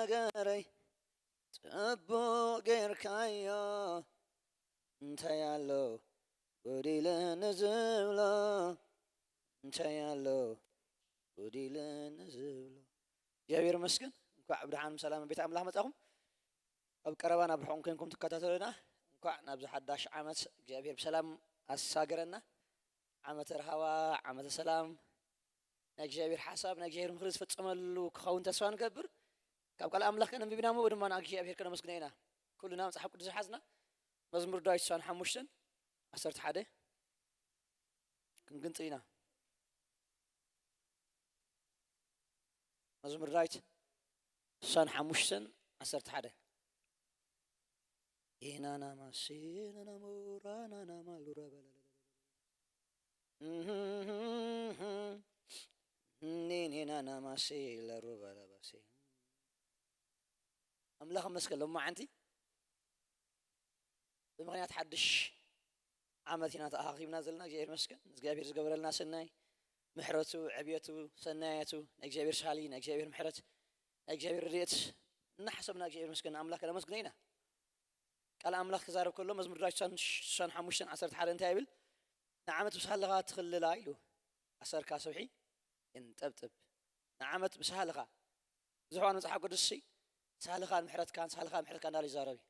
نجاري تبو غير كايو انت يالو وديل نزولو انت يالو وديل نزولو እግዚአብሔር ይመስገን እንኳን ብርሃን ሰላም ቤት አምላክ መጣሁም ኣብ ቀረባና ብርሃን ኮይንኩም ተከታተሉና እንኳን ናብ ዝሓዳሽ ዓመት እግዚአብሔር በሰላም አሳገረና ዓመት ረሃባ ዓመት ሰላም እግዚአብሔር ሐሳብ እግዚአብሔር ምክር ዝፈጸመሉ ክኸውን ተስፋ ንገብር ካብ ቃል አምላክ ከነም ቢናሞ ወድማ እግዚአብሔር ከነመስግነና ኩሉና መጽሐፍ ቅዱስ ሓዝና መዝሙር ዳዊት 65 11 ክንግንጽይና مزمور رايت سان حموشن أسرت حدا إنا نما سينا نمورانا نما لورا بلا نينا نما سيلا روبا لا بسي أملاك مسكن لما عندي بمغنيات حدش عامتنا تأخيم نازلنا جاير مسكن جاير زقبل الناس الناي محرته عبيته سنايته نجابير شالي نجابير محرت نجابير ريت نحسبنا نجابير مسكن أملاك أنا مسكنينا قال أملاك زارب كله مزمور رايش شان حموشن عصرت حال انتهابل نعمت بسهلغة تخل لايلو أسر كاسوحي انتبتب نعمت بسهلغة زحوان مصحاب قدسي سهلغة المحرت كان سهلغة المحرت كان دالي زاربي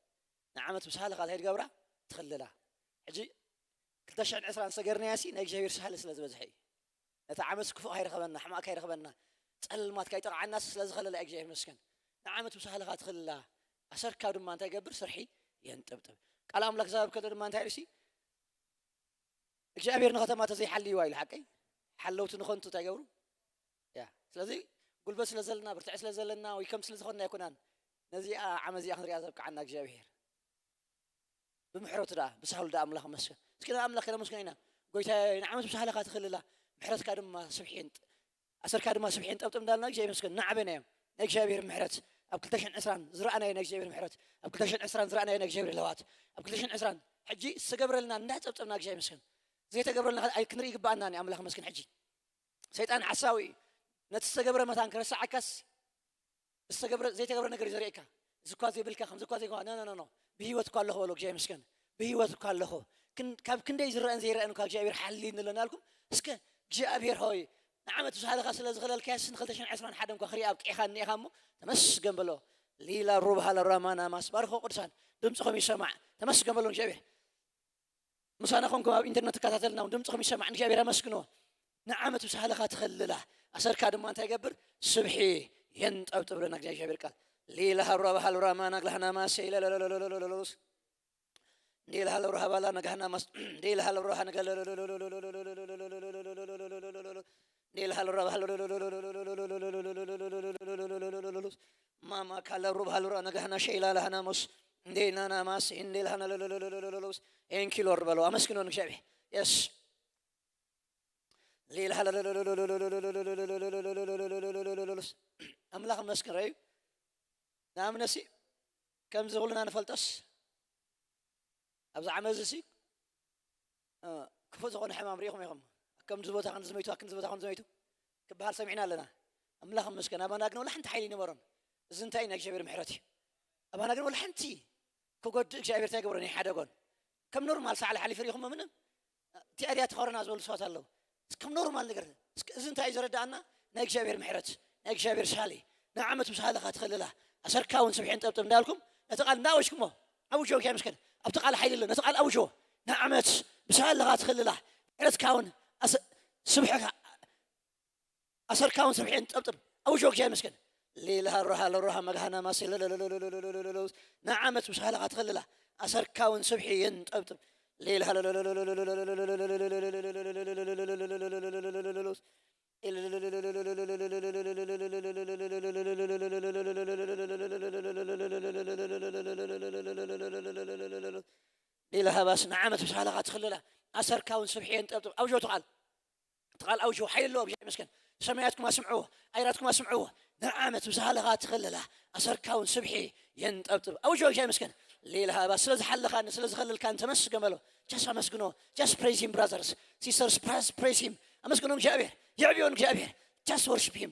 نعمت بسهلغة هاي القبرة تخل لا حجي كلتشعن عسران سقرني ياسي نجابير سهل سلاز بزحي نتعامس كفو هاي رخبنا حماك هاي رخبنا تسألمات كايتر عن الناس لازم خلي لا أجيه مسكن نعمت بسهلغة تخل لا أسر كادو ما أنت يقبر سرحي ينتبتب كلام لك زاب كدر ما أنت عرسي إجابير نختمات زي حلي وايل حكي حلوت نخنتو تجاورو يا لذي قول بس لزلنا برتعس لزلنا ويكم سلزخنا يكونان نزي عمزي أخذ رياضك عنا إجابير بمحروت ده بسهل ده أملاك مسكن كده أملاك كده مسكيننا قلت نعمت بسهلغة تخل لا محرت كادم سبحين أسر كادم سبحين أبتم دالنا جاي مسكن نعبنا نجابير محرت أبكل تشن عسران زرعنا نجابير محرت أبكل تشن عسران زرعنا نجابير لوات أبكل تشن عسران حجي استقبر لنا نات أبتم جاي مسكن زي تقبر لنا أي كنري قبعنا نعمل لهم مسكن حجي سيدان عساوي نتستقبر مثلا كرس عكس استقبر زي تقبر نقري زريكا زكوازي بالك خمس زكوازي قا نا بهيوت قال له ولو جاي مسكن بهيوت قال له كن داي زرعن زي رأنو كجابير حلين لنا لكم اسكن جابير هاي نعمت بسهل غسل زغل الكاس نخلتشن عسران حدم كخري أبكي خاني خامو تمس جنبلو ليلا روبها للرمانة ماس بارخو قرصان دمتكم يسمع تمس جنبلو جابير مسانكم كم إنترنت كاتلنا ودمتكم يسمع جابير مسكنو نعمت بسهل غات خلله أسر كادم ما أنت يقبر سبحي ينت أو تبرنا جابير قال ليلا روبها للرمانة لهنا ماس لا لا لا لا لا لا ديل هلا روح بالا نجحنا مس ديل هلا روح نجح ديل هلا روح ماما كلا روح هلا نجحنا شيء لا لهنا مس دينا أنا مس إن ديل هنا إن كيلو ربلو أمسكنه نشابه يس ديل هلا أملاك مسكن رأي نعم نسي كم زغلنا نفلتس أبز عمزسي كفوز غون حمام ريخم يخم كم زبوت عن زميتو كم زبوت عن زميتو كبهار سمعنا لنا أملاهم مسكنا أبانا قلنا ولا حنت حيلي نمرن زنتين جابير محرتي أبانا قلنا ولا حنتي كوجد جابير تجبرني حدا قون كم نورمال ساعة حلي فريقهم منهم تأريات خورنا زول صوت الله كم نورمال نقدر زنتين زرد عنا نيك جابير محرت نيك جابير شالي نعمت بسهالة خاتخل له أسر كون سبحين تبتم دالكم نتقال ناوشكمه أوجو كيا مسكن أبتقال حيل الله نتقال أوجو نعمت بسهل لغات خل الله عرت كون سبحك أسر كون سبحين أبتم أوجو كيا مسكن ليلها الروح مجهنا ما سيل نعمت بسهل لغات خل الله أسر كون سبحين أبتم ليلها ليلها بس نعمت بسهل لغات خل الله أسر كون سبحين أبتم أوجو تقال أوجو حي الله بجاي مسكن سمعتكم ما سمعوه أيراتكم ما سمعوه نعمت بسهل لغات خل الله أسر كون سبحي ينتبتب أوجو جاي مسكن ليلها بس سلز حل خان سلز خل كان تمس جمله just أمسكنه just praise him brothers sisters praise him أمسكنهم جابه يعبيون جابه just worship him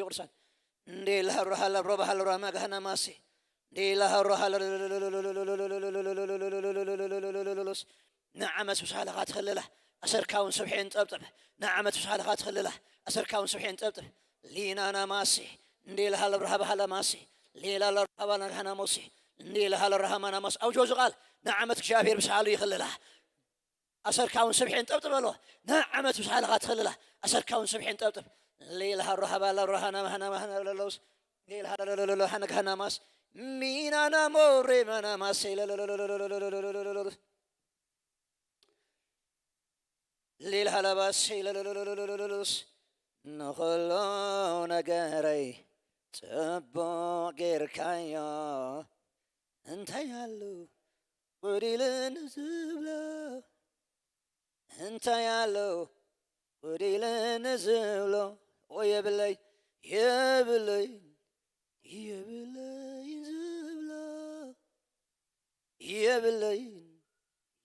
قرصان دي لها روح على الربع على الرما كهنا ماسي دي لها روح على نعم سبحان الله خلله أسر كون سبحين طبطب نعم سبحان الله خلله أسر كون سبحين طبطب لينا أنا ماسي دي لها الرهب على ماسي ليلا الرهب أنا كهنا ماسي دي لها الرهب أنا ماس أو جوز قال نعمتك شافير بسحالي يخلله أسر كون سبحين طبطب له نعم سبحان الله خلله أسر كون سبحين طبطب ليلها الرهب على الرهنا هنا لوس ليلها هنا كهنا ماس مين أنا موري أنا ماس ليلها لباس نخلو نجاري تبو غير كايا انت يالو وديلن زبلو انت يالو وديلن زبلو ويبلي يبلي يبلي زبلو يبلي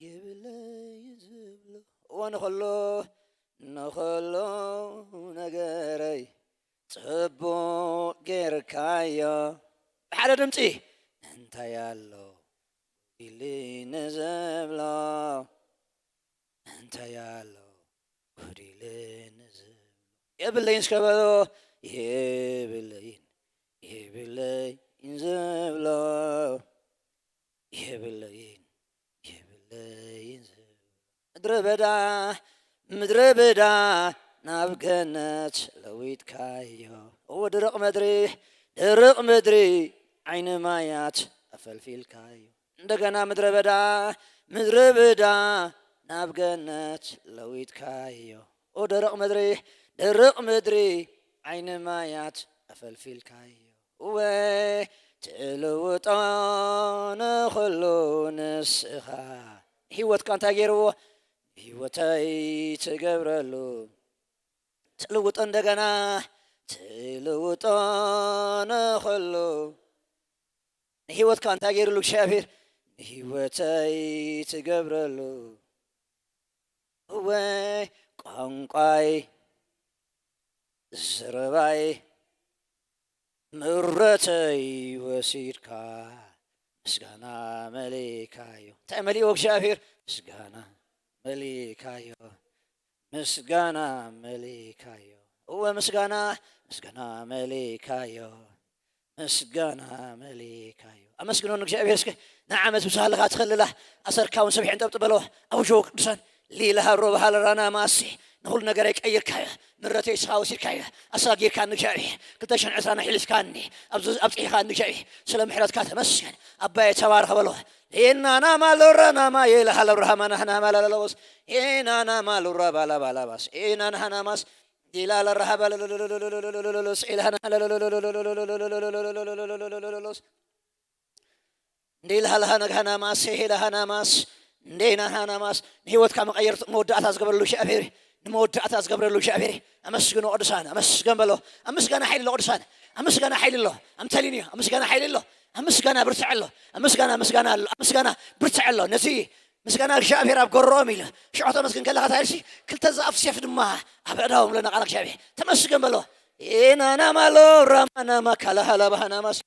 يبلي زبلو ونخلو نجاري تبو غير كايا على دمتي انت يالو اللي نزبلا انت يالو اللي نزبلا يبلين شكبلو يبلين زبلا يبلين زبلا مدري بدا نابكنت لويت كايو ودرق مدري عين مايات أفلفيل كايو እንደገና ምድረ በዳ ናብገነት ለዊት ካዮ ደረቅ ምድሪ ዓይን ማያት ኣፈልፊል ካዮ ወይ ትልውጦን ኩሉ ንስኻ ህይወትካ እንታይ ገይርዎ ህይወተይ ትገብረሉ ትልውጦ እንደገና ትልውጦን ኩሉ ህይወትካ እንታይ ገይርሉ እግዚአብሔር ህይወተይ ትገብረሉ ወይ ቋንቋይ ዝረባይ ምረተይ ወሲድካ ምስጋና መሊካዮ እንታይ መሊኦ እግዚአብሔር ምስጋና መሊካዮ ወምስጋና መሊካዮ مسجانا مليكايو أمسكنون እግዚአብሔር እስከ نعمت بسالك أتخلله أسركاون سبحين تبتبلوه أو جوك دسان لي لها الروح على رانا ماسي نقول نجارك أير كايا مرتي ساو سير كايا أساقير كان نجاري كتشن عسانا حلف كاني أبطي كان نجاري سلام حرات كات مسكن أباي تبارك بلوه إن أنا مالورنا ما يلها الروح ما نحنا مالالوس إن أنا مالورا بالا بس إن أنا ماس دلال الرهب إلهنا دلها ماس هنا ماس دينا هنا ماس هيوت كم غيرت مودة أتذكر له شعبيري مودة أتذكر له شعبيري أمسكنا أرسان أمسكنا بلو أمسكنا حيل الله أرسان أمسكنا حيل الله أمثلني أمسكنا حيل الله أمسكنا برتع الله أمسكنا برتع الله نسي مسكنا شعبير أب قرامي له شعوت مسكن كلا غتارشي كل تزاف سيف دمها أبعدهم لنا قالك شعبي تمسكن بلو إن أنا مالو رمانا ما كلا هلا بهنا مس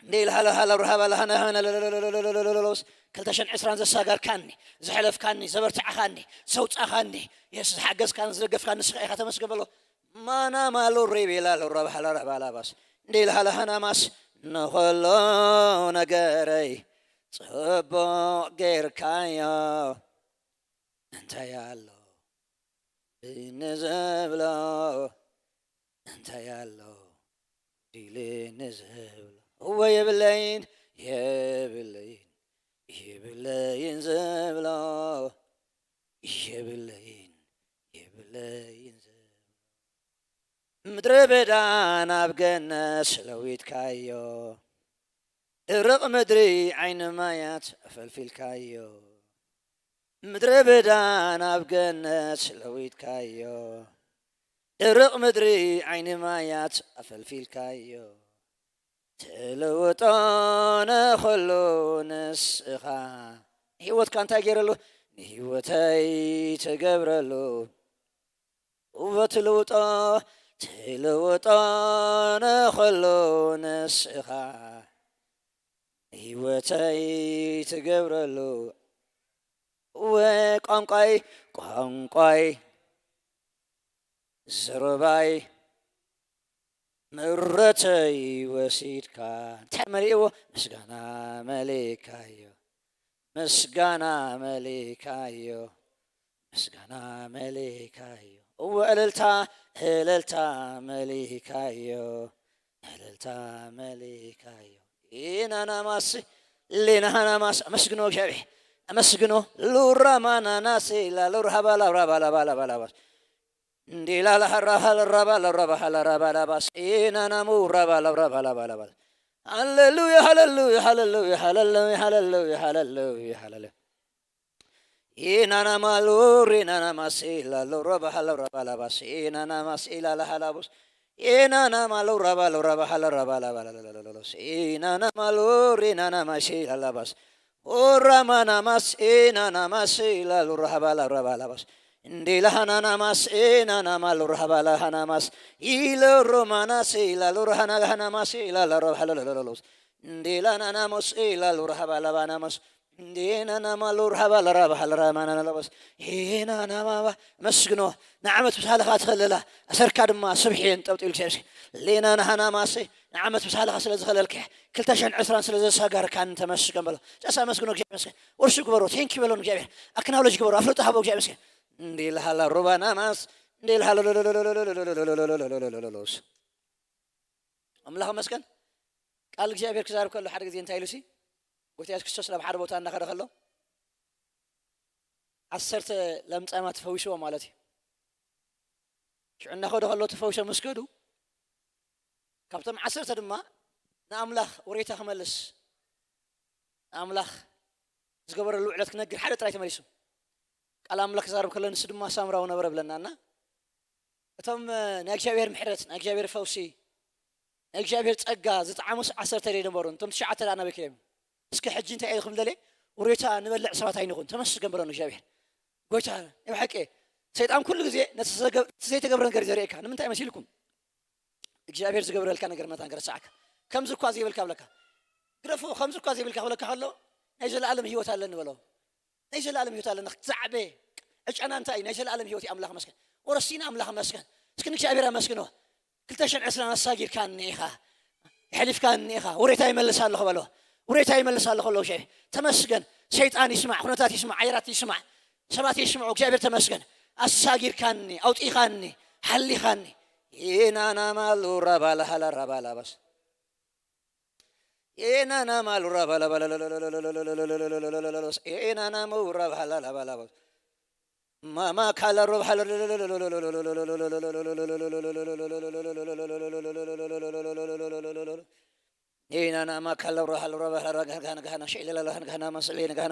ديل هلا رهبا لهنا هنا كل تشن عسران زساقر كاني زحلف كاني زبرت عخاني صوت عخاني يس حجز كان زرقف كان سخي تمسكن بلو ما أنا مالو ريبي لا الرب هلا رهبا لا بس ديل هلا هنا مس نخلو نجاري صبو غير كايا انت يالو نزبلو انت يالو ديلي نزبلو هو የብለይን የብለይን ዘብሎ የብለይን የብለይን ምድረ በዳ ናብ ገነት ስለዊትካዮ ደረቕ ምድሪ ዓይኒ ማያት ኣፈልፊልካዮ ምድረ በዳ ናብ ገነት ስለዊትካዮ ደረቕ ምድሪ ዓይኒ ማያት ኣፈልፊልካዮ ተለውጦ ነኸሎ ንስኻ ህይወትካ እንታይ ገይረሉ ንህይወተይ ተገብረሉ ወትልውጦ ተለውጦ ነኸሎ ንስኻ ህይወተይ ተገብረሉ ወቋንቋይ ቋንቋይ ዘረባይ ምረተይ ወሲድካ እንታይ መሊእዎ ምስጋና መሊእካዮ ምስጋና መሊእካዮ ምስጋና መሊእካዮ እወ እልልታ እልልታ መሊእካዮ እልልታ መሊእካዮ ኢናናማስ ሌናናማስ አመስግኖ እግዚአብሔር አመስግኖ ሉራማናናሴ ላሉራባላባላባላባላባስ እንዲላ ለሐራባላባላባላባላባስ ኢናናሙ ራባላባላባላባስ ሃሌሉያ ሃሌሉያ ሃሌሉያ ሃሌሉያ ሃሌሉያ ሃሌሉያ ሃሌሉያ ኢናናማሉሪ ናናማሴ ላሉራባላባላባስ ኢናናማሴ ላላሃላቡስ ኢናናማሉ ራባላባላባላባላባላባስ ኢናናማሉሪ ናናማሴ ላላባስ ኦራማናማስ ኢናናማሴ ላሉራባላባላባስ እንዲላሃናናማስ ኢናናማሉ ራባላሃናማስ ኢለሮማናሴ ላሉራሃናናማሴ ላላራባላባላባስ እንዲላናናማስ ላሉራባላባናማስ እንዲናናማሉ ራባላራባላባናናላባስ ኢናናማባ መስግኖ ንዓመት ምሳለኻ ትኸለላ ኣሰርካ ድማ ስብሒን ጠብጢሉ ክሰብሲ ሌናናሃናማሴ ንዓመት ምሳለኻ ስለ ዝኸለልከ 2020 ስለ ዘሳጋርካን ተመስገን በሎ ጨሳ መስግኖ እግዚአብሔር መስገን ወርሱ ግበሮ ቴንኪ በሎን እግዚአብሔር አክናውሌጅ ግበሮ አፍልጦ ሃቦ እግዚአብሔር መስገን እንዲልሃላ ሩባናማስ እንዲልሃላ አምላኽ መስገን ቃል እግዚአብሔር ክዛረብ ከሎ ሓደ ግዜ እንታይ ኢሉሲ ጎይታ ኢየሱስ ክርስቶስ ናብ ሓደ ቦታ እናኸደ ከሎ 10 ለምጻማት ተፈዊሶ ማለት እዩ ሽዑ እናኸደ ከሎ ተፈዊሶ መስገዱ ካብቶም 10 ድማ ንኣምላኽ ወሬታ ክመልስ ኣምላኽ ዝገበረሉ ዕለት ክነግር ሓደ ጥራይ ተመሊሱ ቃል ኣምላኽ ክዛረብ ከሎ ንሱ ድማ ሳምራዊ ነበረ ብለናና እቶም ናይ እግዚአብሔር ምሕረት ናይ እግዚአብሔር ፈውሲ ናይ እግዚአብሔር ጸጋ ዝጣዓሙስ 10 ነበሩ እቶም 9 ኣናበይ ከዮም እስከ ሕጂ እንታይ ኢልኩም ደለ ወሬታ ንበልዕ ሰባት ኣይንኹን ተመስገን ብለኑ እግዚአብሔር ጎይታ ይብሐቀ ሰይጣን ኩሉ ግዜ ነቲ ዘይተገብረ ነገር ዘርእየካ ንምንታይ መሲልኩም እግዚአብሔር ዝገብረልካ ነገር መታ ነገር ሰዓካ ከምዚ እኳ ዘይብልካ ብለካ ግረፎ ከምዚ እኳ ዘይብልካ ብለካ ከሎ ናይ ዘለዓለም ህይወት ኣለኒ በሎ ናይ ዘለዓለም ህይወት ኣለኒ ክትዛዕበ ዕጨና እንታይ ናይ ዘለዓለም ህይወት ኣምላኽ መስገን ወረሲና ኣምላኽ መስገን እስኪ እግዚአብሔር ኣመስግኖ 2020 ኣሳጊርካኒ ኢኻ ሕሊፍካኒ ኢኻ ወሬታ ይመልስ ኣለኹ በሎ ወሬታ ይመልስ ኣለኹ ሎ እግዚአብሔር ተመስገን ሰይጣን ይስማዕ ኩነታት ይስማዕ ዓይራት ይስማዕ ሰባት ይስምዑ እግዚአብሔር ተመስገን ኣሳጊርካኒ ኣውጢኻኒ ሓሊኻኒ ኢናናማሉ ራባላባላባስ ኢናናማሉ ራባላባላባላባስ ኢናናሙ ራባላባላባስ ማማ ካላ ሮባላ ኢናናማ ካላ ሮባላ ጋና ሸይለላ ጋና ማስሌና ጋና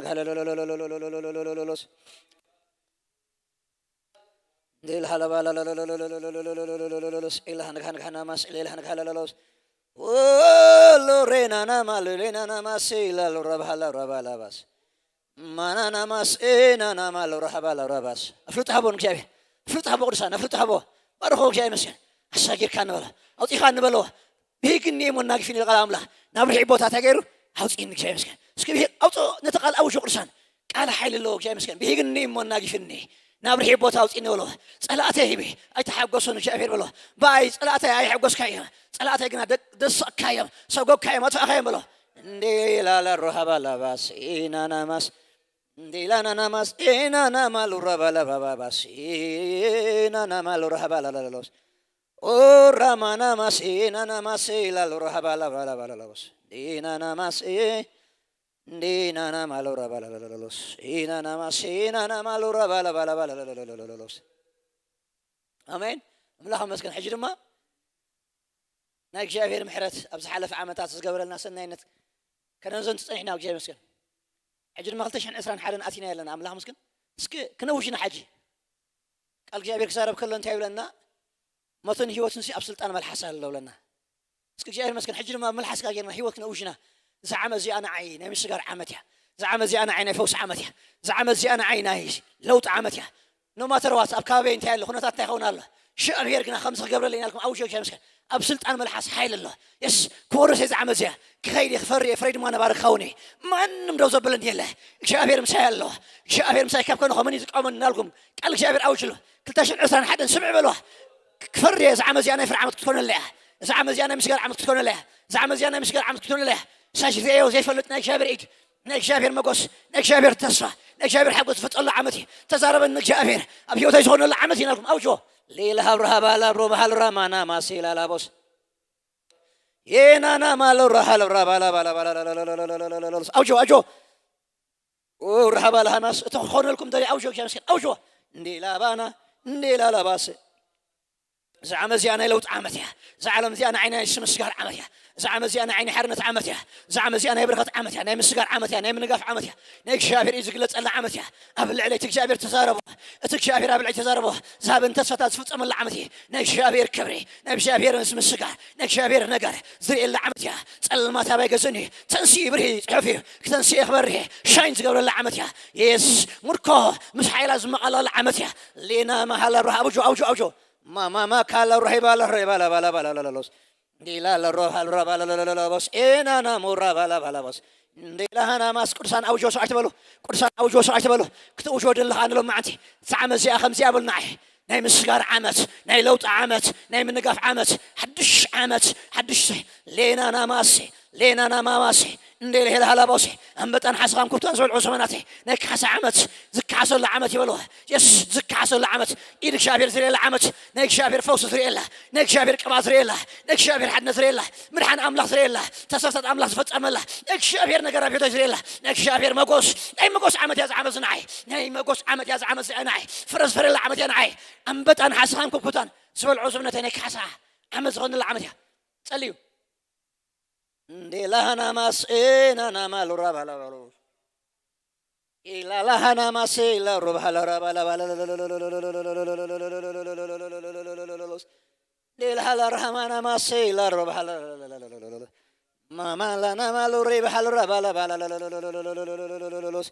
ديل هلا بالا لا لا لا لا لا لا لا إله نكان ماس إله نكان لا لوس ولو رينا نما لينا نما سيلا لرب هلا رب هلا بس ما نماس إنا نما لرب هلا رب بس أفلت هبون كيف أفلت هبو قرصان أفلت هبو بارخو كيف مسكين الساجر كان ولا أو تيخان بلوه بيجني من ناقفين القلام له نبرح بوتا تجارو هاوس إنك كيف مسكين سكبي أو نتقال أو شو قرصان قال حيل الله كيف مسكين بيجني من ناقفيني نابرحي بوتا وصيني ولو صلاتي هبي اي تحققسون جابير بلو باي صلاتي اي حققس كايا صلاتي غنا دس كايا سوغو كايا ما تاخايم بلو اندي لا لا رهبا لباس اينا نماس اندي لا نماس اينا نمال رهبا لباس اينا نمال رهبا لباس او رمانا ماس اينا نماس لا رهبا لباس دينا ماسي دينا مالورا بالالالوس دينا ماسي دينا مالورا بالالالوس امين ملاخ مسكن حجي دما ናይ እግዚአብሔር ምሕረት ኣብ ዝሓለፈ ዓመታት ዝገበረልና ሰናይነት ከነዞን ጽኒሕና እግዚአብሔር መስገን ሕጂ ድማ 2021 ኣቲና ያለና ኣምላኽ መስገን እስኪ ክነውሽና ሕጂ ቃል እግዚአብሔር ክዛረብ ከሎ እንታይ ይብለና ሞትን ህይወትን ሲ ኣብ ስልጣን መልሓስ ኣለዎ ለና እስኪ እግዚአብሔር መስገን ሕጂ ድማ መልሓስ ካገርና ህይወት ክነውሽና ዝዓመ እዚ ኣና ዓይ ናይ ምስጋር ዓመት እያ ዝዓመ እዚ ኣና ዓይ ናይ ፈውስ ዓመት እያ ዝዓመ እዚ ኣና ዓይ ናይ ለውጥ ዓመት እያ ኖ ማተር ዋት ኣብ ከባቢ እንታይ ኣሎ ኩነታት እንታይ ይኸውን ኣሎ እግዚአብሔር ግና ከምዚ ክገብረለና ኢልኩም ኣውጆ እግዚአብሔር መስገን ኣብ ስልጣን መልሓስ ሓይል ኣሎ የስ ክወርስ ዝዓመ እዚያ ክኸይድ ክፈሪ ፍሬድ ድማ ነባር ክኸውን ማንም ደው ዘብለኒ የለ እግዚአብሔር ምሳይ ኣሎ እግዚአብሔር ምሳይ ካብ ኮነ ኸመን ይዝቃመን እናልኩም ቃል እግዚአብሔር ኣውጅሎ 2021 ስምዕ በልዋ ክፈሪ ዝዓመ እዚያ ናይ ፍሪ ዓመት ክትኮነላ እያ ዝዓመ እዚያ ናይ ምስጋር ዓመት ክትኮነላ እያ ዝዓመ እዚያ ናይ ምስጋር ዓመት ክትኮነላ እያ ሳጅሪዮ ዘይፈልጥ ናይ እግዚአብሔር ኢድ ናይ እግዚአብሔር መጎስ ናይ እግዚአብሔር ተስፋ ናይ እግዚአብሔር ሓጎስ ዝፈፀሉ ዓመት እዩ ተዛረበኒ እግዚአብሔር ኣብ ህይወተይ ዝኾነሉ ዓመት እዩ ናልኩም ኣውጆ ليلة هبرها بالابرو بحالرا مانا ما سيلا لابوس ينانا مالو رحالرا بالا بالا بالا أوجو ورحبا لها ناس تخون لكم داري أوجو كمسكين أوجو نديلا بانا نديلا لاباس زعم زيانا لو تعمتها زعلم زيانا عيني اسم السجار عمتها زعم زيانا عيني حرنة عمتها زعم زيانا بركة عمتها نايم السجار عمتها نايم نقاف عمتها نيك شافر إذا قلت ألا عمتها أبل علي تكشافر تزاربه تكشافر أبل علي تزاربه ذهب انت فتات فت أمل عمتي نيك شافر كبري نيك شافر اسم السجار نيك شافر نقر زري إلا عمتها تسأل ما تابع جزني تنسي بريه حفي تنسي إخباره شاين تقول إلا عمتها يس مركو مش حيلازم على عمتها لينا ما هلا روح أوجو ما كلا روح بالا لوس ديلا الروح الروح بالا بس أنا مورا بالا بس ديلا أنا ماس كرسان أوجو ساعة بلو كرسان أوجو ساعة بلو كتوجو دل خان لهم معتي ساعة زي خمسة قبل ناي ناي مسجار عمت ناي لوط عمت ناي من نقاف عمت حدش لينا أنا ماسي ندير هلا بوسي أم بتن حسقام كتان زول عثماناتي نك حس عمت زك حصل لعمت يبلوه يس زك حصل لعمت إيدك شابير ثريلا عمت نك شابير فوس ثريلا نك شابير كباز ثريلا نك شابير حدنا ثريلا مرحان أملاح ثريلا تصفت أملاح فت أملاح نك شابير نقرب يدو ثريلا نك شابير مقوس ناي مقوس عمت يا زعمت زناي ناي مقوس عمت يا زعمت زناي فرز ثريلا عمت يا ناي أم بتن حسقام كتان زول عثماناتي نك حسا عمت زغن العمت يا تسأليو ديلهنا ماس إنا مالو ربالا بالو إلا لهنا ماس إلا ربالا ربالا ديلهلا رحمنا ماس إلا ربالا ما لنا مالو ربالا ربالا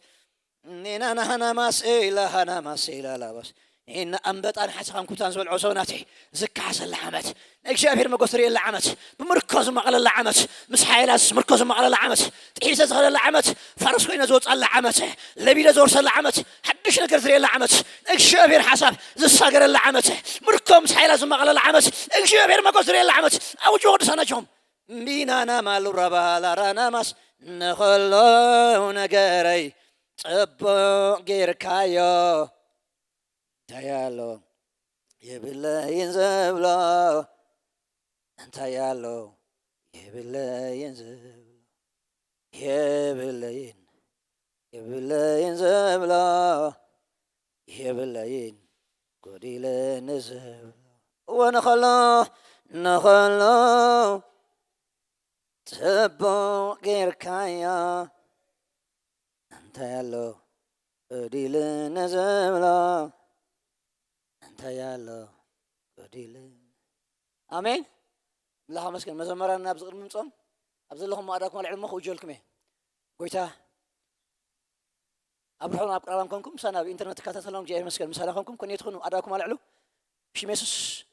نينا نهنا ماس إلا هنا ماس إلا لا بس إن أنبت أنا حسقام كتان زول عصوناتي زك حسن العمت إكشافير مقصري العمت بمركز مقال العمت مسحيلاس مركز مقال العمت تحيس صغر العمت فرس كوين زوج العمت لبيل زور صل العمت حدش نقدر ثري العمت إكشافير حسب زصقر العمت مركز مسحيلاس مقال العمت إكشافير مقصري العمت أو جود سنجهم بينا أنا مال ربالا رانا مس نخلو نجاري تبو غير كايو تيالو يبلا ينزبلا انت يالو يبلا ينزبلا يبلا ينزبلا يبلا ين قديل نزبلا ونخلو تبو غير كايا انت يالو قديل نزبلا تيالو قديل آمين الله مسكن مزمرنا بزغر منصم أبزل لهم ما أراكم العلم وجولكم قويتا أبرحون أبقرام كونكم سنة بإنترنت كاتلون جاي مسكن مسالكم كن يدخلوا أراكم العلو شميسس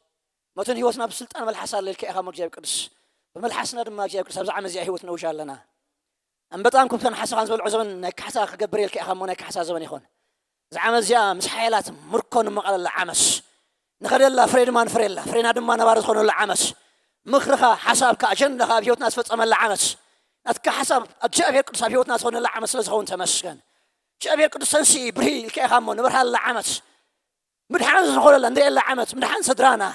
متن هيوتنا بسلطان بالحسن للكي أخا مجيب قدس بملحسنا دم جاي قدس أبزع مزيا هيوتنا وشال لنا أم بطانكم كان حسن عن زول عزمن نك حسا قبريل كي أخا مونك حسا زمن يخون زعما زيا مسحيلات مركون مقال العمس نخرج الله فريد ما نفريلا فرينا دم ما نبارز خون العمس مخرخة حساب كأجندها بيوت ناس فتح من العمس نتك حساب أجاب يقص بيوت ناس خون العمس لزخون تمسكن جاب يقص سنسي بري كي خامون برها العمس مدحان خون الأندية العمس مدحان صدرانا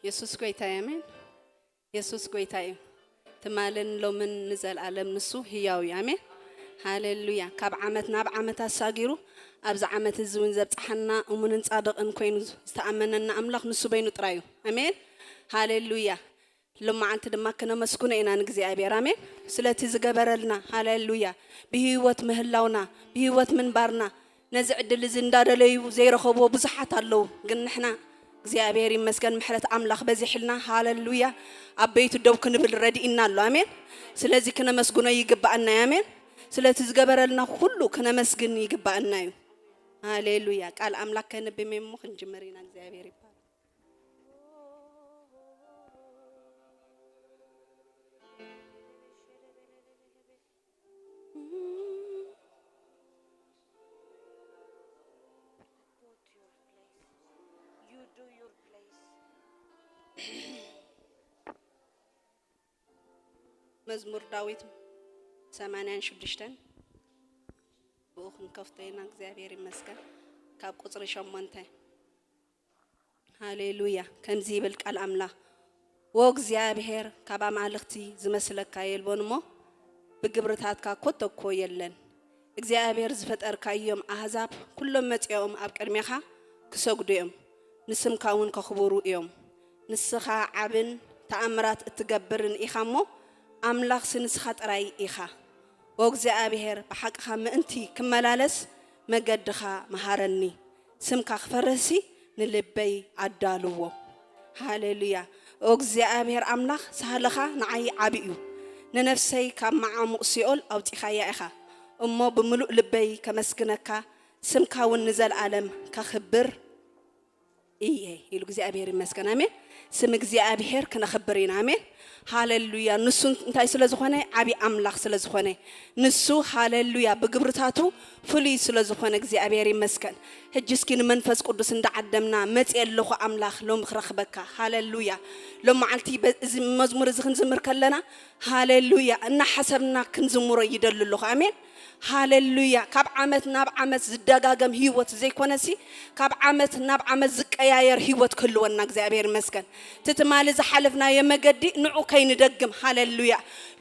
ኢየሱስ ጎይታዬ አሜን። ኢየሱስ ጎይታዬ ትማልን ሎምን ንዘል ዓለም ንሱ ህያው አሜን ሃሌሉያ። ካብ ዓመት ናብ ዓመት አሳጊሩ ኣብዚ ዓመት እውን ዘብጽሐና እሙንን ጻድቅን ኮይኑ ዝተኣመነና ኣምላኽ ንሱ በይኑ ጥራዩ አሜን ሃሌሉያ። ለማዓልቲ ድማ ከነመስኩነ ኢና ንእግዚአብሔር አሜን ስለቲ ዝገበረልና ሃሌሉያ። ብህይወት ምህላውና ብህይወት ምንባርና ነዚ ዕድል እዚ እንዳደለዩ ዘይረኸቦ ብዙሓት ኣለው ግን ንሕና እግዚአብሔር ይመስገን ምሕረት አምላኽ በዚሕልና ሃሌሉያ። አበይቱ ደው ክንብል ረዲኢና ኣሎ አሜን። ስለዚህ ከነመስግኖ ይግባአና አሜን። ስለዚህ ዝገበረልና ሁሉ ከነመስግን ይግባአና እዩ ሃሌሉያ። ቃል አምላክ ከነብሜሞ ክንጅመሪና እግዚአብሔር ይባል። መዝሙር ዳዊት 86 በኡኽን ከፍተይና እግዚአብሔር ይመስገን ካብ ቁጽሪ 8 ሃሌሉያ። ከምዚ ይብል ቃል አምላኽ ወእግዚአብሔር ካብ አማልኽቲ ዝመስለካ የልቦንሞ ብግብርታትካ ኮተኮ የለን። እግዚአብሔር ዝፈጠርካዮም አሕዛብ ኩሎም መጽኦም ኣብ ቅድሜኻ ክሰግዱ እዮም ንስምካ እውን ከኽብሩ እዮም። ንስኻ ዓብን ተኣምራት እትገብርን ኢኻሞ አምላኽ ስንስኻ ጥራይ ኢኻ። ወእግዚአብሔር ብሓቅኻ ምእንቲ ክመላለስ መገድኻ መሃረኒ ስምካ ክፈርሲ ንልበይ ኣዳልዎ ሃሌሉያ። ወእግዚአብሔር አምላኽ ሳህለኻ ንዓይ ዓብይ እዩ ንነፍሰይ ካብ መዓሙቕ ሲኦል ኣውፂኻያ ኢኻ እሞ ብምሉእ ልበይ ከመስግነካ ስምካ እውን ንዘለዓለም ከኽብር እየ ኢሉ እግዚአብሔር ይመስገን አሜን። ስም እግዚአብሔር ከነኽብር ኢና አሜን ሃሌሉያ። ንሱ እንታይ ስለዝኾነ ዓቢ አምላኽ ስለዝኾነ ንሱ ሃሌሉያ በግብርታቱ ፍሉይ ስለዝኾነ እግዚአብሔር ይመስገን። ሕጂ እስኪ ንመንፈስ ቅዱስ እንዳዓደምና መጽእ ኣለኹ አምላኽ ሎም ክረኽበካ ሃሌሉያ። ሎም መዓልቲ እዚ መዝሙር እዚ ክንዝምር ከለና ሃሌሉያ እና ሓሰብና ክንዝምሮ ይደሉ ኣለኹ አሜን ሃሌሉያ ካብ ዓመት ናብ ዓመት ዝደጋገም ህይወት ዘይኮነሲ ካብ ዓመት ናብ ዓመት ዝቀያየር ህይወት ክልወና እግዚአብሔር ይመስገን ትትማሊ ዝሓልፍና የመገዲ ንዑ ከይንደግም ሃሌሉያ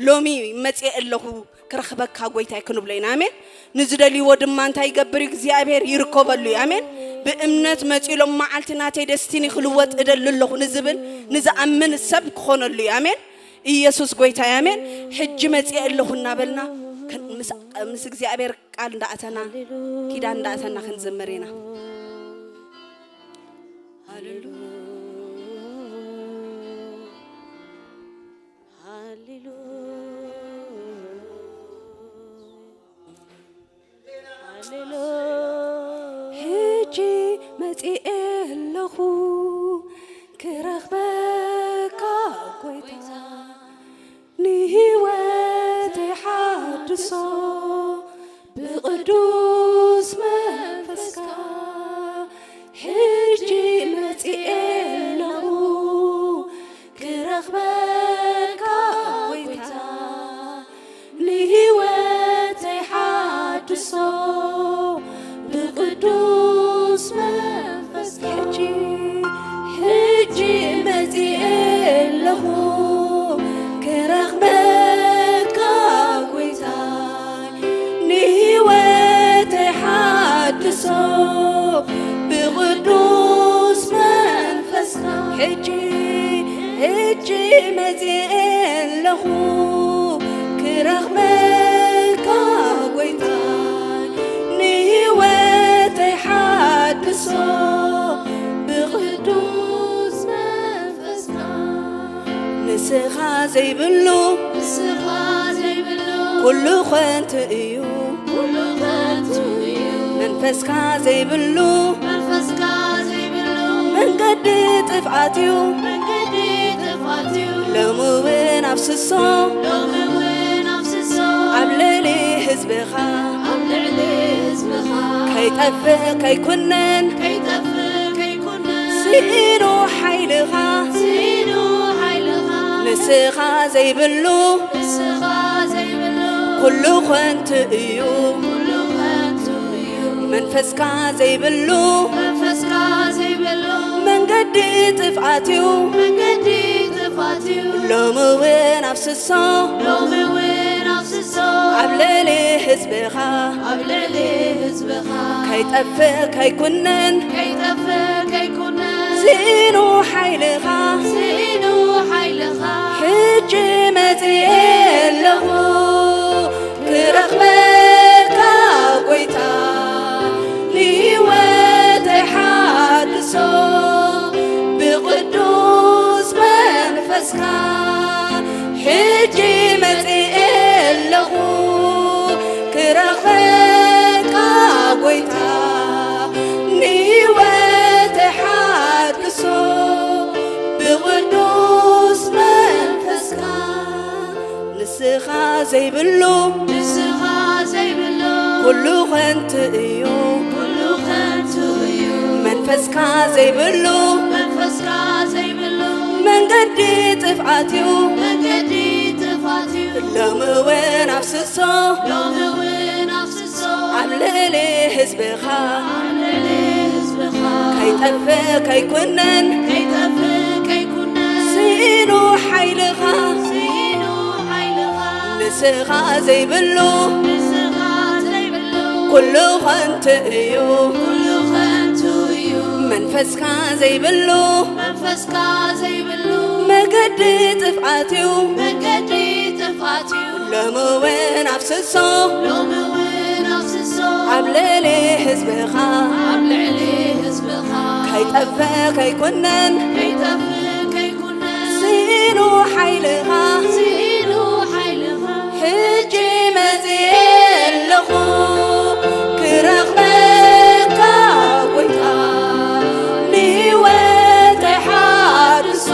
ሎሚ መጽእ ኣለሁ ክረኽበካ ጎይታ ይክንብሎ ኢና አሜን ንዝደልይዎ ድማ እንታይ ይገብር እግዚአብሔር ይርከበሉ አሜን በእምነት መጽሎም ማዓልትናቴ ደስቲኒ ክልወጥ እደልለሁ ንዝብል ንዝኣምን ሰብ ክኾነሉ አሜን ኢየሱስ ጎይታ አሜን ሕጅ መጽእ ኣለሁ እናበልና ምስ እግዚአብሔር ቃል እንዳአተና ኪዳን እንዳአተና ክንዘመሬና ሃሌሉያ ሕጂ መጽእ ኣለሁ ክረኽበካ ጎይታ ንህይወት ሓድሶ ብቅዱስ መንፈስካ ሕጂ መጽእ ኣለሁ ክረኽበካ ጎይታ ንህይወት ሓድሶ ብቅዱስ መንፈስካ ሕጂ መጽእ ኣለሁ ክረኽበካ ጎይታ ንህይወት ሓድሶ ብቅዱስ መንፈስካ ሕጂ መጽእ ኣለሁ ክረኽበካ ጎይታ ንህይወት ሓድሶ ብቅዱስ መንፈስካ ንስኻ ዘይብሉ ኩሉ ኾንቱ እዩ መንፈስካ ዘይብሉ መንገዲ ጥፍኣት እዩ ሎሚ እውን ኣፍስሶ ኣብ ልዕሊ ህዝብኻ ከይጠፍእ ከይኩነን ስኢኑ ሓይልኻ ንስኻ ዘይብሉ ኩሉ ኾንቱ እዩ መንፈስካ ዘይብሉ መንገዲ ጥፍኣት እዩ ሎሚ እውን ኣፍስሶ ኣብ ልዕሊ ህዝብኻ ከይጠፍእ ከይኩነን ስኢኑ ሓይልኻ ሕጂ መጽእ ኣለሁ ክረኽበካ ጎይታ ንህይወት ሓድሶ ብቅዱስ መንፈስካ ሕጂ መጽእ ኣለሁ ክረኽበካ ጎይታ ንህይወት ሓድሶ ብቅዱስ መንፈስካ ንስኻ ዘይብሉ ኩሉ ኾንቱ እዩ መንፈስካ ዘይብሉ መንገዲ ጥፍኣት እዩ ሎሚ እውን ኣፍስሶ ኣብ ልዕሊ ህዝብኻ ከይጠፍእ ከይኩነን ስኢኑ ሓይልኻ ንስኻ ዘይብሉ ኩሉ ኾንቱ እዩ መንፈስካ ዘይብሉ መንገዲ ጥፍኣት እዩ ሎሚ እውን ኣፍስሶ ኣብ ልዕሊ ህዝብኻ ከይጠፍእ ከይኩነን ስኢኑ ሓይልኻ ሕጂ መጽእ ኣለሁ ክረኽበካ ጎይታ ንህይወት ሓድሶ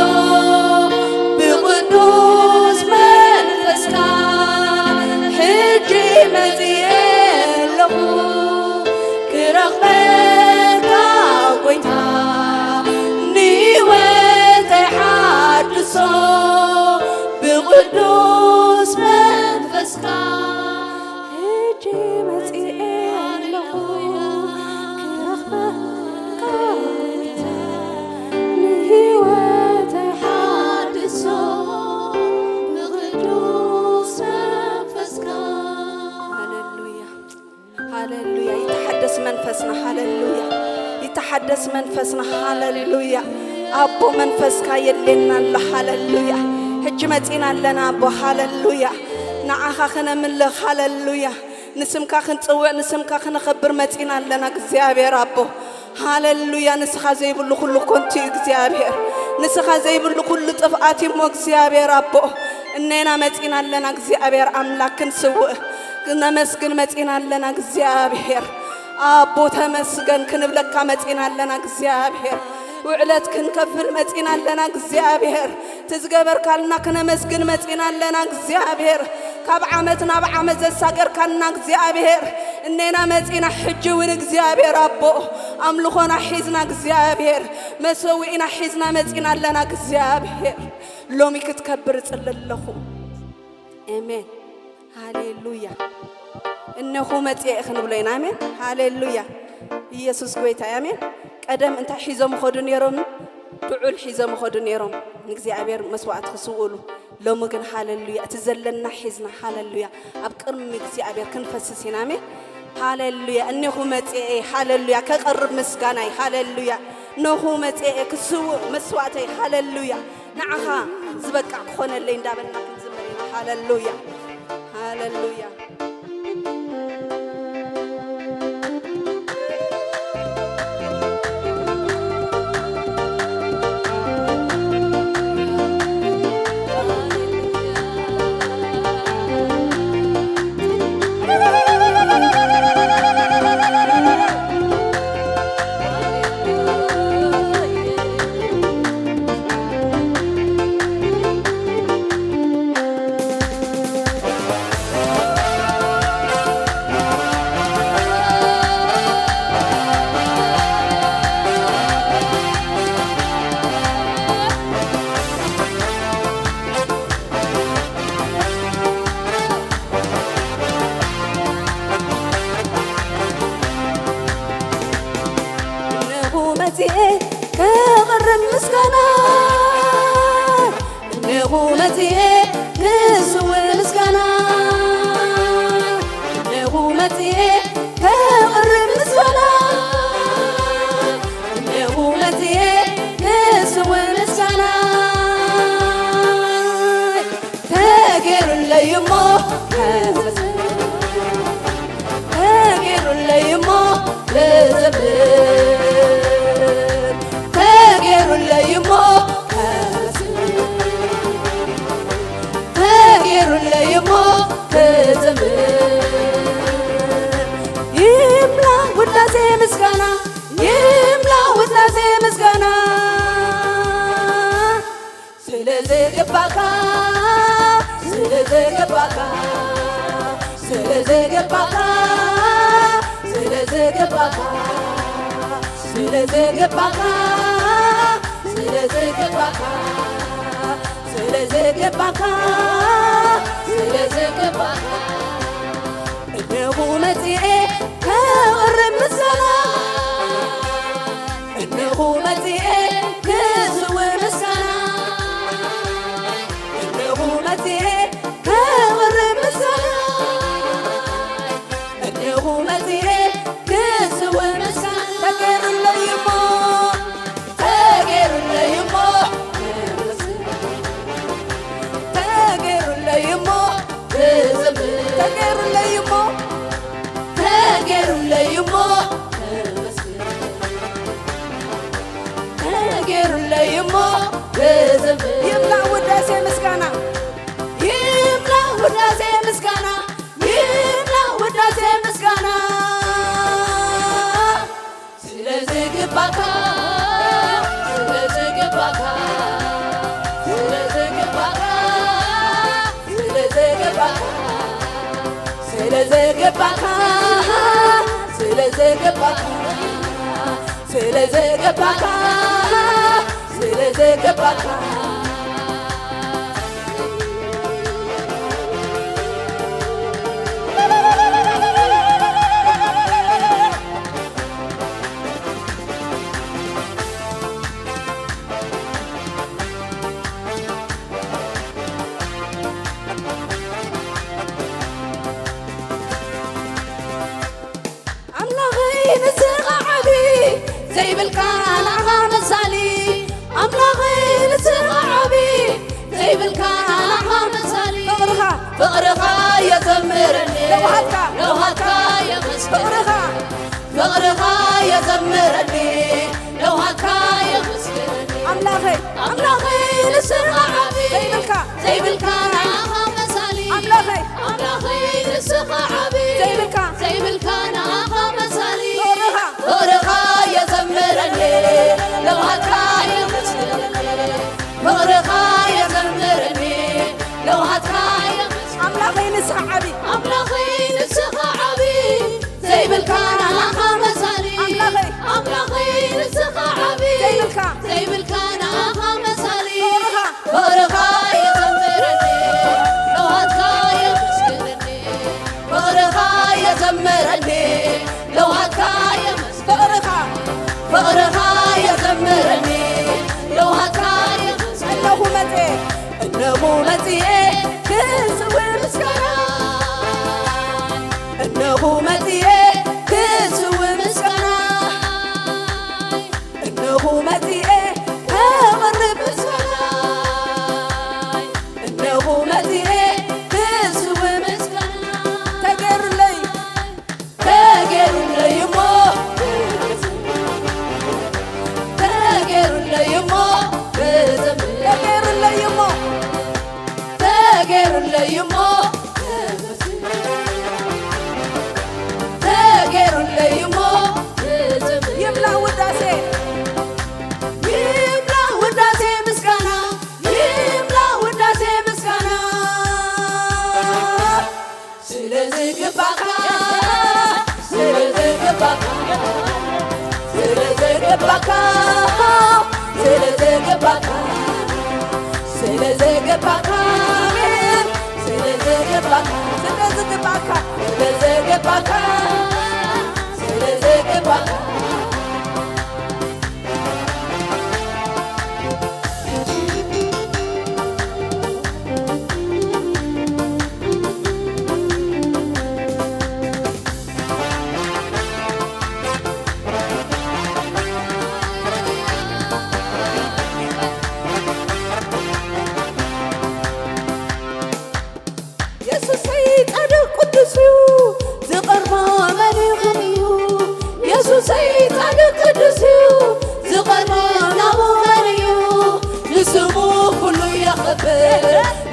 ብቅዱስ መንፈስካ ሕጂ መጽእ ኣለሁ ክረኽበካ ጎይታ ንህይወት ሓድሶ ብቅዱስ መንፈስካ ሕጂ መቅደስ መንፈስና ሃሌሉያ አቦ መንፈስካ የለና አለ ሃሌሉያ ሕጂ መጺና አለና አቦ ሃሌሉያ ንዓኻ ኸነምልኽ ሃሌሉያ ንስምካ ክንጽውዕ ንስምካ ክንኽብር መጺና አለና እግዚአብሔር አቦ ሃሌሉያ ንስኻ ዘይብሉ ኩሉ ኮንቲ እግዚአብሔር ንስኻ ዘይብሉ ኩሉ ጥፍኣት እሞ እግዚአብሔር አቦ እነና መጺና አለና እግዚአብሔር አምላክ ክንስውዕ ክነመስግን መጺና አለና እግዚአብሔር አቦ ተመስገን ክንብለካ መጺና አለና እግዚአብሔር ውዕለት ክንከፍል መጺና አለና እግዚአብሔር ትዝገበር ካልና ክነመስግን መጺና አለና እግዚአብሔር ካብ ዓመት ናብ ዓመት ዘሳገርካና እግዚአብሔር እነና መጺና ሕጅውን እግዚአብሔር አቦ አምልኾና ሒዝና እግዚአብሔር መሰዊዕና ሒዝና መጺና አለና እግዚአብሔር ሎሚ ክትከብር ጽልለኹ አሜን ሃሌሉያ እነሆ መጺእ ክንብለና አሜን ሃሌሉያ ኢየሱስ ጎይታ አሜን ቀደም እንታይ ሒዞም ኸዱ ነይሮም ብዑል ሒዞም ኸዱ ነይሮም እግዚአብሔር መስዋዕት ክስውሉ ሎሚ ግን ሃሌሉያ እቲ ዘለና ሒዝና ሃሌሉያ ኣብ ቅድሚ እግዚአብሔር ክንፈስስ ኢና አሜን ሃሌሉያ እነሆ መጺእ ሃሌሉያ ከቀርብ ምስጋናይ ሃሌሉያ እነሆ መጺእ ክስውዕ መስዋዕተይ ሃሌሉያ ንዓኻ ዝበቃ ክኾነለይ እንዳበልና ክንዝመር ኢና ሃሌሉያ ሃሌሉያ كغرم مسكنا نغمتي نسوي مسكنا نغمتي كغرم مسكنا نغمتي نسوي مسكنا تاجر ليمو تاجر ليمو لزبر يملا ودازي مسكنا يملا ودازي مسكنا سلازي قباكا سلازي قباكا سلازي قباكا سلازي قباكا سلازي قباكا سلازي قباكا سلازي قباكا سلازي قباكا إنه متيئ كغرم مسكنا إنه متيئ كزوي مسكنا إنه متيئ كغرم مسكنا إنه متيئ كزوي مسكنا تغير اللي يموت تغير اللي يموت تغير اللي يموت تغير اللي يموت تغير اللي يموت تغير اللي يموت يملا وداسي مسكنا يملا وداسي مسكنا يملا وداسي مسكنا سلازي قباكا سلازي قباكا سلازي قباكا سلازي قباكا سلازي قباكا سلازي قباكا سلازي قباكا سلازي قباكا زي ዘይብልካ ንዓኻ መሳሊ ኣምላኸይ ንስኻ ዓብዪ ዘይብልካ ንዓኻ መሳሊ ፍቕርኻ የዘምረኒ ለውሃትካ የመስግን ፍቕርኻ የዘምረኒ ለውሃትካ የመስግን ኣምላኸይ ንስኻ ዓብዪ ዘይብልካ ንዓኻ መሳሊ ኣምላኸይ ንስኻ ዓብዪ ዘይብልካ ንዓኻ መሳሊ ፍቕርኻ የዘምረኒ ለውሃትካ የመስግን ፍቕርኻ የዘምረኒ ለውሃትካ ኣምላኸይ ንስኻ ዓብዪ ዘይብልካ ንዓኻ መሳሊ ኣምላኸይ ንስኻ ዓብዪ ዘይብልካ ንዓኻ መሳሊ ፍቕርኻ የዘምረኒ ለውሃትካ የመስግነኒ ፍቕርኻ የዘምረኒ ለውሃትካ የመስግን ፍቕርኻ የዘምረኒ ለውሃትካ የመስግን እነሆ መጽኤ ክስውር ምስጋና እነሆ መጽኤ ክስውር ምስጋና እነሆ መጽኤ ከቅርብ ምስጋና እነሆ መጽኤ ክስውር ምስጋና ተገሩለይ እሞ ተገሩለይ እሞ ይብላ ውዳሴ ምስጋና ስለዝግባካ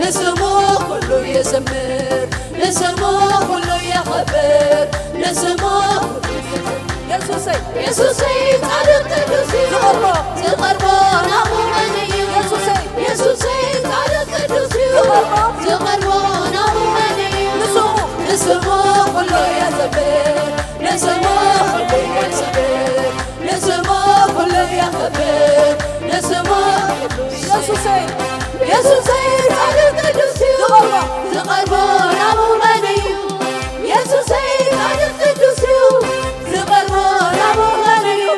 ንስሙ ኩሉ የዘምር ንስሙ ኩሉ የኽብር ንስሙ ኢየሱሰይ ጻድቅ ቅዱስ ዝቐርቦ ናሙ መን እዩ ኢየሱሰይ ጻድቅ ቅዱስ ዝቐርቦ ናሙ መን እዩ ንስሙ ኩሉ የዘምር ንስሙ ኩሉ የዘምር ንስሙ ኩሉ የኽብር ንስሙ ኢየሱሰይ ጻድቅ ቅዱስ ዝቐርቦ ናሙ መን እዩ ኢየሱሰይ ጻድቅ ቅዱስ ዝቐርቦ ናሙ መን እዩ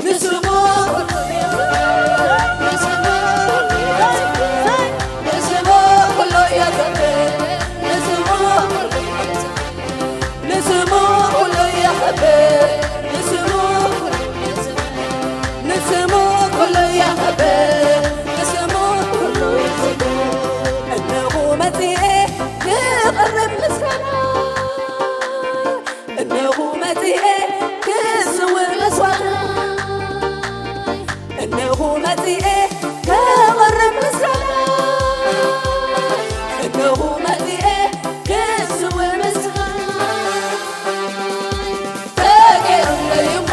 ንስሙ ኩሉ የዘምር ንስሙ ኩሉ የኽብር ንስሙ ኩሉ የኽብር እነሆ መጽኤ ክቅርብ ምስጋና እነሆ መጽኤ ክስውር መስዋዕት እነሆ መጽኤ ክቅርብ ምስጋና እነሆ መጽኤ ክስውር ምስጋና ተገሩለይ እሞ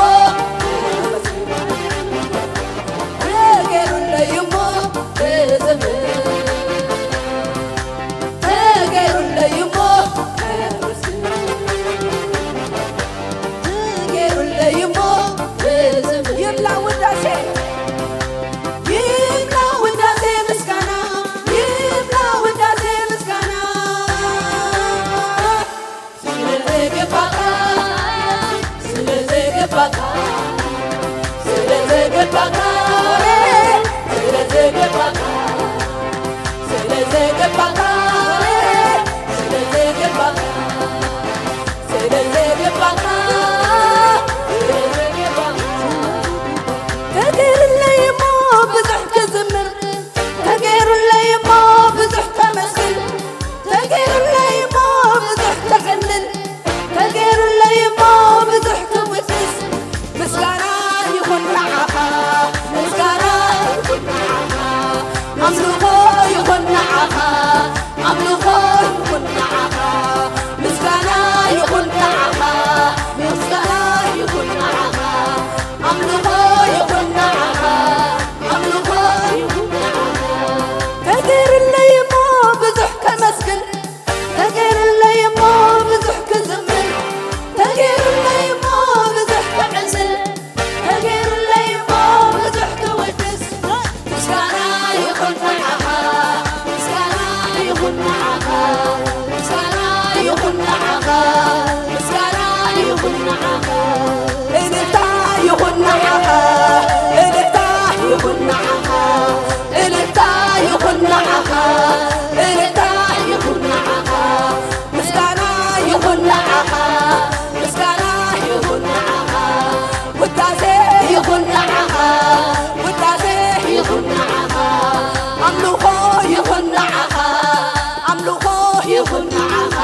ይኹን ንዓኻ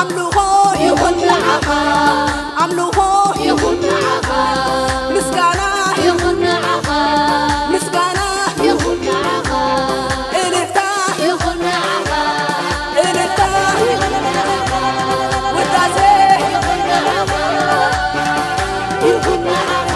ኣምልኾ ይኹን ንዓኻ ኣምልኾ ይኹን ንዓኻ ምስጋና ይኹን ንዓኻ ምስጋና ይኹን ንዓኻ እልልታ ይኹን ንዓኻ እልልታ ውዳሴ ይኹን ንዓኻ ይኹን ንዓኻ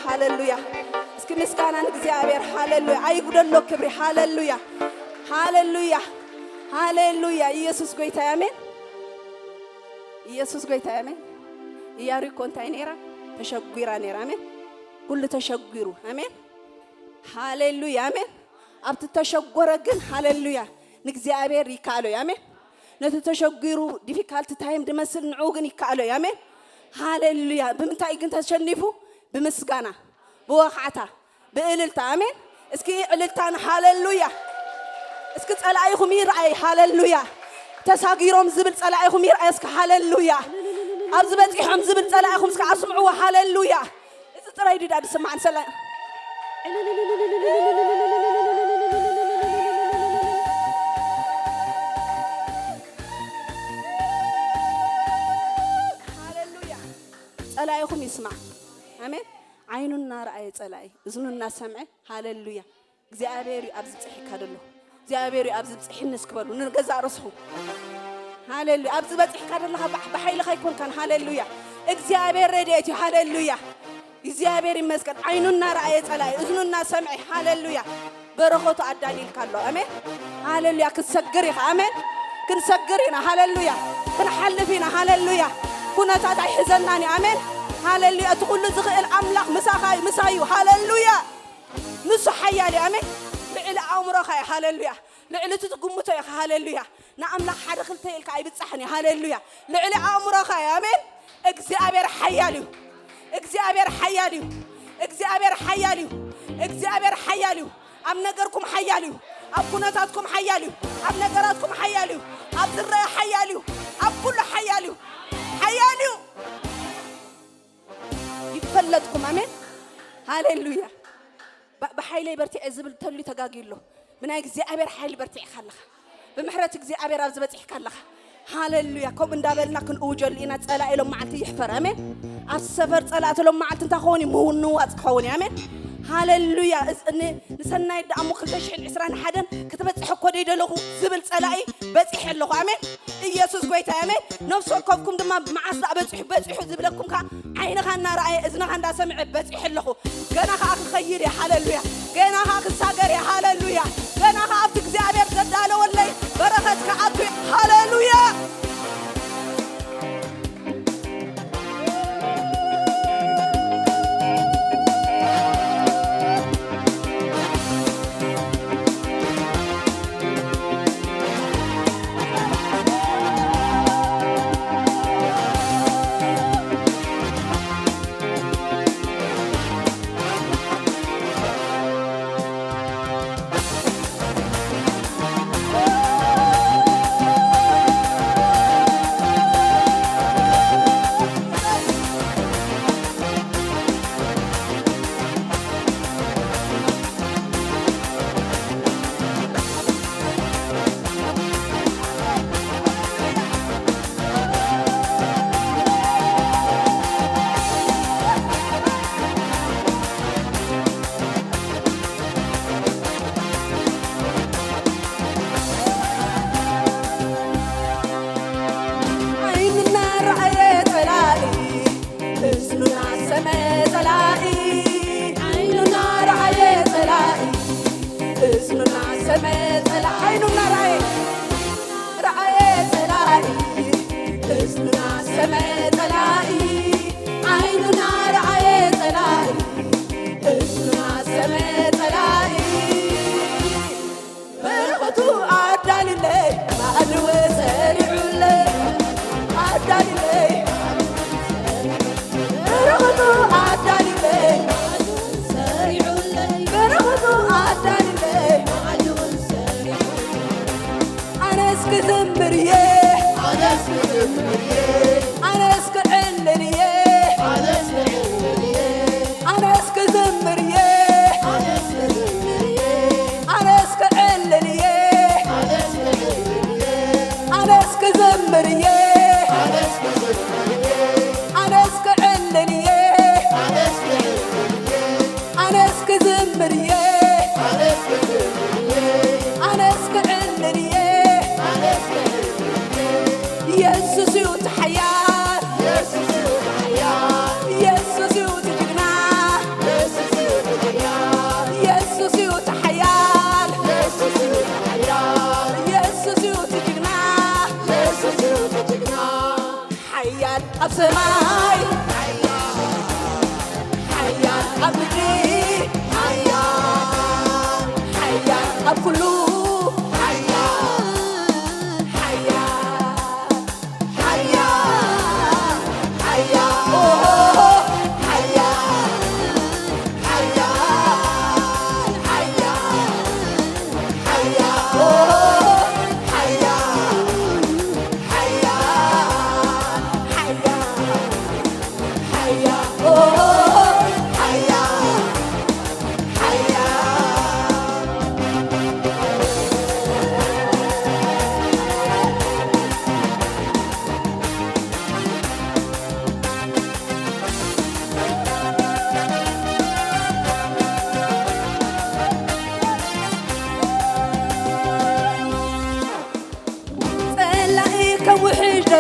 ሃሌሉያ እስኪ ምስጋናን እግዚአብሔር ሃሌሉያ አይጉደሎ ክብሪ ሃሌሉያ ሃሌሉያ ሃሌሉያ ኢየሱስ ጌታ አሜን ኢየሱስ ጌታ አሜን ኢያሪኮ እንታይ ነራ ተሸጉራ ነራ አሜን ሁሉ ተሸጉሩ አሜን ሃሌሉያ አሜን አብት ተሸጎረ ግን ሃሌሉያ ንእግዚአብሔር ይካሎ አሜን ነተ ተሸጉሩ ዲፊካልት ታይም ድመስል ንዑ ግን ይካሎ አሜን ሃሌሉያ ብምንታይ ግን ተሸኒፉ بمسكانة بوقعتها بقللتا أمين اسكي قللتان هاللويا اسكي تسألعيكم يرعي هاللويا تساقيرهم زبل تسألعيكم يرعي اسكي هاللويا أبزبت إحهم زبل تسألعيكم اسكي عصمعوا هاللويا إذا ترى يدي داد سمعن سلام እንስማዕ አሜን ዓይኑና ረአየ ጸላኢ እዝኑና ሰምዐ ሃሌሉያ እግዚአብሔር ኣብዚ ጽሒካ ደሎ እግዚአብሔር ኣብዚ ጽሒንስ ክበሉ ንገዛ ርስኹ ሃሌሉያ ኣብዚ በጽሒካ ደለኻ በኃይልኻ ይኮንካን ሃሌሉያ እግዚአብሔር ረድኤት ሃሌሉያ እግዚአብሔር ይመስገን ዓይኑና ረአየ ጸላኢ እዝኑና ሰምዐ ሃሌሉያ በረኸቱ አዳሊልካ ኣሎ አሜን ሃሌሉያ ክንሰግር ኢኻ አሜን ክንሰግር ኢና ሃሌሉያ ክንሓልፍ ኢና ሃሌሉያ ኩነታት ኣይሕዘናኒ አሜን ሃሌሉያ እቲ ኩሉ ዝኽእል ኣምላኽ ምሳዩ ሃሌሉያ ንሱ ሓያል አሜን ልዕሊ ኣእምሮኻ ሃሌሉያ ልዕሊ ትግምቶ ኢኻ ሃሌሉያ ንኣምላኽ ሓደ ክልተ ኢልካ ኣይብፃሕኒ ሃሌሉያ ልዕሊ ኣእምሮኻ አሜን እግዚአብሔር ሓያል እዩ እግዚአብሔር ሓያል እዩ እግዚአብሔር ሓያል እዩ እግዚአብሔር ሓያል እዩ ኣብ ነገርኩም ሓያል እዩ ኣብ ኩነታትኩም ሓያል እዩ ኣብ ነገራትኩም ሓያል እዩ ኣብ ዝረአ ሓያል እዩ ኣብ ኩሉ ሓያል እዩ ሓያል እዩ ይፈለጥኩም አሜን ሃሌሉያ بحيلي برتي عزبل تلي تجاجيله من እግዚአብሔር ኃይል برتي خلخ بمحرة እግዚአብሔር أبز بتي خلخ هاللويا كم ندابلنا كن أوجل إن تلا إلهم معلتي يحفر أمين السفر تلا إلهم معلتي تخوني مو نوات خوني أمين هاللويا إن نسنا يد أمو خلتش العسران حدا كتبت حكودي دلوه زبل تلاقي بس يحلوه أمين يسوع قويت أمين نفسه كوفكم دم مع الصعب بس يحب زبلكم كا عين خنا رأي إذن خنا سمع بس يحلوه جنا خاك خير يا هاللويا جنا خاك ساجر يا هاللويا جنا خاك እግዚአብሔር ዘዳለው ወላይ በረከት ከአብ ሃሌሉያ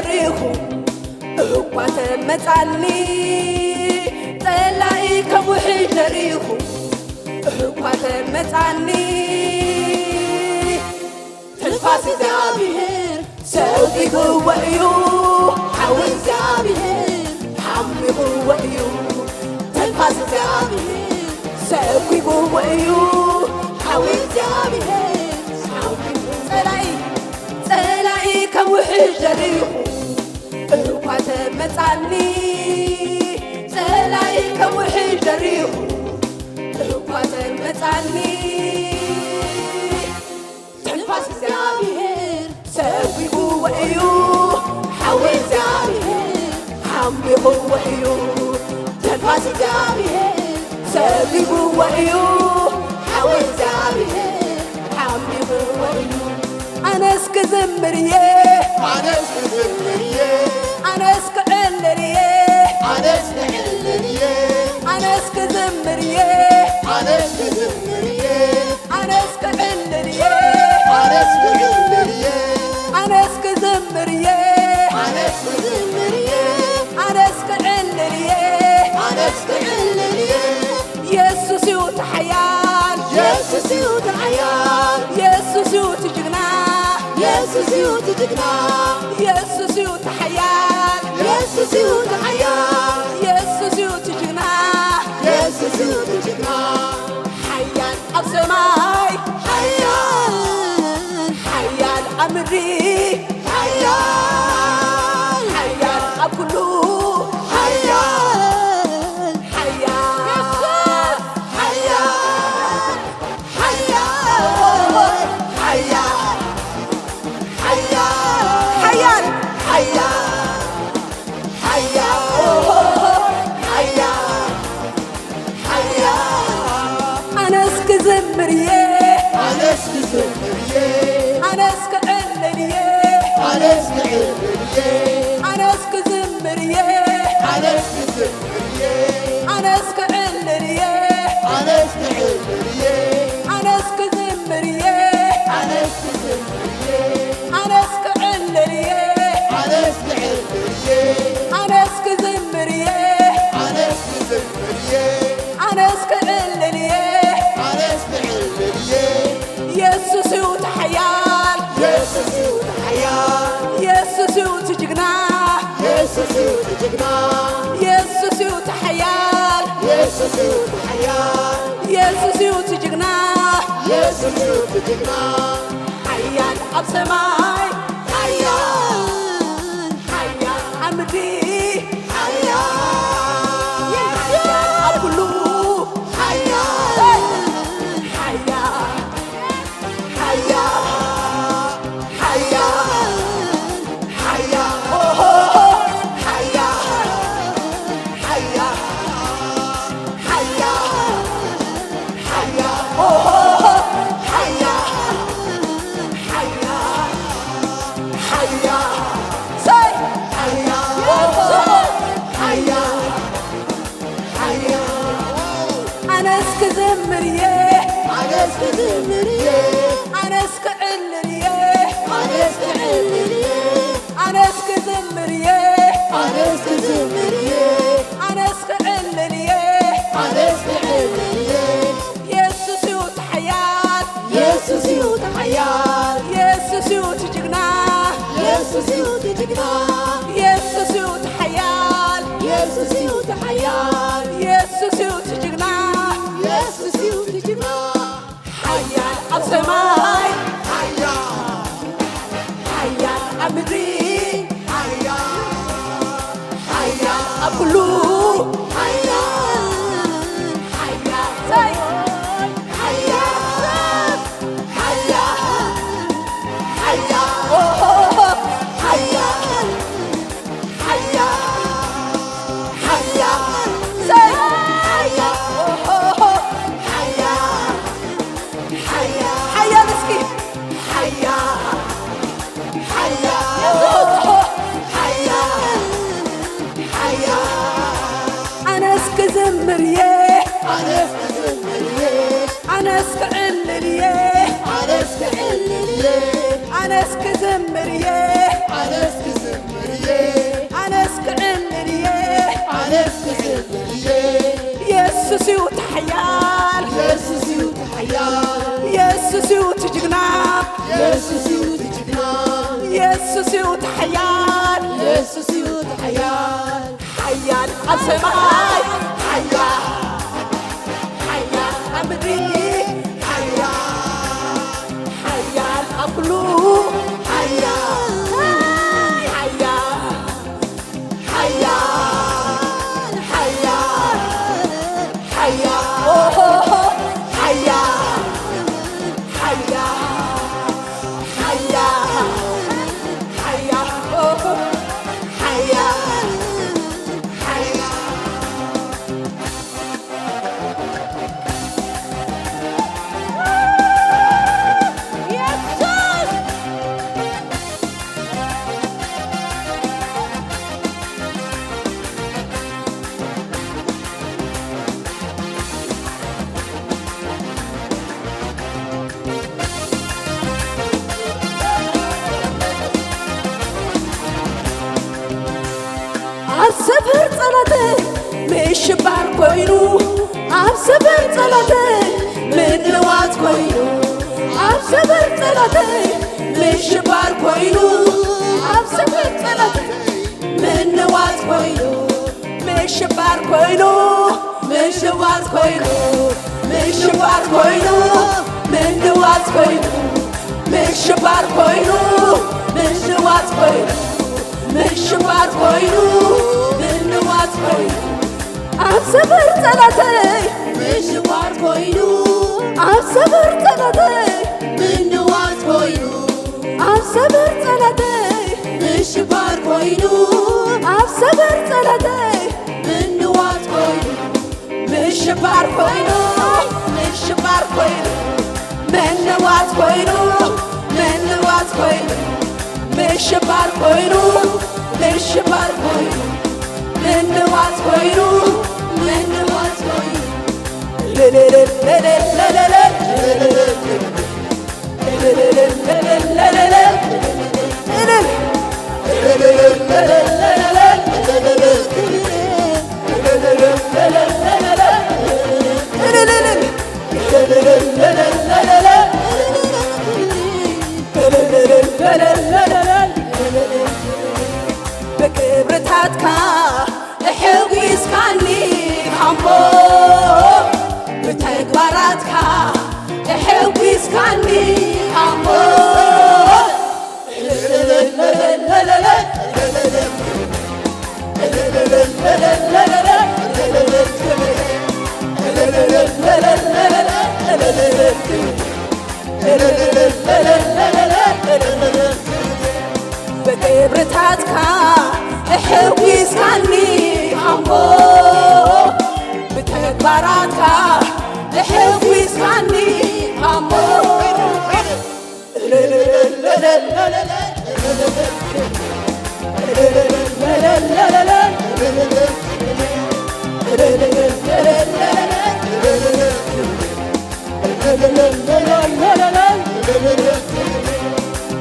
ደሪኹ እኳ ተመጻኒ ጠላይ ከውሕድ ደሪኹ እኳ ተመጻኒ ተንፋስ እግዚአብሔር ሰውቂጉዎ እዩ ሓዊ እግዚአብሔር ሓሚቑዎ እዩ ተንፋስ እግዚአብሔር ሰውቂጉዎ እዩ ሓዊ እግዚአብሔር ፀላይ ከውሕድ ደሪኹ እኳ ተመጻኒ ፀላይ ከውሕድ ደሪኹ እኳ ተመጻኒ ተንፋስ እግዚአብሔር ሰዊጉዎ እዩ ሓዊ እግዚአብሔር ሓሚቑዎ እዩ ተንፋስ እግዚአብሔር ሰዊጉዎ እዩ ሓዊ እግዚአብሔር ሓሚቑዎ እዩ ኣነስ ክዝምር እየ ኣነስ ክዝምር እየ ኣነስ ክዕልል እየ ኣነስ ክዕልል እየ ኣነስ ክዝምር እየ ኣነስ ክዝምር እየ ኣነስ ክዕልል እየ ኣነስ ክዕልል እየ ኣነስ ክዝምር እየ ኣነስ ክዝምር እየ ኣነስ ክዕልል እየ ኣነስ ክዕልል እየ ኢየሱስ እዩ ተሓያል ኢየሱስ እዩ ተሓያል ኢየሱስ እዩ ትጅግና ኢየሱስ እዩ ትጅግና ኢየሱስ እዩ ተሓያል ኢየሱስ እዩ ተሓያል ኢየሱስ እዩ ትጅግና ኢየሱስ እዩ ትጅግና ሓያል ኣብ ሰማይ ሓያል ሓያል ኣብ ምድሪ ሓያል ሓያል ኣብ ኩሉ ሓያል ሓያል ሓያል ሓያል ሓያል ኣነስ ክዝምር እየ ኣነስ ክዝምር እየ ኣነስ ክዕልል እየ ኣነስ ክዕልል እየ ኣነስ ክዝምር እየ ኣነስ ክዝምር እየ ኣነስ ክዕልል እየ ኣነስ ክዕልል እየ ኣነስ ክዝምር እየ ኣነስ ክዝምር እየ ኣነስ ክዕልል እየ ኣነስ ክዕልል እየ ኣነስ ክዝምር እየ ኣነስ ክዝምር እየ ኣነስ ክዕልል እየ ኣነስ ክዕልል እየ ኢየሱስ እዩ ተሓያል ኢየሱስ እዩ ተሓያል ኢየሱስ እዩ ትጅግና ኢየሱስ እዩ ትጅግና ኢየሱስ እዩ ተሓያል ኢየሱስ እዩ ተሓያል ኢየሱስ እዩ ትጅግና ኢየሱስ እዩ ትጅግና ሓያል ኣብ ሰማይ ሓያል ሓያል ኣብ ምድሪ ሓያል ኣብ ኩሉ ሓያል ሓያል ሓያል ሓያል ሓያል ሓያል ሓያል ኣነስ ክዝምር እየ ኣነስ ክዝምር እየ ኣነስ ክዕልል እየ ኣነስ ክዕልል እየ ኣነስ ክዝምር እየ ኣነስ ክዝምር እየ ኣነስ ክዕልል እየ ኣነስ ክዕልል እየ ኢየሱስ እዩ ተሓያል ኢየሱስ እዩ ተሓያል ኢየሱስ እዩ ትጅግና ኢየሱስ እዩ ትጅግና ኢየሱስ እዩ ተሓያል ኢየሱስ እዩ ተሓያል ኢየሱስ እዩ ትጅግና ኢየሱስ እዩ ትጅግና ሓያል ኣብ ሰማይ ሓያል ሓያል ኣብ ምድሪ ሓያል ሓያል ኣብ ኩሉ ሓያል ሓያል ሓያል ሓያል أنس كزمرية ኢየሱስ እዩ ተሓያል ኢየሱስ እዩ ተሓያል ኢየሱስ እዩ ትጅግና ኢየሱስ እዩ ትጅግና ኢየሱስ እዩ ተሓያል ኢየሱስ እዩ ተሓያል ሓያል ኣብ ሰማይ ሓያል ሓያል ኣብ ምድሪ ሓያል ኣብ ኩሉ ሓያል ሓያል ሓያል ሓያል ሓያል ሓያል ሓያል ሓያል ሓያል ሓያል ሰፈር ጸሎተ ምሽባር ኮይኑ ኣብ ሰፈር ጸሎተ ምንዋት ኮይኑ ኣብ ሰፈር ጸሎተ ምሽባር ኮይኑ ኣብ ሰፈር ጸሎተ ምንዋት ኮይኑ ምሽባር ኮይኑ ምሽዋት ኮይኑ ምሽባር ኮይኑ ምንዋት ኮይኑ ምሽባር ኮይኑ ምንዋት ኮይኑ ምሽባር ኮይኑ ምንዋት ኮይኑ ኣብ ሰፈር ጸሎተይ ምሽዋር ኮይኑ ኣብ ሰፈር ጸሎተይ ምንዋት ኮይኑ ኣብ ሰፈር ጸሎተይ ምሽባር ኮይኑ ኣብ ሰፈር ጸሎተይ ምንዋት ኮይኑ ምሽባር ኮይኑ ምሽባር ኮይኑ ምንዋት ኮይኑ ምንዋት ኮይኑ ምሽባር ኮይኑ ምሽባር ኮይኑ ምንዋት ኮይኑ ምንዋት ኮይኑ በክብርታትካ እሕዊስካኒ ካምቦ ብተግባራትካ እሕዊስካኒ ካምቦ በክብርታትካ እሕዊስካኒ ካምቦ ብተግባራትካ እሕዊስካኒ ካምቦ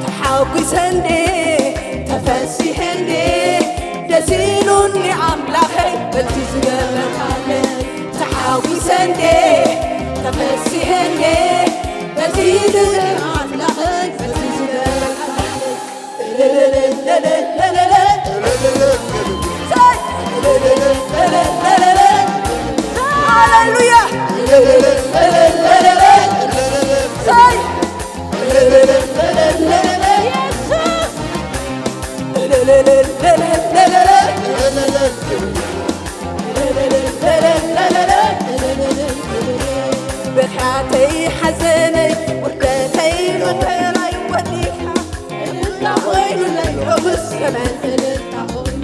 ተሓጒሰንዴ ተፈሲሐንዴ ደስ ኢሉኒ ኣምላኸይ በቲ ዝገበርካለይ ተሓጒሰንዴ ተፈሲሐንዴ ደስ ኢሉኒ ኣምላኸይ በቲ ሃሌሉያ ብርሓተይ ሓዘነይ ውርደተይ መከራይ ወዲኻ እልልታ ኮይኑ ለይሎ ምስገመን እልልታ ኮይኑ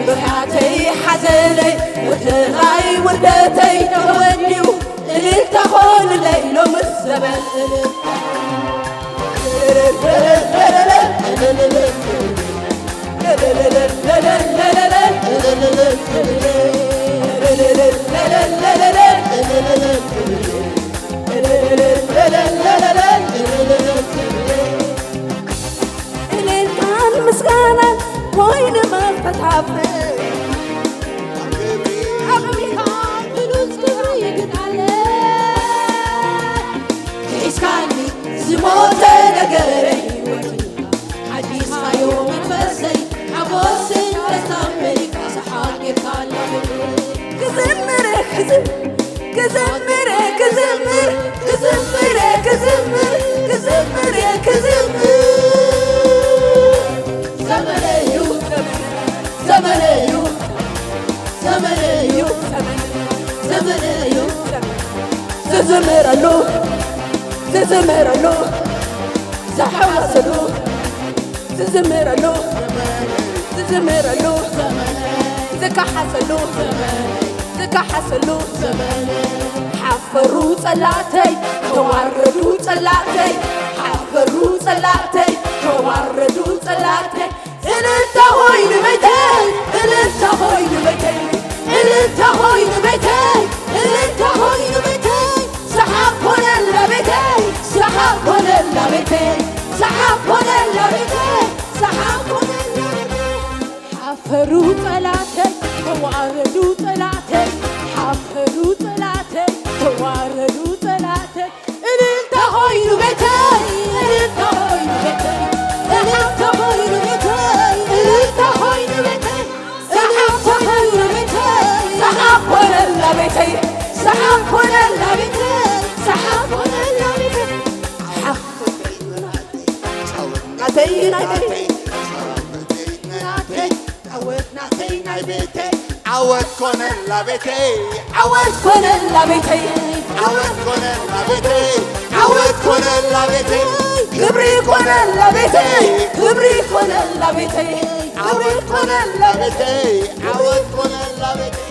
ብርሓተይ ሓዘነይ ውርደራይ ውርደተይ ተወዲኡ እልልታ ኮይኑ ለይሎ ምስገመን እልልታን ምስጋናን ኮይኑ መፈታፍ ዝዝምረሉ ዝሓወሰሉ ዝዝምረሉ ዝዝምረሉ ዝከሓሰሉ ዝከሓሰሉ ሓፈሩ ጸላተይ ተዋረዱ ጸላተይ ሓፈሩ ጸላተይ ተዋረዱ ጸላተይ እልልታ ሆይኑ ቤተይ እልልታ ሆይኑ ቤተይ እልልታ ሆይኑ ቤተይ እልልታ ሆይኑ ቤተይ ሰሓብ ሆነላ ቤተይ ሰሓብ ሆነላ ቤተይ ሰሓብ ሆነላ ቤተይ ሰሓብ ሆነላ ቤተይ ሓፈሩ ጸላተይ ተዋረዱ ጸላተይ ሓፈሩ ጸላተይ ተዋረዱ ጸላተይ እልልታ ሆይኑ ቤተይ እልልታ ሆይኑ ቤተይ እልልታ ሆይኑ ቤተይ እልልታ ሆይኑ ቤተይ ሰሓብ ሆነላ ቤተይ ሰሓብ ሆነላ ቤተይ ሰሓብ ሆነላ ቤተይ ሰሓብ ሆነላ ቤተይ ናተይ ናተይ عود نعطينا بيتي عود كونيلا بيتي عود كونيلا بيتي عود كونيلا بيتي عود كونيلا بيتي كبري كونيلا بيتي كبري كونيلا بيتي عود كونيلا بيتي عود كونيلا بيتي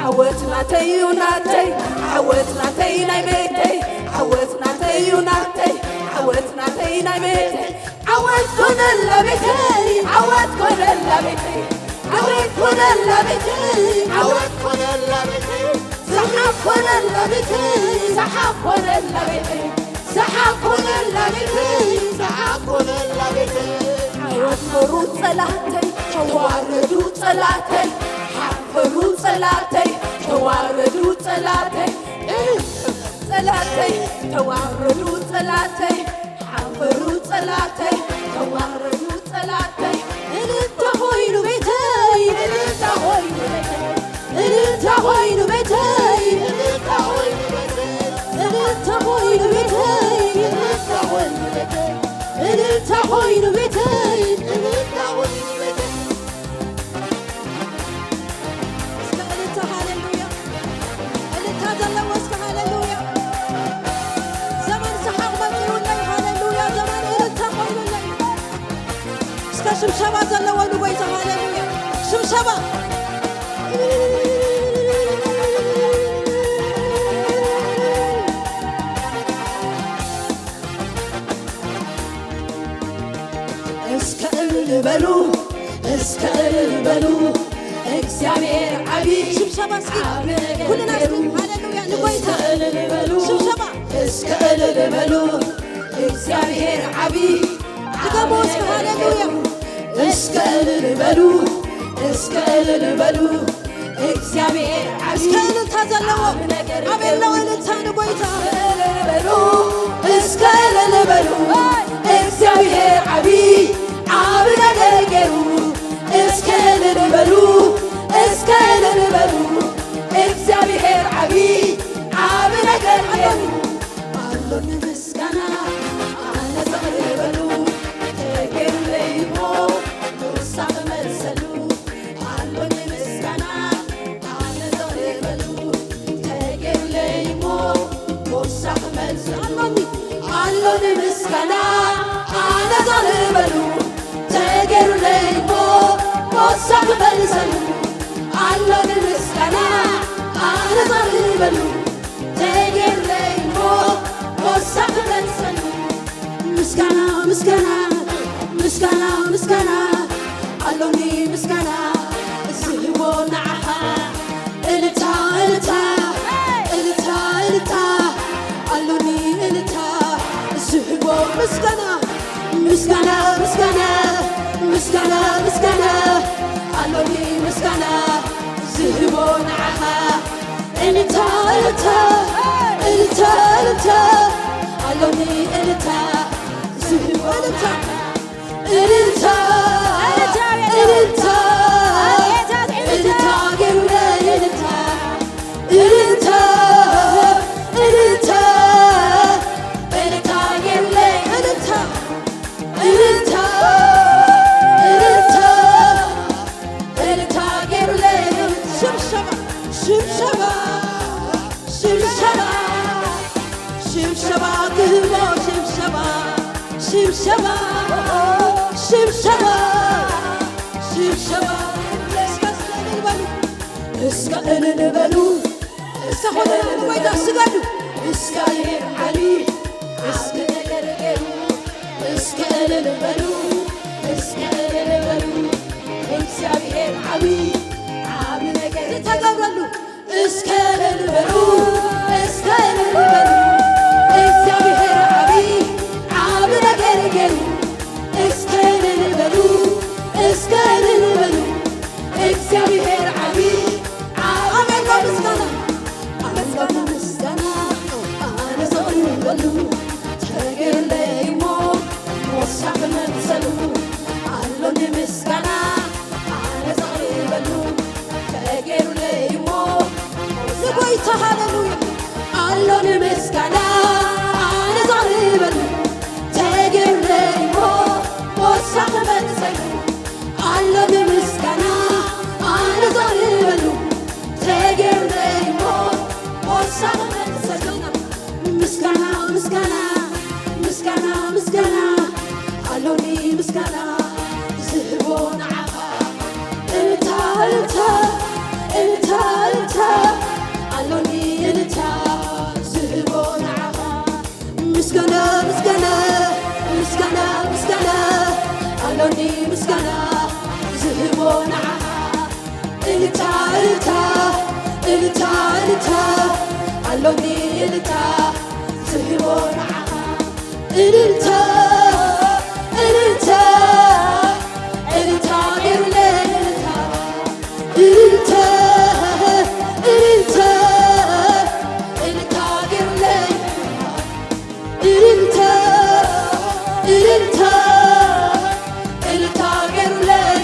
عود نعطي ونعطي عود نعطينا بيتي عود نعطي ونعطي عود نعطينا بيتي عود كونيلا بيتي عود كونيلا بيتي عود كونيلا بيتي عود كونيلا بيتي سحاب كونيلا بيتي سحاب كونيلا بيتي سحاب كونيلا بيتي سحاب كونيلا بيتي حفروا صلاتي تواردوا صلاتي حفروا صلاتي تواردوا صلاتي صلاتي تواردوا صلاتي حفروا صلاتي تواردوا صلاتي انت هوينو بيتي انت هوينو بيتي انت هوينو بيتي انت هوينو بيتي انت هوينو بيتي انت هوينو بيتي انت هوينو بيتي انت هوينو بيتي انت هاليلويا انت هذا واسك هاليلويا زمان سحق مطيون لي هاليلويا زمان انت هوينو لي اسك شمشبا زلوا نبيت هاليلويا شمشبا በሉ እስከ በሉ እግዚአብሔር አቢይ ሽብሸባ እስኪ ሁሉና ሃሌሉያ ንጎይታ በሉ ሽብሸባ እስከ በሉ እግዚአብሔር አቢይ ድገሞ እስከ ሃሌሉያ እስከ በሉ እስከ በሉ እግዚአብሔር አቢይ እስከ እልልታ ዘለዎ አቤለው እልልታ ንጎይታ በሉ እስከ በሉ እግዚአብሔር አቢይ አብረገሩ እስከልን በሉ እስከልን በሉ እግዚአብሔር አቢይ አብረገሩ አሎን ምስጋና አነዘር በሉ ተገለይሞ ሙሳቅ መሰሉ አሎን ምስጋና አነዘር በሉ ተገለይሞ ሙሳቅ መሰሉ አሎን ምስጋና አነዘር በሉ ተገሩለይሞ ሞሳቅ መልሰሉ አሎን ምስጋና አነዛር በሉ ተገሩለይሞ ሞሳቅ መልሰሉ ምስጋና ምስጋና ምስጋና ምስጋና አሎኒ ምስጋና ዝህቦ ንዓኻ እልልታ እልልታ እልልታ እልልታ አሎኒ እልልታ ዝህቦ ምስጋና ምስጋና ምስጋና ምስጋና ምስጋና አሎኒ ምስጋና ዝህቦ ንዓኻ እልልታ እልልታ እልልታ እልልታ አሎኒ እልልታ ዝህቦ እልልታ እልልታ እልልታ እልልታ ገሩለ እልልታ እልልታ እልልታ እልልታ ገሩለ እልልታ እልልታ እልልታ እልልታ ገሩለ ሽብሸባ ሽብሸባ ሽብሸባ ሽብሸባ ክህቦ شبشبة شبشبة شبشبة اسكال البلو سخون ويدا سغادو اسكال علي اسكال اسكال البلو اسكال البلو እግዚአብሔር ዓብይ ዓብ ነገር ተገብረሉ እስከል ልበሉ እስከል ልበሉ እግዚአብሔር ዓብይ ዓብ ነገር ገሩ እስከል ልበሉ እስከል ልበሉ እግዚአብሔር ዓብይ ዓብ ምስጋና ምስጋና ምስጋና አነዘሩ በሉ ተገለይሞ ሞሳብ መሰሉ አሎን ምስጋና ሃሌሉያ አሎን ምስጋና አነዛሪ በሉ ተገለይሞ ሞሳብ መሰሉ አሎን ምስጋና አነዛሪ በሉ ተገለይሞ ሞሳብ መሰሉ ምስጋና ምስጋና ምስጋና ምስጋና አሎኒ ምስጋና ዝህቦ ንዓኻ እልታ እልታ እልታ እልታ አሎኒ እልታ ዝህቦ ንዓኻ ምስጋና ምስጋና ምስጋና ምስጋና አሎኒ ምስጋና ዝህቦ ንዓኻ እልታ እልታ እልታ እልታ አሎኒ እልታ ዝህቦ ንዓኻ እልልታ እልልታ እልልታ ገሩለይ እልልታ እልልታ እልልታ ገሩለይ እልልታ እልልታ እልልታ ገሩለይ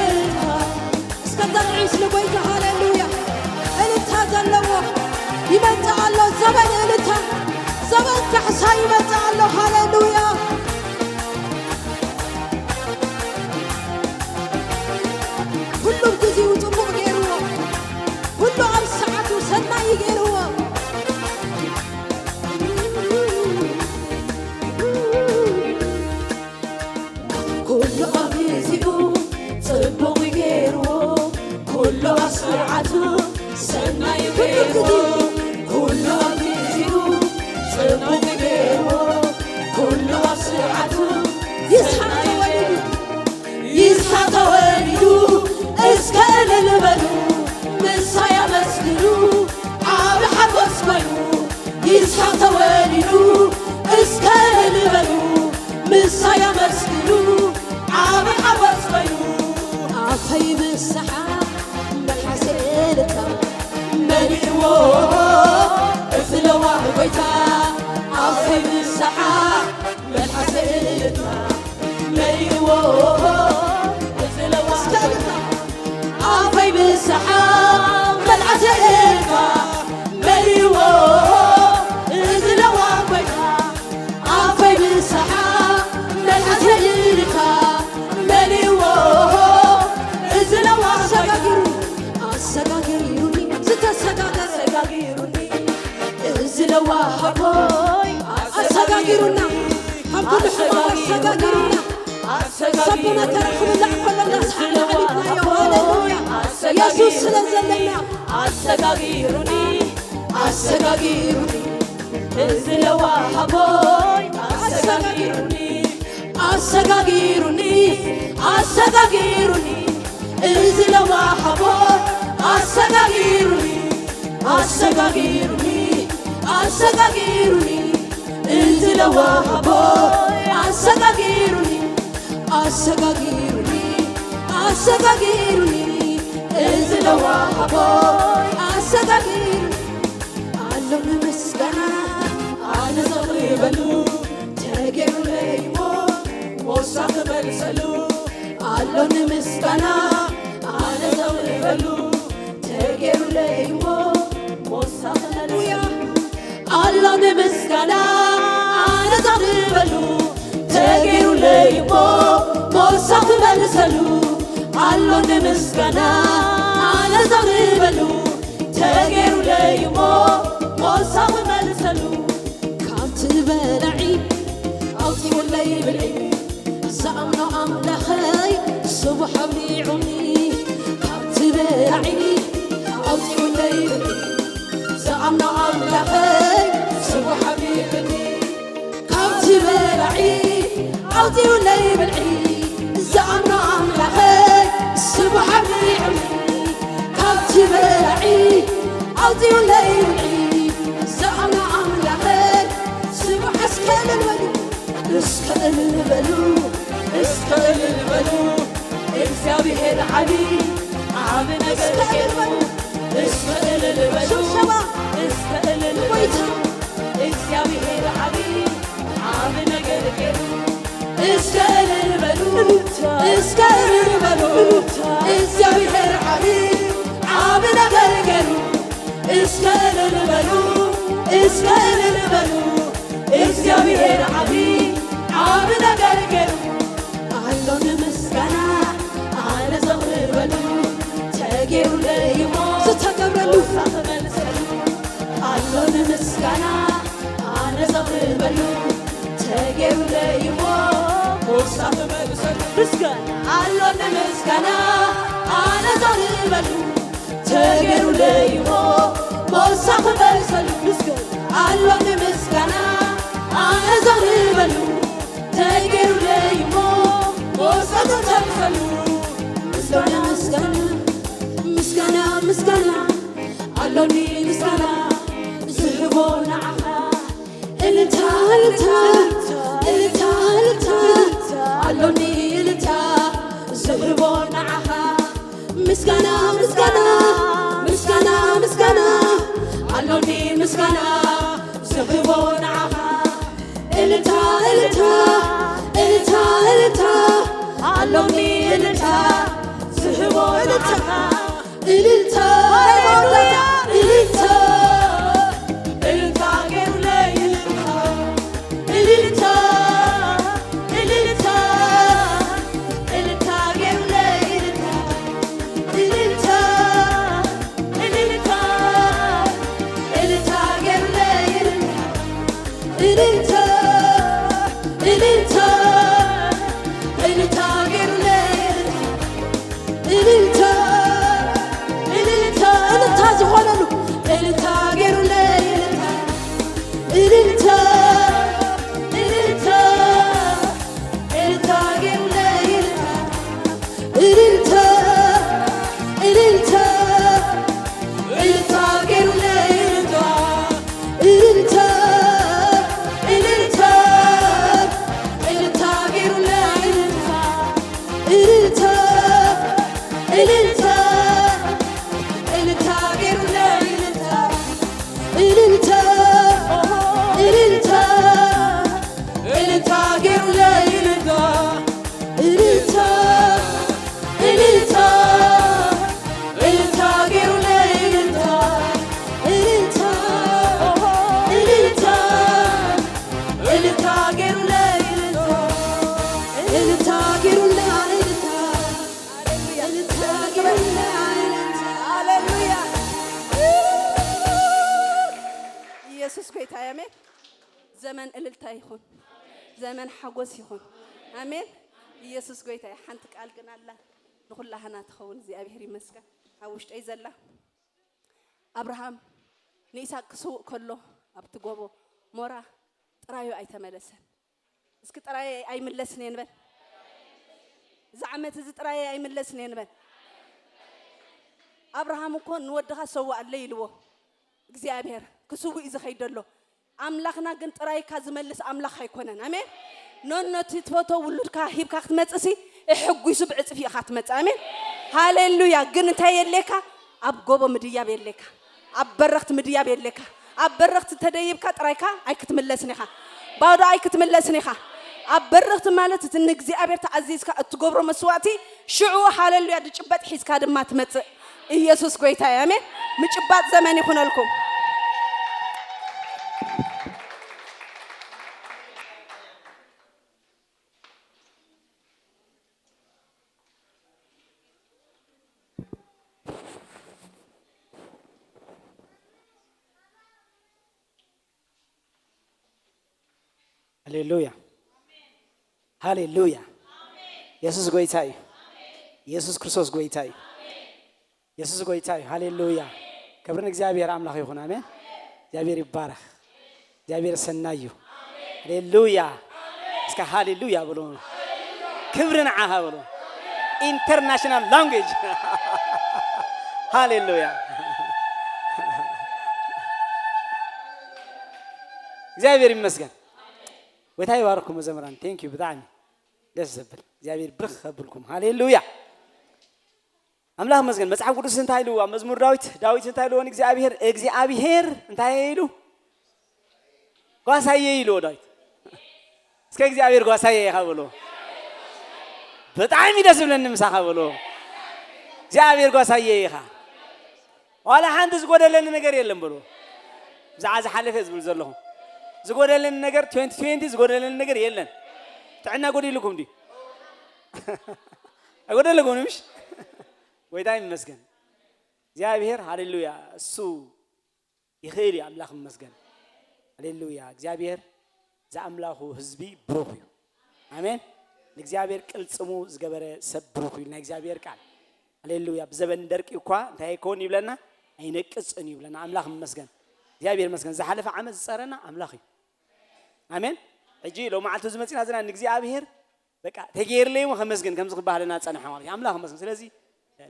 እስከዛን ስለ ጎይታ ሃሌሉያ እልልታ ዘለዎ ይመጽእ ኣሎ ዘበን እልልታ ዘበን ካሕሳ ይመጽእ ኣሎ ሃሌሉያ ሁሉም ጊዜው ጽቡቕ ገይርዎ ሁሉ ኣብ ሰዓቱ ሰናይ ገይርዎ ኩሉ ኣብ ጊዜኡ ጽቡቕ ገይርዎ ኩሉ ኣብ ሰዓቱ ሰናይ ገይርዎ ኩሉ ኣብ ጊዜኡ ጽቡቕ ገይርዎ ኩሉ ኣብ ሰዓቱ ይስሐቅ ተወሊዱ ይስሐቅ ተወሊዱ እስከ እልል በሉ ምሳይ አመስግኑ ዓብ ሓጎስ ኮይኑ ይስሐቅ ተወሊዱ እስከ እልል በሉ ምሳይ አመስግኑ ዓብ ሓጎስ ኮይኑ ኣፈይ ምስሓ መልሓሰልታ መሊእዎ እፍለዋ ጎይታ ኣፈይ ምሳሓ መልሓሰ እልልታ መሊእዎ እፍለዋ ጎይታ ኣፈይ ምሳሓ መልሓሰ እልልታ መሊእዎ እዝለዋ ጎይታ ኣፈይ ምሳሓ መልሓሰ እልልታ መሊእዎ እዝለዋ ሰጋጊሩ ኣሰጋጊሩኒ ዝተሰጋገረ ሰጋጊሩኒ እዝለዋ ሃቦይ ኣሰጋጊሩና ካብ ኩሉ ሕማም ኣሰጋጊሩና ሰብና ተረኽብላዕ ኮለና ስሓና ዓሊብናዮ ሃሌሉያ ኢየሱስ ስለ ዘለና ኣሰጋጊሩኒ ኣሰጋጊሩኒ እዝለዋ ሃቦይ ኣሰጋጊሩኒ ኣሰጋጊሩኒ ኣሰጋጊሩኒ እዝለዋ ሃቦይ ኣሰጋጊሩኒ ኣሰጋጊሩኒ ኣሰጋጊሩኒ እዝለዋ ሃቦይ ኣሰጋጊሩኒ ኣሰጋጊሩኒ ኣሰጋጊሩኒ እዝለዋ ሃቦይ ኣሰጋጊሩኒ ኣሎኒ ምስጋና ኣነ ዘቕርበሉ ተገይሩለይሞ ሞሳኽ መልሰሉ ኣሎኒ ምስጋና ኣነ ዘቕርበሉ ተገይሩለይሞ ሞሳኽ መልሰሉ ኣሎኒ ምስጋና ኣነ ዘቕርበሉ ተገይሩለይሞ ሞሳኽ መልሰሉ ኣሎኒ ምስጋና ኣነ ዘቕርበሉ ተገይሩለይሞ ሞሳኽ መልሰሉ ካብቲ በላዒ ኣውፂኡለይ ብልዒ زعمنا أملخي صبح بليعوني كابتبلعي أوتي وليلي زعمنا أملخي صبح بليعوني كابتبلعي أوتي وليلي زعمنا أملخي صبح بليعوني كابتبلعي أوتي وليلي زعمنا أملخي صبح اسكال الولي اسكال البلو اسكال البلو እግዚአብሔር علي عامنا اسكال اسكال البلو اسكال البلو እግዚአብሔር علي عامنا قلقل اسكال البلو اسكال البلو እግዚአብሔር علي عامنا قلقل اسكال البلو اسكال البلو እግዚአብሔር علي عامنا قلقل አሎን ምስጋና አነ ዘምር በሉ ተጌው ለይሞ ስተገብረሉ ተመልሰሉ አሎን ምስጋና አነ ዘምር በሉ ተጌው ለይሞ ሞሳ ተመልሰሉ ምስጋና አሎን ምስጋና አነ ዘምር በሉ ተጌው ለይሞ ሞሳ ተመልሰሉ ምስጋና አሎን ምስጋና አነ ዘምር በሉ ተጌው ለይሞ ምስጋና ምስጋና ምስጋና ምስጋና አሎኒ ምስጋና ዝህቦ ንዓኻ እልልታ እልልታ እልልታ እልልታ አሎኒ እልልታ ዝህቦ ንዓኻ ምስጋና ምስጋና ምስጋና ምስጋና አሎኒ ምስጋና ዝህቦ ንዓኻ እልልታ እልልታ እልልታ እልልታ አሎኒ እልልታ ዝህቦ ንዓኻ እልልታ እልልታ እልልታ ገይሩለይ እልልታ እልልታ እልልታ ገይሩለይ እልልታ እልልታ እልልታ ገይሩለይ እልልታ እልልታ እልልታ ገይሩለይ እልልታ እልልታ እልልታ ዝኾነሉ እልልታ ገይሩለይ እልልታ እልልታ እልልታ ገይሩለይ እልልታ እልልታ እልልታ ገይሩለይ እልልታ እልልታ እልልታ ገይሩለይ እልልታ እልልታ እልልታ ገይሩለይ እልልታ እልልታ እልልታ ገይሩለይ እልልታ እልልታ እልልታ ገይሩለይ እልልታ እልልታ እልልታ ገይሩለይ እልልታ ገይሩለይ እልልታ ገይሩለይ ሃሌሉያ ኢየሱስ ጌታ አሜን። ዘመን እልልታ ይሁን፣ ዘመን ሓጎስ ይሁን። አሜን። ኢየሱስ ጌታ ሓንቲ ቃል ግን አላ ንኹላህና ትኸውን እግዚአብሔር ይመስገን። ኣብ ውሽጠይ ዘላ አብርሃም ንይስሐቅ ክስውእ ከሎ ኣብቲ ጎቦ ሞራ ጥራዩ ኣይተመለሰን። እስኪ ጥራይ ኣይምለስን የንበል እዚ ዓመት እዚ ጥራይ ኣይምለስን የንበል። አብርሃም እኮ ንወድኻ ሰዋእለ ኢልዎ እግዚአብሔር ክስውእ እዩ ዝኸይድ ኣሎ። ኣምላኽና ግን ጥራይካ ዝመልስ ኣምላኽ ኣይኮነን። አሜን። ነነቲ ትፈትዎ ውሉድካ ሂብካ ክትመፅሲ እሕጉሱ ብዕፅፍ ኢኻ ትመፅእ። አሜን ሃሌሉያ። ግን እንታይ የለካ? ኣብ ጎቦ ምድያብ የለካ፣ ኣብ በረኽቲ ምድያብ የለካ። ኣብ በረኽቲ ተደይብካ ጥራይካ ኣይክትምለስን ኢኻ፣ ባዶ ኣይክትምለስን ኢኻ። ኣብ በረኽቲ ማለት እቲ ንእግዚአብሔር ተዓዚዝካ እትገብሮ መስዋዕቲ ሽዑ ሃሌሉያ ድጭበጥ ሒዝካ ድማ ትመፅእ። ኢየሱስ ጌታ አሜን። ምጭባጥ ዘመን ይኹነልኩም። ሃሌሉያ ሃሌሉያ ኢየሱስ ጎይታ እዩ ኢየሱስ ክርስቶስ ጎይታ እዩ ኢየሱስ ጎይታ እዩ ሃሌሉያ ክብርን እግዚአብሔር አምላክ ይሁን አሜን እግዚአብሔር ይባረክ እግዚአብሔር ሰናይ እዩ ሃሌሉያ እስከ ሃሌሉያ ብሎ ክብርን ዓሃ ብሎ ኢንተርናሽናል ላንጉዌጅ ሃሌሉያ እግዚአብሔር ይመስገን ወታ ይባርኩም መዘምራን ቴንክ ዩ ብጣዕሚ ደስ ዘብል እግዚአብሔር ብርክ ከብልኩም ሃሌሉያ አምላክ መስገን መጽሐፍ ቅዱስ እንታይ ኢሉ መዝሙር ዳዊት እንታይ ኢሉ እግዚአብሔር እንታይ ኢሉ ጓሳዬ ኢሉ ዳዊት እስከ እግዚአብሔር ጓሳዬ ይኸብሎ በጣም ደስ ብለን ንምሳኻ ብሎ እግዚአብሔር ጓሳዬ ይኻ ዋላ ሓንቲ ዝጎደለን ነገር የለን ብሎ ብዛዕባ ዝሓለፈ ዝብል ዘለኹም ዝጎደለን ነገር 2020 ዝጎደለን ነገር የለን ጥዕና ጎዲልኩም ዲ አይጎደለኩም ምሽ ወይታ ይመስገን እግዚአብሔር ሃሌሉያ እሱ ይኽእል አምላክ ይመስገን ሃሌሉያ እግዚአብሔር ዘአምላኹ ህዝቢ ብሩክ እዩ አሜን እግዚአብሔር ቅልጽሙ ዝገበረ ሰብ ብሩክ እዩ ናይ እግዚአብሔር ቃል ሃሌሉያ ብዘበን ደርቂ እኳ እንታይ ይኮን ይብለና አይነቅጽን ይብለና አምላክ ይመስገን እግዚአብሔር ይመስገን ዝሓለፈ ዓመት ዝጸረና አምላክ እዩ አሜን እጂ ለው ማዓልቱ ዝመጽና ዝና እግዚአብሔር በቃ ተገይርለይ ከመስገን ከም ዝባህልና ጸንሐ ማለት አምላክ ይመስገን ስለዚ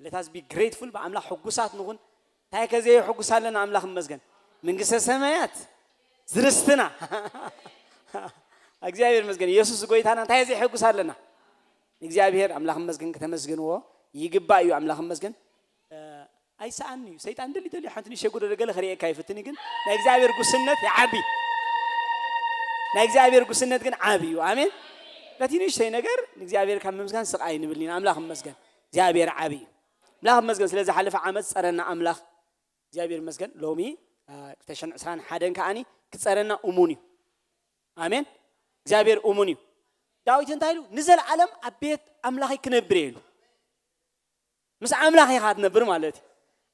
let us be grateful በአምላክ ሕጉሳት ንኹን ታይ ከዘይ ሕጉሳለና አምላክ ይመስገን መንግስተ ሰማያት ዝርስትና እግዚአብሔር ይመስገን ኢየሱስ ጎይታና ታይ ከዘይ ሕጉሳለና እግዚአብሔር አምላክ ይመስገን ከተመስገንዎ ይግባእ እዩ አምላክ ይመስገን አይሳአኒ ሰይጣን ደሊ ሓንቲ ንሸጉደ ደገለ ኸሪኤካ ይፍትኒ ግን ናይ እግዚአብሔር ጉስነት ያዓቢ ናይ እግዚአብሔር ጉስነት ግን ዓቢ እዩ አሜን ለቲንሽ ሰይ ነገር እግዚአብሔር ካብ መምስጋን ስቃይ ንብልና አምላክ ይመስገን እግዚአብሔር ዓቢ አምላክ ይመስገን ስለዚህ ሓለፈ ዓመት ጸረና አምላክ እግዚአብሔር ይመስገን ሎሚ 2021 ከአኒ ክጸረና እሙን እዩ አሜን እግዚአብሔር እሙን እዩ ዳዊት እንታይ ኢሉ ንዘለዓለም አቤት አምላክ ክነብር ኢሉ ምስ አምላክ ኢኻ ትነብር ማለት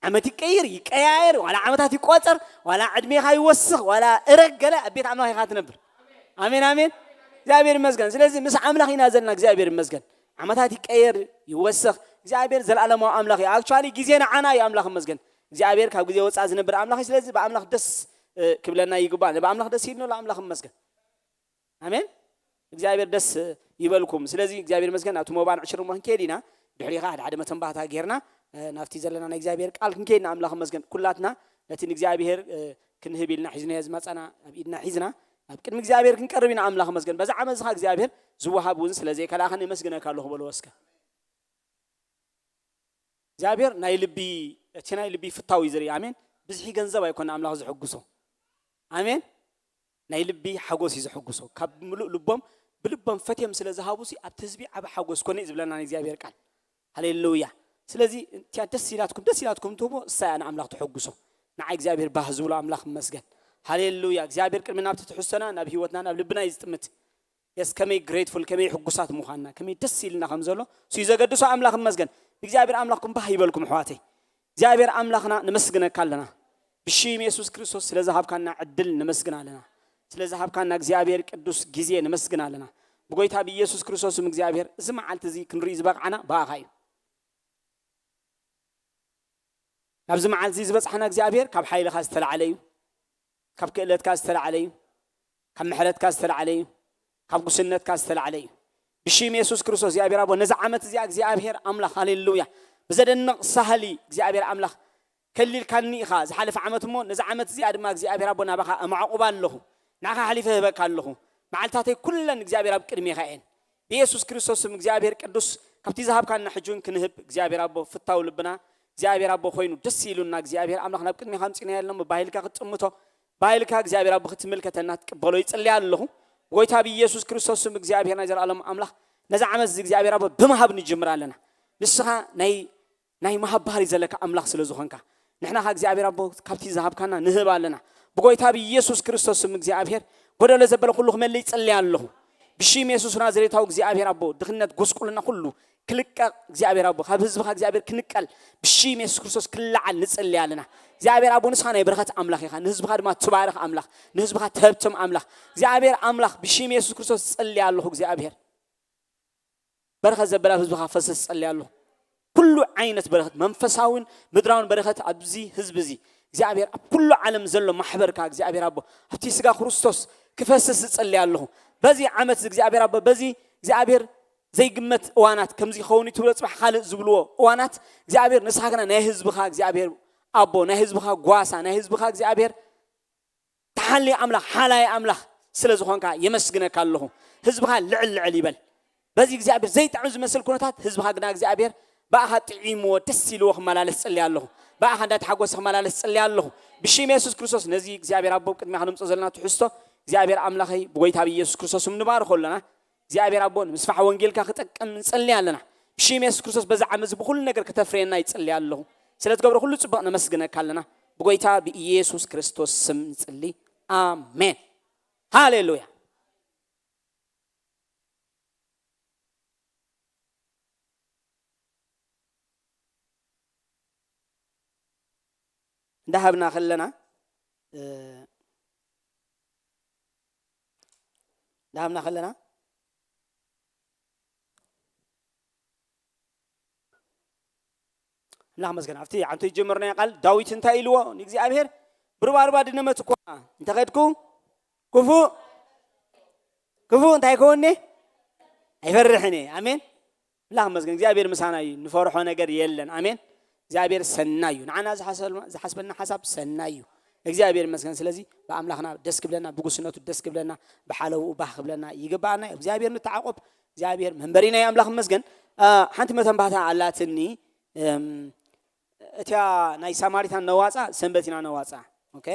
ዓመት ይቀያየር ዋላ ዓመታት ይቆጸር ዋላ ዕድሜኻ ይወስኽ ዋላ እረገለ አቤት አምላክ ኢኻ ትነብር አሜን አሜን እግዚአብሔር ይመስገን ስለዚህ ምስ አምላክ ኢና ዘለና እግዚአብሔር ይመስገን ዓመታት ይቀየር ይወስኽ እግዚአብሔር ዘለዓለማዊ አምላክ እዩ አክቹአሊ ጊዜና ዓና እዩ አምላክ ይመስገን እግዚአብሔር ካብ ጊዜ ወጻ ዝነብር አምላክ ስለዚህ በአምላክ ደስ ክብለና ይግባል በአምላክ ደስ ይልነው ለአምላክ ይመስገን አሜን እግዚአብሔር ደስ ይበልኩም ስለዚህ እግዚአብሔር ይመስገን አቱ ሞባን 20 ሞን ከዲና ድሕሪኻ ሓደ መተንባታ ጌርና ናፍቲ ዘለና ናይ እግዚአብሔር ቃል ክንከይና አምላክ ይመስገን ኩላትና ነቲ እግዚአብሔር ክንህብልና ሒዝና ዝማጻና ኣብ ኢድና ሒዝና ኣብ ቅድሚ እግዚአብሔር ክንቀርብና አምላክ ይመስገን በዛ ዓመት ዝኻ እግዚአብሔር ዝወሃቡን ስለዚህ ከላኸን ይመስገነካ ኣለኹ በሎ ወስከ እግዚአብሔር ናይ ልቢ ፍታዊ ዝሪ አሜን ብዙሕ ገንዘብ ኣይኮነ አምላክ ዝሕጉሶ አሜን ናይ ልቢ ሓጎስ ዝሕጉሶ ካብ ሙሉእ ልቦም ብልቦም ፈትዮም ስለዝሃቡሲ ኣብ ህዝቢ ዓብ ሓጎስ ኮነ ዝብለና ናይ እግዚአብሔር ቃል ሃሌሉያ ስለዚህ ደስ ይላትኩም ትቦ ሳያና አምላክ ተሕጉሶ ንዓይ እግዚአብሔር ባህ ዝብሎ አምላክ ይመስገን ሃሌሉያ እግዚአብሔር ቅድሚ ናብቲ ትሕሰና ናብ ህይወትና ናብ ልብና ይዝጥምት የስ ከመይ ግሬትፉል ከመይ ሕጉሳት ምዃንና ከመይ ደስ ይልና ከም ዘሎ ሱ ዘገድሶ አምላክ ይመስገን እግዚአብሔር አምላክኩም ባህ ይበልኩም ሕዋተይ እግዚአብሔር አምላክና ንመስግነካ ኣለና ብሽም ኢየሱስ ክርስቶስ ስለዝሃብካና ዕድል ንመስግን ኣለና ስለዝሃብካና እግዚአብሔር ቅዱስ ጊዜ ንመስግን ኣለና ብጎይታ ብኢየሱስ ክርስቶስም እግዚአብሔር እዚ መዓልቲ እዚ ክንርኢ ዝበቕዓና ባኻ እዩ ናብዚ መዓልቲ ዝበፅሓና እግዚአብሔር ካብ ሓይልካ ዝተላዕለ እዩ ካብ ክእለትካ ዝተላዕለ እዩ ካብ ምሕረትካ ዝተላዕለ እዩ ካብ ጉስነትካ ዝተላዕለ እዩ ብሽም ኢየሱስ ክርስቶስ እግዚአብሔር አቦ ነዚ ዓመት እዚኣ እግዚአብሔር አምላክ ሃሌሉያ ብዘደንቕ ሳህሊ እግዚአብሔር አምላክ ከሊልካኒ ኢኻ ዝሓለፈ ዓመት እሞ ነዚ ዓመት እዚኣ ድማ እግዚአብሔር አቦ ናባኻ ኣማዕቁባ ኣለኹ ናኻ ሓሊፈ ህበካ ኣለኹ መዓልታተይ ኩለን እግዚአብሔር ኣብ ቅድሚኻ እየን ብኢየሱስ ክርስቶስም እግዚአብሔር ቅዱስ ካብቲ ዝሃብካና ሕጁን ክንህብ እግዚአብሔር አቦ ፍታው ልብና እግዚአብሔር አቦ ኮይኑ ደስ ይሉና እግዚአብሔር አምላክ ናብ ቅድሚኻ ምጽና ያለና ባይልካ ክትጽምቶ ባይልካ እግዚአብሔር አቦ ክትምልከተና ትቀበሎ ይጽልያ ኣለኹ ጎይታ ብኢየሱስ ክርስቶስም እግዚአብሔር ናይ ዘላለም አምላክ ነዚ ዓመት እግዚአብሔር አቦ ብምሃብ ንጅምር ኣለና ንስኻ ናይ ማሃባሪ ዘለካ አምላክ ስለ ዝኾንካ ንሕናኻ እግዚአብሔር አቦ ካብቲ ዝሃብካና ንህብ ኣለና ብጎይታ ብኢየሱስ ክርስቶስም እግዚአብሔር ጎደሎ ዘበለ ኩሉ ክመልይ ይጽልያ ኣለኹ ብሽም ኢየሱስ ናዝሬታው እግዚአብሔር አቦ ድኽነት ጎስቁልና ኩሉ ክልቀቅ እግዚአብሔር አቦ ካብ ህዝብኻ እግዚአብሔር ክንቀል ብሽም ኢየሱስ ክርስቶስ ክልዓል ንጽልያ ኣለና እግዚአብሔር አቦ ንስኻ ናይ በረኸት አምላክ ኢኻ ንህዝብኻ ድማ ትባርኽ አምላክ ንህዝብኻ ተህብትም አምላክ እግዚአብሔር አምላክ ብሽም ኢየሱስ ክርስቶስ ጽልያ ኣለኹ እግዚአብሔር بركة زبلا حزب خا فسس صلي الله كل عينة بركة منفساون مدراون بركة أبزي حزب زي እግዚአብሔር كل عالم زلو محبر كا እግዚአብሔር አቦ هفتي سغا ክርስቶስ كفسس صلي الله بزي عمت እግዚአብሔር አቦ بزي እግዚአብሔር ዘይግመት እዋናት ከምዚ ኸውን ይትብሎ ጽባሕ ካልእ ዝብልዎ እዋናት እግዚአብሔር ንስሓግና ናይ ህዝብኻ እግዚአብሔር አቦ ናይ ህዝብኻ ጓሳ ናይ ህዝብኻ እግዚአብሔር ተሓሊ አምላኽ ሓላይ አምላኽ ስለ ዝኾንካ የመስግነካ ኣለኹ ህዝብኻ ልዕል ልዕል ይበል በዚ እግዚአብሔር ዘይጣዕም ዝመስል ኩነታት ህዝብኻ ግና እግዚአብሔር ባእኻ ጥዒምዎ ደስ ኢልዎ ክመላለስ ጽልይ ኣለኹ ባእኻ እንዳተሓጎሰ ክመላለስ ጽልይ ኣለኹ ብሽም ኢየሱስ ክርስቶስ ነዚ እግዚአብሔር አቦ ቅድሚያ ክንምፆ ዘለና ትሕዝቶ እግዚአብሔር አምላኸይ ብጎይታ ብኢየሱስ ክርስቶስ ንባርኾ ኣለና እግዚአብሔር አቦን ምስፋሕ ወንጌልካ ክጠቅም እንጸልይ ኣለና ብሽም ኢየሱስ ክርስቶስ በዛ ዓመት ብኩሉ ነገር ከተፍሬና ይጸልይ ኣለኹ ስለትገብሮ ሁሉ ጽቡቕ ነመስግነካ ኣለና ብጎይታ ብኢየሱስ ክርስቶስ ስም እንጸልይ አሜን ሃሌሉያ እንዳሃብና خلنا እንዳሃብና خلنا لا مسكن عفتي عنتي جمرنا قال داويت انت إلوا نجزئابير برباربا دنمت كوا انت قدكو كفو انت هيكونني هيفرحني امين لا مسكن جزئابير مساناي نفرحو ነገር የለን አሜን እግዚአብሔር ሰናዩ ናና ዘሐስበና ሐሳብ ሰናዩ እግዚአብሔር መስገን ስለዚህ በአምላክና ደስ ክብለና በጉስነቱ ደስ ክብለና በሐለው ባህ ክብለና ይገባና እግዚአብሔር ንተዓቆብ እግዚአብሔር መንበሪና ያምላክ መስገን ሓንቲ መተንባታ አላትኒ እቲያ ናይ ሳማሪታ ነዋጻ ሰንበቲና ነዋጻ ኦኬ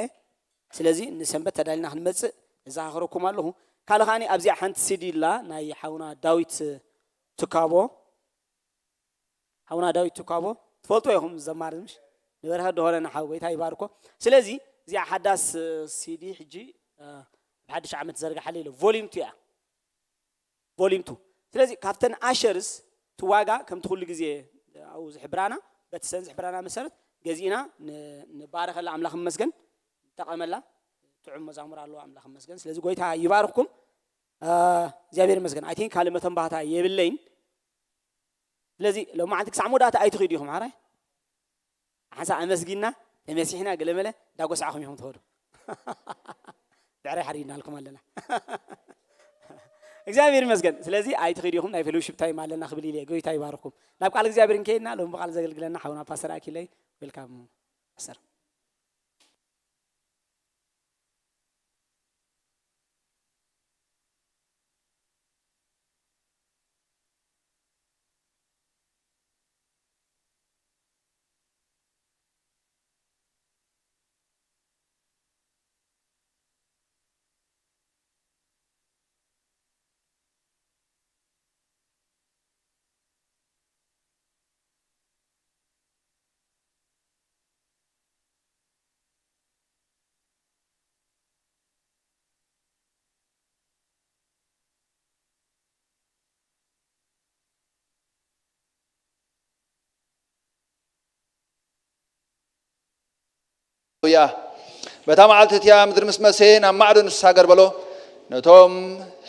ስለዚህ ንሰንበት ተዳልና ክንመጽእ እዛ አኽረኩም ኣለሁ ካልኻኒ ኣብዚ ሓንቲ ሲዲላ ናይ ሓውና ዳዊት ቱካቦ تفولتو يهم زمار مش نبرها دهولنا حاوي تاي باركو سلازي زي حداس سيدي حجي بحدش عم تزرق حليله فوليوم 2 سلازي كابتن اشرز تواغا كم تقول غزي او زحبرانا بتسن زحبرانا مسرت غزينا نبارك الله املاخ مسكن تقاملا تعم مزامر الله املاخ مسكن سلازي غويتا يبارككم እግዚአብሔር መስገን አይ ቲንክ ካለመተን ባህታ የብለኝ ስለዚህ لو ما عندك سعمودات اي تخيديهم عراي حسا امسغينا تمسيحنا قلمله داغوسعكم يوم تهدو دعري حرينا لكم علينا እግዚአብሔር መስገን ስለዚህ አይ ትخيديهم ናይ ፌሎሺፕ ታይም አለና خبلي لي ጎይታ ይባርኩም ናብ ቃል እግዚአብሔር እንከይና ለም በቃል ዘገልግለና ሐውና ፓስተር አኪ ላይ ዌልካም ፓስተር يا بتامعت تيا مدر مسمسين معدن الساجر بلو نتوم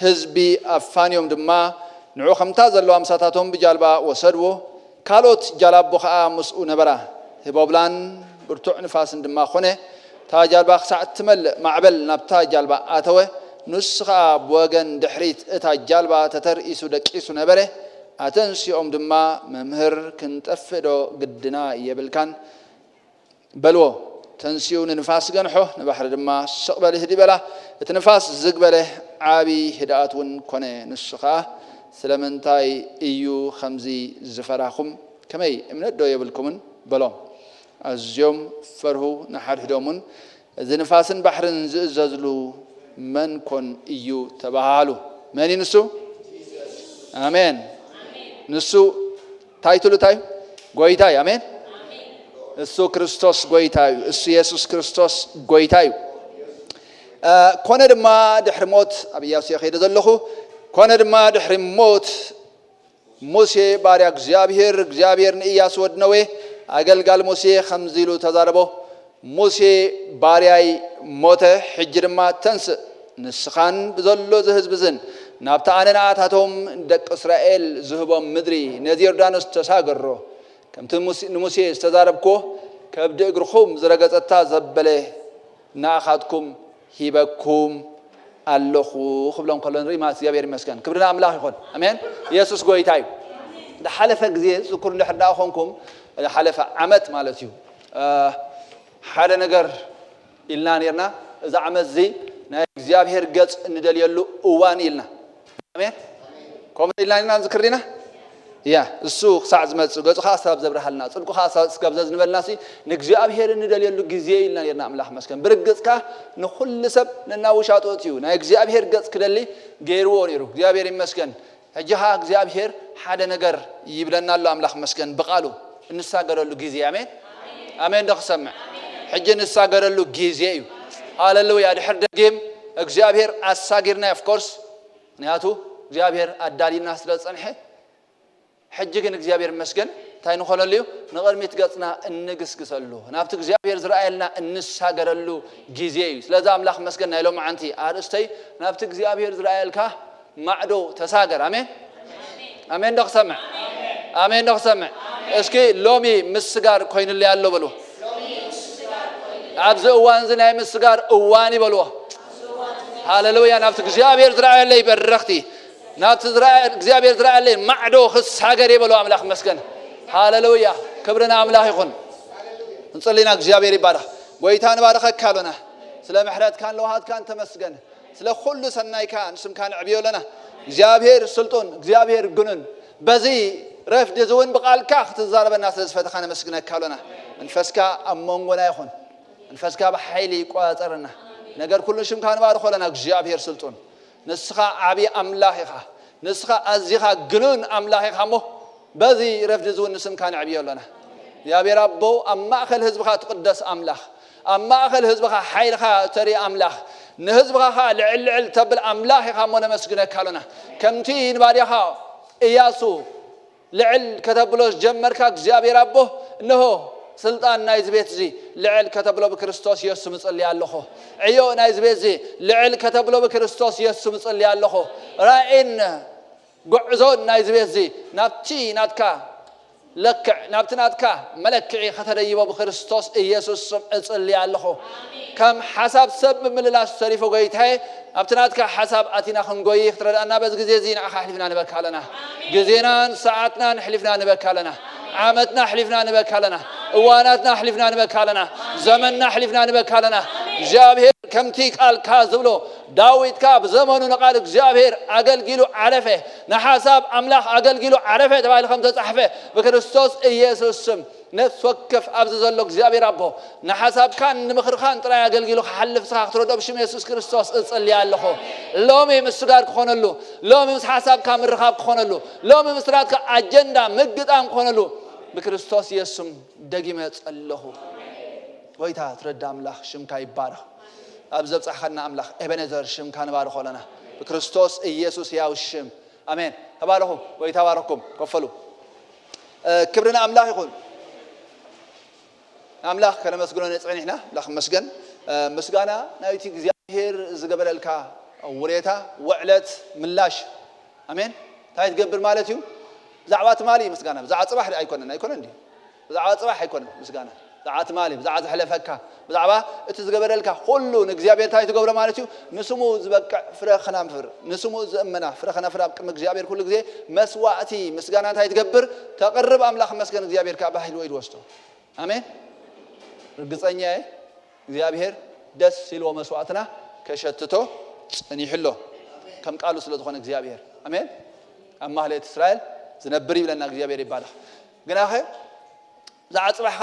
حزبي أفانيوم دما نعو خمتاز اللو أمساتهم بجالبا وسدو كالوت جالب بخاء مسؤول برا هبابلان برتوع نفاس دما خونه تا جالبا ساعة تمل معبل نبتا جالبا آتوه نسخة بوغن دحريت اتا جالبا تتر إيسو دك إيسو نبره أتنسي دما ممهر كنت أفدو قدنا يبلكان بلو تنسيون نفاس جنحه نبحر دما سقبله هدي التنفاس زقبله عابي هدات ون كونه نسخة سلمنتاي إيو خمزي زفراخم كمي من الدوية بالكمن بلام اليوم فرهو نحر هدومن ذي نفاس بحر ززلو من كن إيو تبعالو ماني نسو آمين نسو تايتلو تاي قوي تاي آمين السو كريستوس قويتايو السو يسوس كريستوس قويتايو كون دما دحر موت ابي ياسي خير دلخو كون دما دحر موت موسى باريا እግዚአብሔር ንኢያሱ ወድነዌ አገልጋል ሙሴ خمزيلو ተዛረቦ ሙሴ ባሪያይ ሞተ ሕጅ ድማ ተንስ ንስኻን በዘሎ ዘህዝብ ዝን ናብታ ኣነናኣታቶም ደቂ እስራኤል ዝህቦም ምድሪ ነዚ ዮርዳኖስ ተሳገሮ ከምቲ ንሙሴ ዝተዛረብኮ ከብዲ እግርኹም ዝረገፀታ ዘበለ ንኣኻትኩም ሂበኩም ኣለኹ ክብሎም ከሎ ንርኢ ማለት እግዚኣብሔር ይመስገን ክብርና ኣምላኽ ይኹን ኣሜን ኢየሱስ ጎይታ እዩ ሓለፈ ግዜ ዝኩር እንድሕር ዳ ኮንኩም ሓለፈ ዓመት ማለት እዩ ሓደ ነገር ኢልና ነርና እዛ ዓመት እዚ ናይ እግዚኣብሔር ገጽ እንደልየሉ እዋን ኢልና ኣሜን ከምኡ ኢልና ንዝክር ዲና ያ እሱ ክሳዕ ዝመጽእ ገጽኻ ሰብ ዘብርሃልና ጽድቁኻ ሰብ ዘዝንበልና ሲ ንእግዚኣብሔር እንደልየሉ ግዜ ኢልና ነርና ኣምላኽ መስገን ብርግጽካ ንኹሉ ሰብ ነናውሻጦት እዩ ናይ እግዚኣብሔር ገጽ ክደሊ ገይርዎ ነይሩ እግዚኣብሔር ይመስገን ሕጂኻ እግዚኣብሔር ሓደ ነገር ይብለና ኣሎ ኣምላኽ መስገን ብቃሉ እንሳገረሉ ግዜ ኣሜን ኣሜን ደኽሰምዕ ሕጂ እንሳገረሉ ግዜ እዩ ሃሌሉያ ድሕር ደጊም እግዚአብሔር አሳጊርና ኦፍ ኮርስ ንያቱ እግዚአብሔር አዳሊና ስለጸንሐ ሕጂ ግን እግዚአብሔር መስገን ታይ ንኾነልዩ ንቕድሚት ገጽና እንግስግሰሉ ናብቲ እግዚአብሔር ዝረአየልና እንሳገረሉ ግዜ እዩ ስለዛ አምላኽ መስገን ናይሎም ዓንቲ አርእስተይ ናብቲ እግዚአብሔር ዝረአየልካ ማዕዶ ተሳገር አሜን አሜን ደኽሰምዕ አሜን ደኽሰምዕ እስኪ ሎሚ ምስጋር ኮይንሉ ያሎ በሉ ኣብዚ እዋን እዚ ናይ ምስጋር እዋን ይበልዎ ሃሌሉያ ናብቲ እግዚአብሔር ዝረአየለይ በረኽቲ ናብቲ እግዚአብሔር ዝረአየለይ ማዕዶ ክሳገር ይበልዎ አምላኽ መስገን ሃሌሉያ ክብርና አምላኽ ይኹን እንጸልይና እግዚአብሔር ይባረኽ ጎይታ ንባረኸካ ኣለና ስለ ምሕረትካን ለውሃትካን ተመስገን ስለ ኩሉ ሰናይካ ንስምካ ንዕብዮ ለና እግዚአብሔር ስልጡን እግዚአብሔር ግኑን በዚ ረፍድ ዝውን ብቃልካ ክትዛረበና ስለዝፈተኻ ነመስግነካ ኣለና መንፈስካ ኣብ መንጎና ይኹን መንፈስካ ብሓይሊ ይቆፃፀርና ነገር ኩሉ ሽምካ ንባረኾ ለና እግዚአብሔር ስልጡን ንስኻ ዓብይ ኣምላኽ ኢኻ ንስኻ ኣዝኻ ግኑን ኣምላኽ ኢኻ ሞ በዚ ረፍድ ዝውን ንስምካ ንዕብዮ ኣለና እግዚአብሔር ኣቦ ኣብ ማእኸል ህዝብኻ ትቅደስ ኣምላኽ ኣብ ማእኸል ህዝብኻ ሓይልኻ ተርኢ ኣምላኽ ንህዝብኻ ልዕል ተብል ኣምላኽ ኢኻ ሞ ነመስግነካ ኣለና ከምቲ ንባርያኻ ኢያሱ ልዕል ከተብሎ ጀመርካ እግዚአብሔር ኣቦ እንሆ ስልጣን ናይ ዝቤት እዚ ልዕል ከተብሎ ብክርስቶስ ኢየሱስ ምጽልይ ኣለኹ ዕዮ ናይ ዝቤት እዚ ልዕል ከተብሎ ብክርስቶስ ኢየሱስ ምጽልይ ኣለኹ ራእይን ጉዕዞ ናይ ዝቤት እዚ ናብቲ ናትካ ለክዕ ናብቲ ናትካ መለክዒ ከተደይቦ ብክርስቶስ ኢየሱስ እጽልይ ኣለኹ ከም ሓሳብ ሰብ ብምልላስ ሰሪፎ ጎይታዬ ኣብቲ ናትካ ሓሳብ ኣቲና ክንጎይ ክትረዳእና በዚ ግዜ እዚ ንዓኻ ሕሊፍና ንበካ ኣለና ግዜናን ሰዓትናን ሕሊፍና ንበካ ኣለና ዓመትና ሕሊፍና ንበካ ኣለና እዋናትና ሕሊፍና ንበካ ኣለና ዘመንና ሕሊፍና ንበካ ኣለና እግዚአብሔር ከምቲ ቃልካ ዝብሎ ዳዊትካ ብዘመኑ ንቃል እግዚአብሔር አገልግሉ ዓረፈ ንሓሳብ ኣምላኽ አገልግሉ ዓረፈ ተባሂሉ ከም ተጻሕፈ ብክርስቶስ ኢየሱስ ስም ነፍስ ወከፍ ኣብዚ ዘሎ እግዚአብሔር ኣቦ ንሓሳብካ ንምኽርኻን ጥራይ አገልግሉ ክሓልፍ ስኻ ክትረድኦ ብሽም ኢየሱስ ክርስቶስ እጽልይ ኣለኹ ሎሚ ምስጋር ክኾነሉ ሎሚ ምስ ሓሳብካ ምርኻብ ክኾነሉ ሎሚ ምስ ራትካ ኣጀንዳ ምግጣም ክኾነሉ ብክርስቶስ ኢየሱስ ደጊመ ጸለኹ ጎይታ ትረዳ ኣምላኽ ሽምካ ይባረኽ ኣብ ዘብጻሕኸና ኣምላኽ ኤበነዘር ሽምካ ንባርኾ ኣለና ብክርስቶስ ኢየሱስ ያው ሽም ኣሜን ተባረኹ ጎይታ ባረኩም ከፈሉ ክብርና ኣምላኽ ይኹን ኣምላኽ ከነመስግኖ ነጽኒሕና ኣምላኽ መስገን ምስጋና ናይቲ እግዚአብሔር ዝገበረልካ ውሬታ ውዕለት ምላሽ ኣሜን ታይ ትገብር ማለት እዩ ብዛዕባ ትማሊ ምስጋና ብዛዕባ ጽባሕ ኣይኮነን እንዴ ብዛዕባ ጽባሕ ኣይኮነን ምስጋና ብዛዕባ ትማሊ ብዛዕባ ዝሕለፈካ ብዛዕባ እቲ ዝገበረልካ ኩሉ ንእግዚአብሔር ታይ ትገብሮ ማለት እዩ ንስሙ ዝበቅዕ ፍረ ኸናፍር ንስሙ ዝእመና ፍረ ኸናፍር ኣብ ቅድሚ እግዚአብሔር ኩሉ ግዜ መስዋዕቲ ምስጋና ታይ ትገብር ተቕርብ ኣምላኽ መስገን እግዚአብሔርካ ባህል ወይ ድወስቶ ኣሜን ርግጸኛ እግዚአብሔር ደስ ሲልዎ መስዋዕትና ከሸትቶ ጽኒሕሎ ከም ቃሉ ስለ ዝኾነ እግዚአብሔር ኣሜን ኣብ ማህሌት እስራኤል ዝነብር ይብለና እግዚአብሔር ይባረኽ ግን ኣኸ ዝዓጽባሕኻ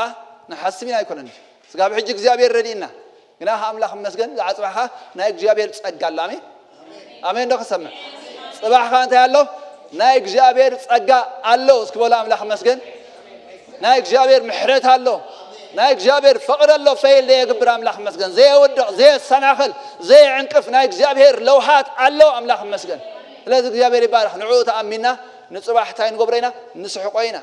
ንሓስቢና ኣይኮነን ስጋብ ሕጂ እግዚአብሔር ረዲእና ግን ኣኸ ኣምላኽ መስገን ዝዓጽባሕኻ ናይ እግዚአብሔር ጸጋ ኣሎ ኣሜን ኣሜን ደኽሰምዕ ጽባሕኻ እንታይ ኣሎ ናይ እግዚአብሔር ጸጋ ኣሎ እስክበሎ ኣምላኽ መስገን ናይ እግዚአብሔር ምሕረት ኣሎ ናይ እግዚአብሔር ፍቅር ኣሎ ፈይል ለየግብር ኣምላኽ መስገን ዘይወድቕ ዘይሰናኽል ዘይዕንቅፍ ናይ እግዚአብሔር ለውሃት ኣሎ ኣምላኽ መስገን ስለዚ እግዚአብሔር ይባረኽ ንዕኡ ተኣሚና ንጽባሕታይ ንገብሮ ኢና ንስሕቆ ኢና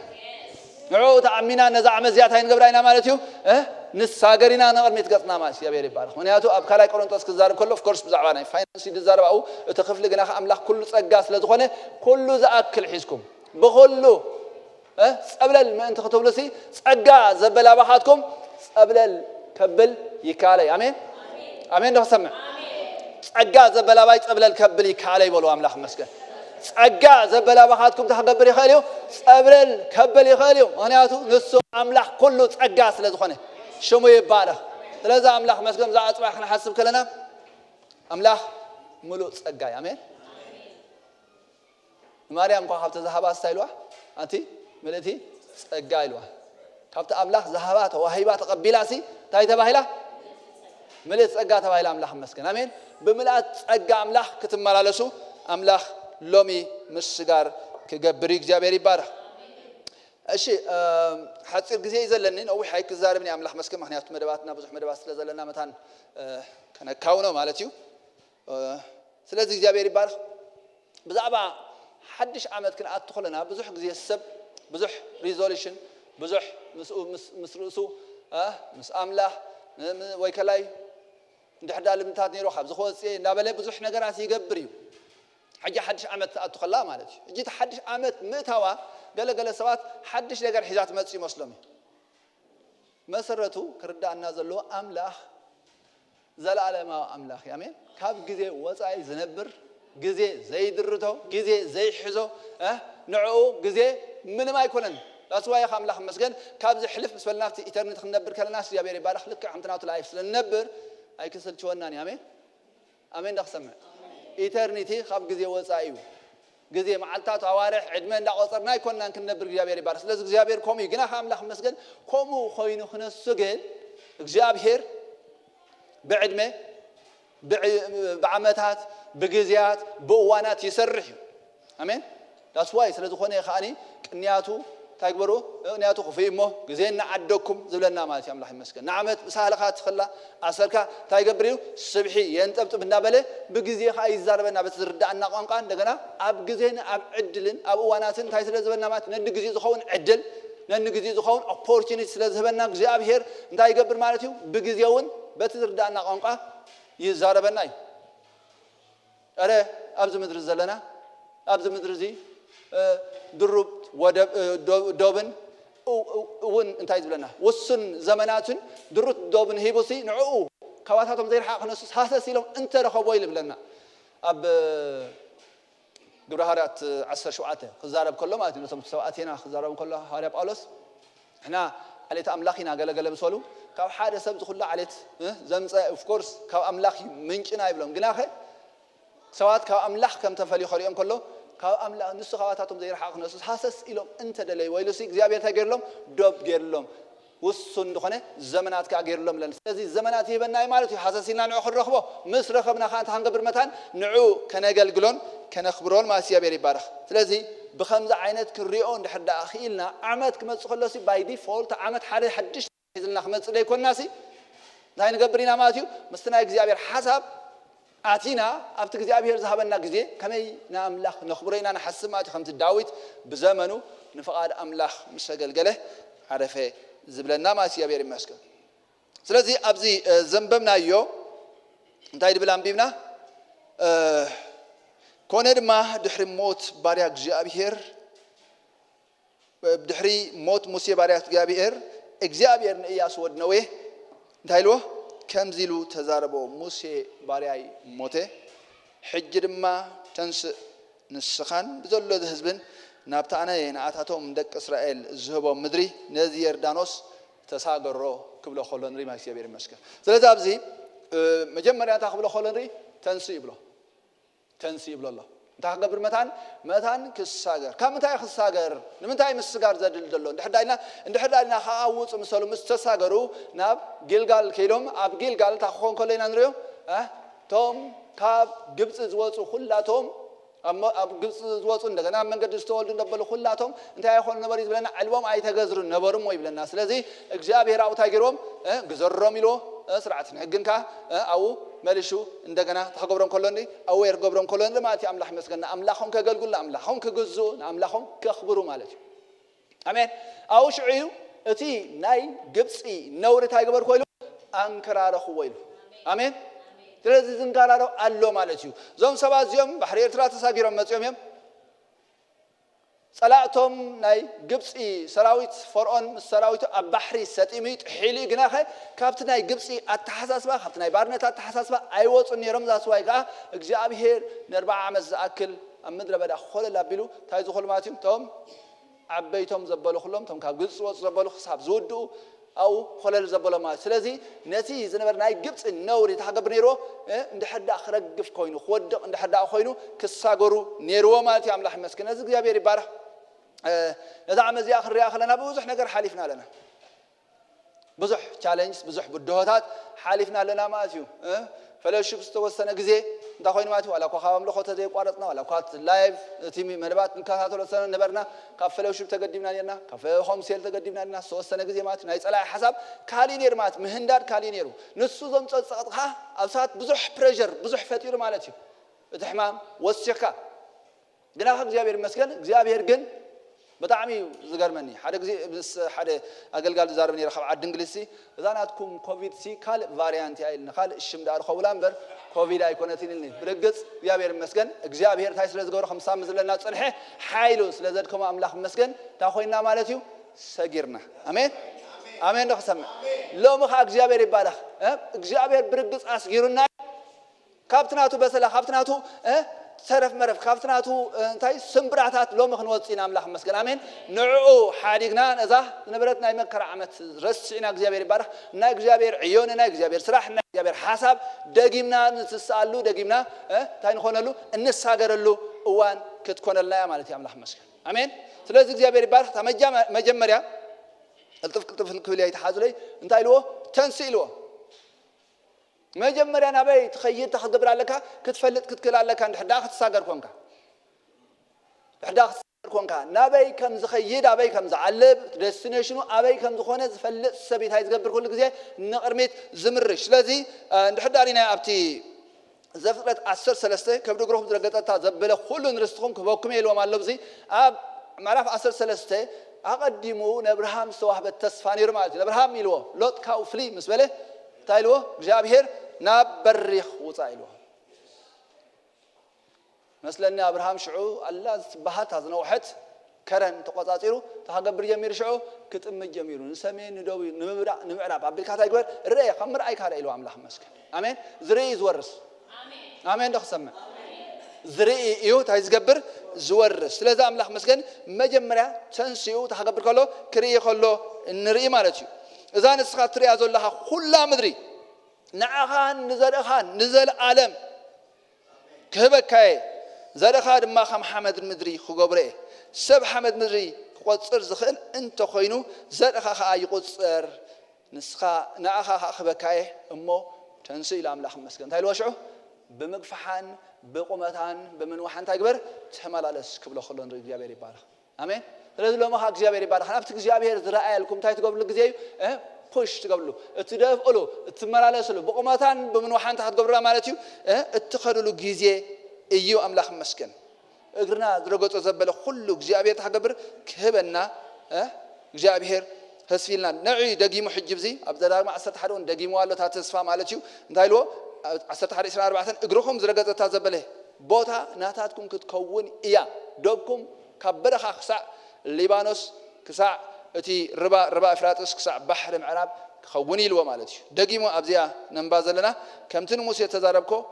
نعو تأمينا نزع مزيات هاي نقبرينا مالتيو نساقرينا نقرميت قطنا ماشي يا بيري بارخ ونياتو أبكالاي قرنطاس كزارب كله في كورس بزعوانا فاينانسي دزارب أو تخفل جناح أملاك كل صقاس لزخونه كل زأكل حيزكم بخلو قبل ما أنت خطبلسي صقا زبلا بحاتكم قبل كبل يكالي آمين آمين ده سمع صقا زبلا بايت قبل الكبل يكالي بولو أملاك مسكن صقا زبلا بحاتكم تحقبر يخاليو قبل الكبل يخاليو ونياتو نسو أملاك كله صقاس لزخونه شو يبارك لذا أملاك مسكن زع أصبح إحنا حسب كلنا أملاك ملوء صقا آمين مريم كو حبت ذهب استايلوا أنتي ملتي صقا يلوا كابت أملاك ذهبات وهيبات قبيلاسي تاي تباهلا ملت صقا تباهلا أملاك مسكن آمين بملات صقا أملاك كتمالالسو أملاك لومي مسجار كجبريك جابري بارك أشي حتصير جزء يزلنين أو حيك الزاربني أملاح مسكين مهنيات مدباتنا بزح مدبات سلزلنا مثلا كنا كونه مالتيو سلزي جابيري بارخ بزعبا حدش عمد كنا أدخلنا بزح جزء السب بزح ريزوليشن بزح مسرسو مس أملاح ويكلاي ندحدا لمتاتني روحه بزخوز إيه نابله بزح نجارات يجبريو حاجة حدش عمد أدخلها مالتي جيت حدش عمد متوا قال سوات حدش لقر حجات مسي مسلمي مسرته كردا النازلو أملاح زل على ما أملاح يامين كاب جزء وصاي زنبر جزء زي درته جزء زي حزو نعو جزء من ما يكونن لاسواي أملاح مسجن كاب زي حلف بس بالنافت إترنت خنبر كل الناس يا بيري بارخ لك عمتنا تلايف سلنبر أي كسل شوانان يامين آمين دخسمع إترنتي كاب جزء وصايو جزء معلتات عوارح عدمان لا قصرنا يكوننا كنبر جابير بارس لازم جابير كومي جنا خاملخ مسجن كومو خوينو خنا السجن جابير بعدمه بعمتات بجزيات بوانات يسرح آمين لاسواي سلزو خوني خاني كنياتو تاكبرو نياتو خفيمو جزينا عدكم زبلنا مالتي أملاح مسكن نعمت سهلخات خلا عسركا تايقبريو السبحي ينتبت بالنابله بجزيه خاي زاربنا بتزردعنا قانقان دغنا اب جزينا اب عدلن اب واناتن تاي سلازبنا مات ند جزي زخون عدل ند جزي زخون opportunity سلازبنا እግዚአብሔር እንታይ ይገብር ማለት እዩ بجزيውን بتزردعنا قانقا يزاربنا አረ አብዝ ምድር ዘለና አብዝ ምድር ዚ ድሩብ ودوبن ون انتاي زبلنا وسن زماناتن دروت دوبن هيبوسي نعو كواتاتهم زي الحق نص حاسس لهم انت رخبوا يلبلنا اب غبرهارات 10 شوعته خزارب كله مالتي نسم سواتينا خزارب كله هارب قالوس احنا عليت املاخينا غلغله بسولو كاب حاده سب كله عليت زمص اوف كورس كاب املاخ منچنا يبلهم غناخه سوات كاب املاخ كم تفلي خريم كله كاب أملا نسخ خواتاتهم زي الحق نسخ حاسس إلهم أنت دليل ويلوسي زيابير تغيرلهم دوب غيرلهم وسن دخنه زمانات كغيرلهم لان ስለዚህ زمانات يبناي مالتي حاسسينا نعو خرخبو مس رخبنا خانت هنقبر متان نعو كنغلغلون كنخبرون ما سيابير يبارخ ስለዚህ بخمس عينت كريو ندحد اخيلنا عمت كمص خلصي باي ديفولت عمت حد حدش يزلنا خمص لي كوناسي ناي نغبرينا ماتيو مستنا እግዚአብሔር حساب أتينا أبتك እግዚአብሔር ذهبنا جزء كمي نأملاخ نخبرينا نحسب ما تخمت داويت بزمنه نفقد أملاخ مسجل جله عرفه زبلنا ما እግዚአብሔር يمسك ስለዚህ أبزي زنبمنا يو انتهي بلام بيمنا كونر ما دحري موت باريا እግዚአብሔር دحري موت موسى باريا እግዚአብሔር እግዚአብሔር نياس ودنوه انتهيلوه كم زيلو تزاربو موسى بارياي موته حجرما تنس نسخان بزلو ذهزبن نابتانا ينعاتاتهم دك إسرائيل زهبو مدري نزي يردانوس تساقرو كبلو خولنري ما يسيبير مسكا ثلاثة أبزي مجمّر يانتا كبلو خولنري تنسي بلو الله تاقبر متان كساجر كم تاي خساجر لمن تاي مسجار زادل دلون دحداينا خاوص مسلو مستساجرو ناب جيلغال كيلوم اب جيلغال تاخون كلنا نريو توم كاب جبص زوصو كلاتهم اب جبص زوصو እንደገና መንገድ ስተወልዱ እንደበሉ ሁላቶም እንታይ አይሆን ነበር ይብለና አልቦም አይተገዝሩ ነበርም ወይ ብለና ስለዚህ እግዚአብሔር አውታጊሮም ግዘሮም ይሎ ስርዓት ነግንካ አው መልሹ እንደገና ተገብረን ኮሎኒ አዌር ገብረን ኮሎኒ ለማቲ አምላህ መስገና አምላህም ከገልጉላ አምላህም ከገዙ አምላህም ከخبሩ ማለት አሜን أو شعيو أتي ناي جبسي نوري تايجبر خويلو أنكراره خويلو آمين تلازم زنكراره الله مالتيو زوم سباز يوم بحرير ثلاثة ساقيرهم متيوم يوم صلاتهم ناي جبسي سراويت فرعون سراويت البحري ستيميت حيلي جناخه كابت ناي جبسي التحساس بقى كابت ناي بارنة التحساس بقى أيوة إني رمز أسوايقة إجابير نربع عمز أكل أمدر بدأ خل لابيلو تايزو خل ماتيم توم عبيتهم زبالو خلهم توم كجبس وزبالو خصاب زودو أو خلال زبالو ما سلزي نتي زنبر ناي جبس النوري تحقق نيرو عند حد آخر جف كوينو خود عند حد آخر كوينو كساجرو نيرو مالتي عم لحم مسكين نزق إجابير باره ندعم زي آخر لنا بوزح نقر حالفنا لنا بزح challenge بزح بدهات حالفنا لنا ماتيو فلو شوف استوى جزء دخوين ماتيو ولا كخام لخوته زي قارتنا ولا كات لايف تيمي منبات نكاتو لسنا نبرنا كفلو شوف تقدمنا لنا كفلو خمسيل تقدمنا لنا استوى السنة جزء مات نايس على حسب كالينير مات مهندار كالينيرو نصو زم سقطها أبسات بزح بريشر بزح فتير مالتيو بتحمام والسكة جنا خب زيابير مسكن زيابير جن بتعمي زجرمني حدا جزء بس حدا أقل قال زاربني رخب عد إنجليزي إذا ناتكم كوفيد سي كال فاريانت هاي خال الشمدار خولان بر كوفيد هاي كونتين اللي برجس زيابير مسكن زيابير تايس لزجور خمسة مزل الناس صنحه حيلوس لزدكم أملاخ مسكن تأخوينا مالتيو سجرنا آمين آمين رخصم لو مخاك زيابير يبالغ زيابير برجس أسجرنا كابتناتو بس لا كابتناتو سرف مرف كافتناتو انتاي سمبراتات لو مخن وصينا املاح مسكن امين نعو حاديقنا نزا نبرتنا يمكر عمت رسعنا እግዚአብሔር ይባረክ እና እግዚአብሔር عيوننا እግዚአብሔር ስራህና እግዚአብሔር ሐሳብ ደጊምና ንስሳሉ ደጊምና ታይ ንኾነሉ እንሳገረሉ እዋን ክትኮነልና ያ ማለት ያምላህ መስከን አሜን ስለዚህ እግዚአብሔር ይባረክ መጀመሪያ الطفل الكبير يتحازلي انتاي لو تنسيلو مجمّر أنا بيت تخيّل تخدبر على لك كتفلت كتكل على لك عند حداخ تساقر كونك حداخ تساقر كونك نبي كم زخيّد أبي كم زعلب دستنيشنو أبي كم زخونة فلت سبيت هاي تقبر كل جزء نقرميت زمرش لذي عند حدارينا أبتي زفرت عشر سلسلة كبروا جروهم درجات تزبله كل نرستهم كبوكم يلو مع اللبزي أب معرف عشر سلسلة أقدموا نبرهام سواحب التصفاني رماتي نبرهام يلو لوت كاوفلي مسبله تايلو جابير نابريخ وصايلو مثلا ابراهيم شعو الله بهات ازنوحت كرن تقاطيرو تهغبر يمير شعو كتم جميرو نسمين ندوي نمعراب ابيكات ايغور ري خمر اي كاد ايلو املاح مسكن امين زري زورس امين امين دخسمه زري ايو تايزغبر زورس ስለዚህ املاح مسكن مجمريا تنسيو تهغبر كلو كري كلو نري مالتي إذا نسخت رياض الله كل مدري نعخان نزل عالم كهبكاي زرخان ما خم حمد المدري خجبره سب حمد مدري قصر زخن أنت خوينو زرخا خاي قصر نسخة نعخا خبكاي أمه تنسيل أملاح مسكن هاي الوشعو بمقفحان بقومتان بمنوحان تكبر تحمل على سكبل خلون رجال بيربارة آمين لازم لو ما خاك زيابير يبارك أنا بتك زيابير زرائع لكم تاي تقبل الجزيء push تقبله تدافع له تمر على سلو بقومتان بمنوحان تحت قبره مالتيو اتخذوا له جزيء أيو أملاح مسكن قرنا درجات زبالة كله زيابير تحت قبر كهبنا زيابير هسفيلنا نعي دقيم حجب زي أبدا ما عصرت حرون دقيم والله تاتسفا مالتيو نتايلو عصرت حر إسرائيل بعثن اقرهم درجات تزبله بوتا ناتاتكم كتكون إياه دوبكم كبرها خسع ليبانوس كسع أتي ربا إفراطس كسع بحر معراب خوني لو مالتي دقيمو أبزيا نمبازلنا كم تنموس يتزاربكو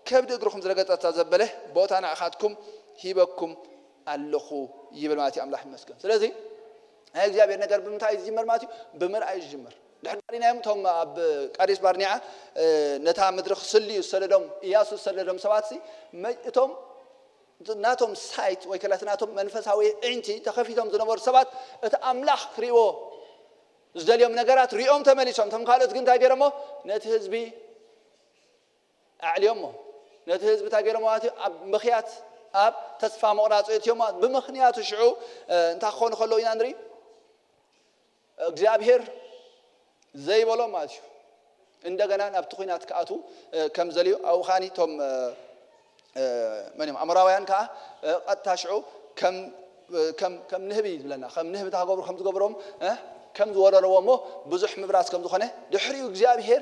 كبد أجركم درجات تزبله بوتانا أخذكم هيبكم اللخو يبل ماتي أملاح مسكن سلازي هاي جابير نقر بمتاعي جمر ماتي بمر أي جمر دحنا يوم توم أب قاريس بارنيعة نتها مدرخ سلي وسلدهم إياس وسلدهم سواتسي توم ناتهم سايت ويكلات ناتهم منفساوي أنتي تخفيتهم زنبور سبات أملاح كريو زدل يوم نجارات ريوم تمليشون تم خالد جن تاجرمو نتهز بي أعليهمو نتهز بتاجرمو هاتي مخيات أب تسفى مقراط يوم بمخنيات شعو نتاخون خلو ينادري جابير زي بلو ماشي عندنا نبتخينات كأتو كم زليو أو خاني توم من يوم أمراويان كا قد تشعو كم كم نهبي لنا كم نهبي تاقبر كم تقبرهم كم زوروا مو بزح مبراس كم دخنه دحريو እግዚአብሔር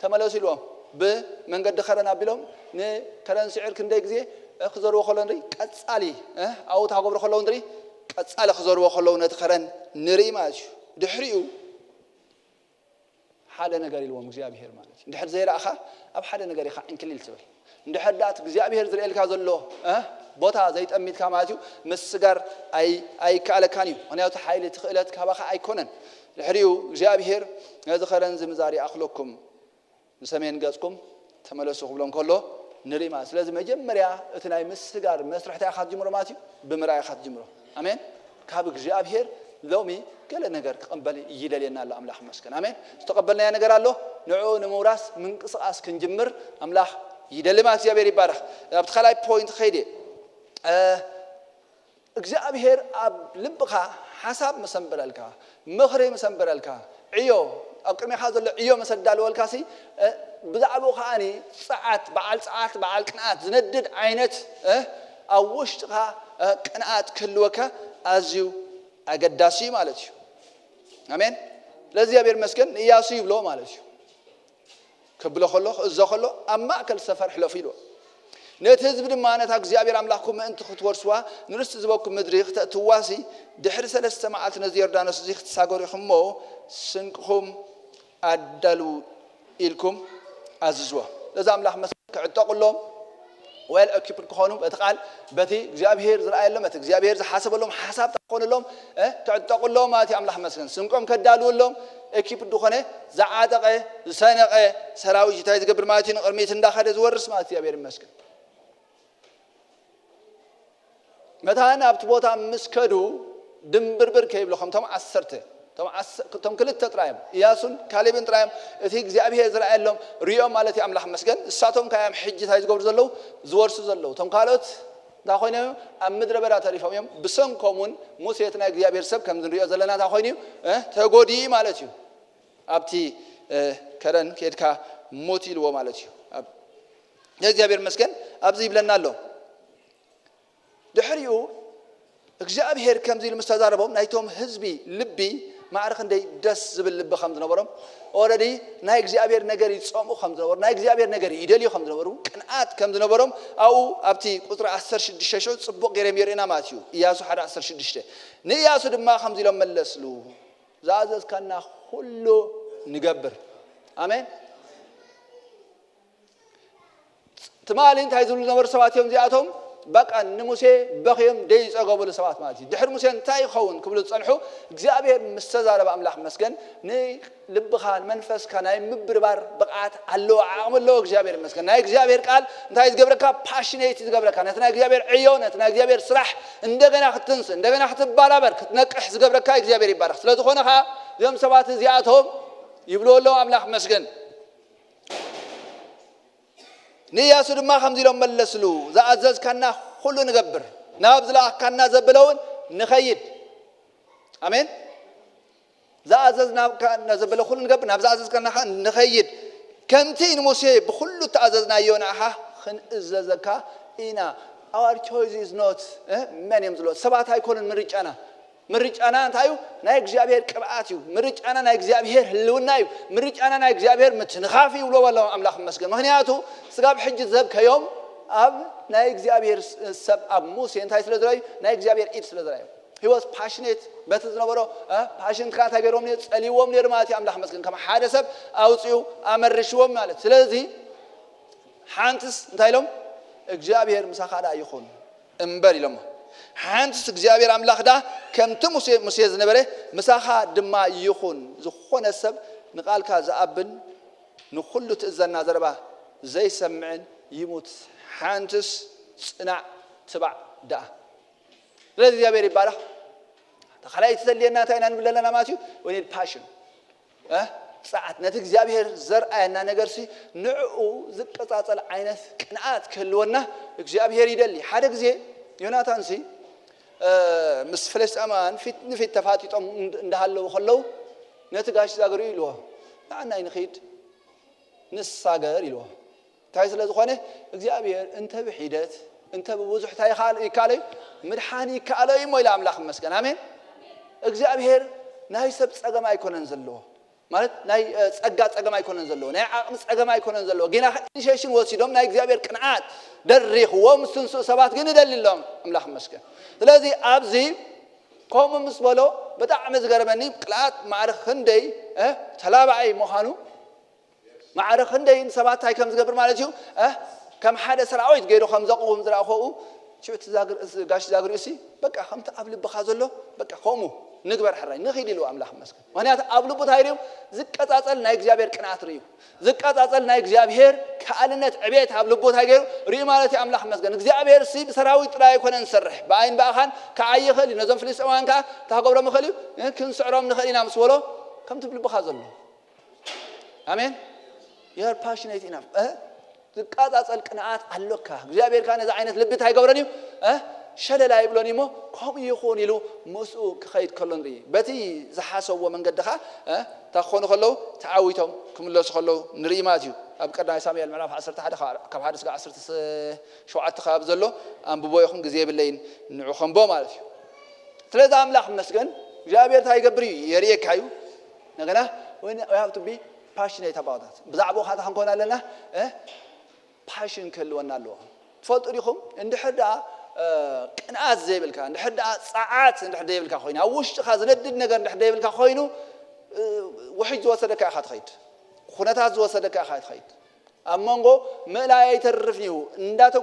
ተመለሱ ይሎም በመንገድ ደኸረና ቢሎም ነ ከረን ሲዕር ክንደይ ጊዜ ክዘርዎ ከለንሪ ቀጻሊ አው ታቆብሮ ከለንሪ ቀጻሊ ክዘርዎ ከለው ነት ከረን ንሪ ማለት ድሕሪኡ ሓደ ነገር ይልዎም እግዚአብሔር ማለት እንድሕር ዘይራእኻ ኣብ ሓደ ነገር ኢኻ እንክሊል ትብል እንድሕር ዳት እግዚአብሔር ዝርኤልካ ዘሎ ቦታ ዘይጠሚትካ ማለት ምስጋር አይ ካለካን እዩ ምክንያቱ ሓይሊ ትኽእለት ካባኻ ኣይኮነን ድሕሪኡ እግዚአብሔር ነዚ ከረን ዝምዛሪ ኣኽለኩም ንሰሜን ገጽኩም ተመለሱ ክብሎም ከሎ ንሪ ማለት ስለዚ መጀመርያ እቲ ናይ ምስጋር መስርሕታ ኢኻ ትጅምሮ ማለት እዩ ብምርኣይ ኢኻ ትጅምሮ ኣሜን ካብ እግዚአብሔር ሎሚ ገለ ነገር ክቕበል ይደልየና ኣሎ ኣምላኽ መስከን ኣሜን ዝተቐበልናያ ነገር ኣሎ ንዑ ንምውራስ ምንቅስቓስ ክንጅምር ኣምላኽ ይደሊ ማለት እግዚአብሔር ይባረኽ ኣብቲ ካልኣይ ፖይንት ኸይደ እግዚአብሔር ኣብ ልብኻ ሓሳብ መሰንበረልካ ምኽሪ መሰንበረልካ ዕዮ ኣብ ቅድሚኻ ዘሎ ዕዮ መሰዳልወልካሲ ብዛዕባኡ ከዓኒ ፀዓት በዓል ቅንዓት ዝነድድ ዓይነት ኣብ ውሽጥኻ ቅንዓት ክህልወካ ኣዝዩ ኣገዳሲ ማለት እዩ ኣሜን ለዚ እግዚአብሔር መስገን ኢያሱ ይብሎ ማለት እዩ ክብሎ ከሎ እዞ ከሎ ኣብ ማእከል ሰፈር ሕለፉ ኢልዎ ነቲ ህዝቢ ድማ ነታ እግዚአብሔር ኣምላኽኩም ምእንቲ ክትወርስዋ ንርስቲ ዝበኩም ምድሪ ክትእትዋሲ ድሕሪ 3 መዓልቲ ነዚ ዮርዳኖስ እዚ ክትሳገሩ ኢኹም እሞ ስንቅኹም ኣዳልው ኢልኩም ኣዝዝዎ ለዛ ኣምላኽ መስገን ክዕጠቑሎም ወል እኪፕድ ክኾኑ በቲ ቃል በቲ እግዚአብሔር ዝረኣየሎም በቲ እግዚአብሔር ዝሓሰበሎም ሓሳብ ተኾንሎም ክዕጠቑሎም ማለት ኣምላኽ መስገን ስንቆም ከዳልውሎም እኪፕድ ድኾነ ዝዓጠቐ ዝሰነቐ ሰራዊት እንታይ ዝገብር ማለት እዩ ንቕድሚት እንዳኸደ ዝወርስ ማለት እግዚአብሔር መስገን መታን ኣብቲ ቦታ ምስከዱ ድንብርብር ከይብለኹም ቶም ክልተ ጥራዮም ኢያሱን ካሌብን ጥራዮም እቲ እግዚአብሔር ዝረኣየሎም ሪኦም ማለት ኣምላኽ መስገን እሳቶም ካዮም ሕጂ እንታይ ዝገብሩ ዘለው ዝወርሱ ዘለው ቶም ካልኦት እንታይ ኮይኖም ኣብ ምድረ በዳ ተሪፎም እዮም ብሰንኮምን ሙሴ እቲ ናይ እግዚአብሔር ሰብ ከም ዝንሪኦ ዘለና እንታይ ኮይኑ ተጎዲ ማለት እዩ ኣብቲ ከረን ከድካ ሞት ኢልዎ ማለት እዩ እግዚአብሔር መስገን ኣብዚ ይብለና ኣሎ ድሕሪኡ እግዚአብሔር ከምዚ ኢሉ ምስተዛረቦም ናይቶም ህዝቢ ልቢ ማዕረኽ እንደይ ደስ ዝብል ልቢ ከም ዝነበሮም ኦልሬዲ ናይ እግዚአብሔር ነገር ይጾምኡ ከም ዝነበሩ ናይ እግዚአብሔር ነገር ይደልዩ ከም ዝነበሩ ቅንዓት ከም ዝነበሮም ኣብኡ ኣብቲ ቁጥሪ 16 ጽቡቕ ገይሮም የርእና ማለት እዩ ኢያሱ 1:16 ንኢያሱ ድማ ከምዚ ኢሎም መለስሉ ዝኣዘዝካና ኩሉ ንገብር ኣሜን ትማሊ እንታይ ዝብሉ ዝነበሩ ሰባት እዮም እዚኣቶም በቃ ንሙሴ በኺዮም ደይ ፀገቡሉ ሰባት ማለት እዩ ድሕሪ ሙሴ እንታይ ይኸውን ክብሉ ዝፀንሑ እግዚአብሔር ምስተዛረበ ኣምላኽ መስገን ንልብኻ መንፈስካ ናይ ምብርባር ብቕዓት ኣለዎ ዓቕሚ ኣለዎ እግዚአብሔር መስገን ናይ እግዚአብሔር ቃል እንታይ ዝገብረካ ፓሽኔት ዝገብረካ ነቲ ናይ እግዚአብሔር ዕዮ ነቲ ናይ እግዚአብሔር ስራሕ እንደገና ክትንስ እንደገና ክትባራበር ክትነቅሕ ዝገብረካ እግዚአብሔር ይባረኽ ስለዝኾነ ኸ እዞም ሰባት እዚኣቶም ይብልዎ ኣለዎ ኣምላኽ መስገን ንኢያሱ ድማ ከምዚ ኢሎም መለስሉ ዝኣዘዝካና ኩሉ ንገብር ናብ ዝለኣኽካና ዘብለውን ንኸይድ ኣሜን ዝኣዘዝናካና ዘበለ ኩሉ ንገብር ናብ ዝኣዘዝካና ንኸይድ ከምቲ ንሙሴ ብኩሉ ተኣዘዝናዮ ንዓኻ ክንእዘዘካ ኢና our choice is not መን እዮም ዝብሎ ሰባት ኣይኮኑን ምርጫና እንታይ እዩ ናይ እግዚአብሔር ቅብኣት እዩ ምርጫና ናይ እግዚአብሔር ህልውና እዩ ምርጫና ናይ እግዚአብሔር ምትንኻፍ ይብሎ ወላሂ ኣምላኽ መስገን ምክንያቱ ስጋብ ሕጂ ዘብከዮም ኣብ ናይ እግዚአብሔር ሰብ ኣብ ሙሴ እንታይ ስለ ዝረአዩ ናይ እግዚአብሔር ኢድ ስለ ዝረአዩ he was passionate በቲ ዝነበሮ ፓሽን ካታ ገይሮም ጸሊዎም ነይሩ ማለት እዩ ኣምላኽ መስገን ከም ሓደ ሰብ ኣውፅኡ ኣመርሽዎም ማለት ስለዚ ሓንትስ እንታይ ኢሎም እግዚአብሔር ምሳኻ ዳ ይኹን እምበር ኢሎም ሓንትስ እግዚአብሔር ኣምላኽ ዳ ከምቲ ሙሴ ዝነበረ ምሳኻ ድማ ይኹን ዝኾነ ሰብ ንቃልካ ዝኣብን ንኩሉ ትእዘና ዘረባ ዘይሰምዕን ይሙት ሓንትስ ጽናዕ ትባዕ ዳ ስለዚ እግዚአብሔር ይባረኽ ተኸላይ ተሰልየና እንታይ ኢና ንብል ዘለና ማለት እዩ we need passion ጸዓት ነቲ እግዚአብሔር ዘርአየና ነገርሲ ንዕኡ ዝቀጻጸል ዓይነት ቅንዓት ክህልወና እግዚአብሔር ይደሊ ሓደ ግዜ ዮናታን ሲ ምስ ፍልስጥኤማውያን ፊት ንፊት ተፋጢጦም እንዳሃለው ከለው ነቲ ጋሽ ዛገሩ ኢልዎ ንዓና ይንኸይድ ንሳገር ኢልዎ እንታይ ስለ ዝኾነ እግዚአብሔር እንተ ብሒደት أنت بوزح تاي خال يكالي مدحاني كالي ما إلى أملاخ مسكن آمين እግዚአብሔር ናይ ሰብ ጸገም አይኮነን ዘሎ ማለት ናይ ጸጋ አይኮነን ዘሎ ናይ ዓቅም ጸገም አይኮነን ዘሎ ግና ኢኒሺዬሽን ወሲዶም ናይ እግዚአብሔር ቅንዓት ደሪኽዎም ስንሱ ሰባት ግን ይደልሎም አምላክ መስገን ስለዚህ ኣብዚ ኮም ምስበሎ በጣም ዝገርመኒ ቅላት ማዕረኽ ክንደይ ተላባይ መሃኑ ማዕረኽ ክንደይ ሰባት አይ ከም ዝገብር ማለት እዩ ከም ሓደ ሰራዊት ገይሮ ከም ዘቆም ዝራኸው شوت زاجر قاش زاجر يسي بقى خمت قبل بخازله بقى قومو نقبر حراي نخيل له أملاح مسكن وأنا قبل بتهيريو زكاة أصل نايك جابير كنعت ريو زكاة أصل نايك جابير كأننا عبيت قبل بتهيريو ريم مالتي أملاح مسكن جابير سيب سراوي تراي كنا نسرح بعين بأخان كعي خلي نظام فلس أوان كا تهقبر مخليو يمكن سعرهم نخلي نام سوله كم تقبل بخازله آمين you're passionate enough زكاة أصل كنعات علوكا جابير كان إذا عينت لبت هاي قبرنيو شل لا يبلوني مو كم يخوني له مسؤول خيط كلندري بتي زحاسو ومن قدها تأخونه خلوا تعويتهم كم الله سخلوا نري ماتيو أبكرنا سامي المعرف عصرت حدا كم حدا سقى عصرت شو عتخاب زلوا أم ببوي يخون جزيب الليل نعخن بو مالتيو ثلاثة أملاح مسكن جابير هاي قبري يريك هايو نقنا we have to be passionate about that بزعبو هذا هنقول لنا passion كلونا له تفضليكم عند حدا كناز زيبلك عند حدا ساعات عند حدا زيبلك خوينا وش خازندد نجار عند حدا زيبلك خوينو وحيد وصدق أخذ خيط خناتات وصدق أخذ خيط أمانغو ملا يترفنيو نداتو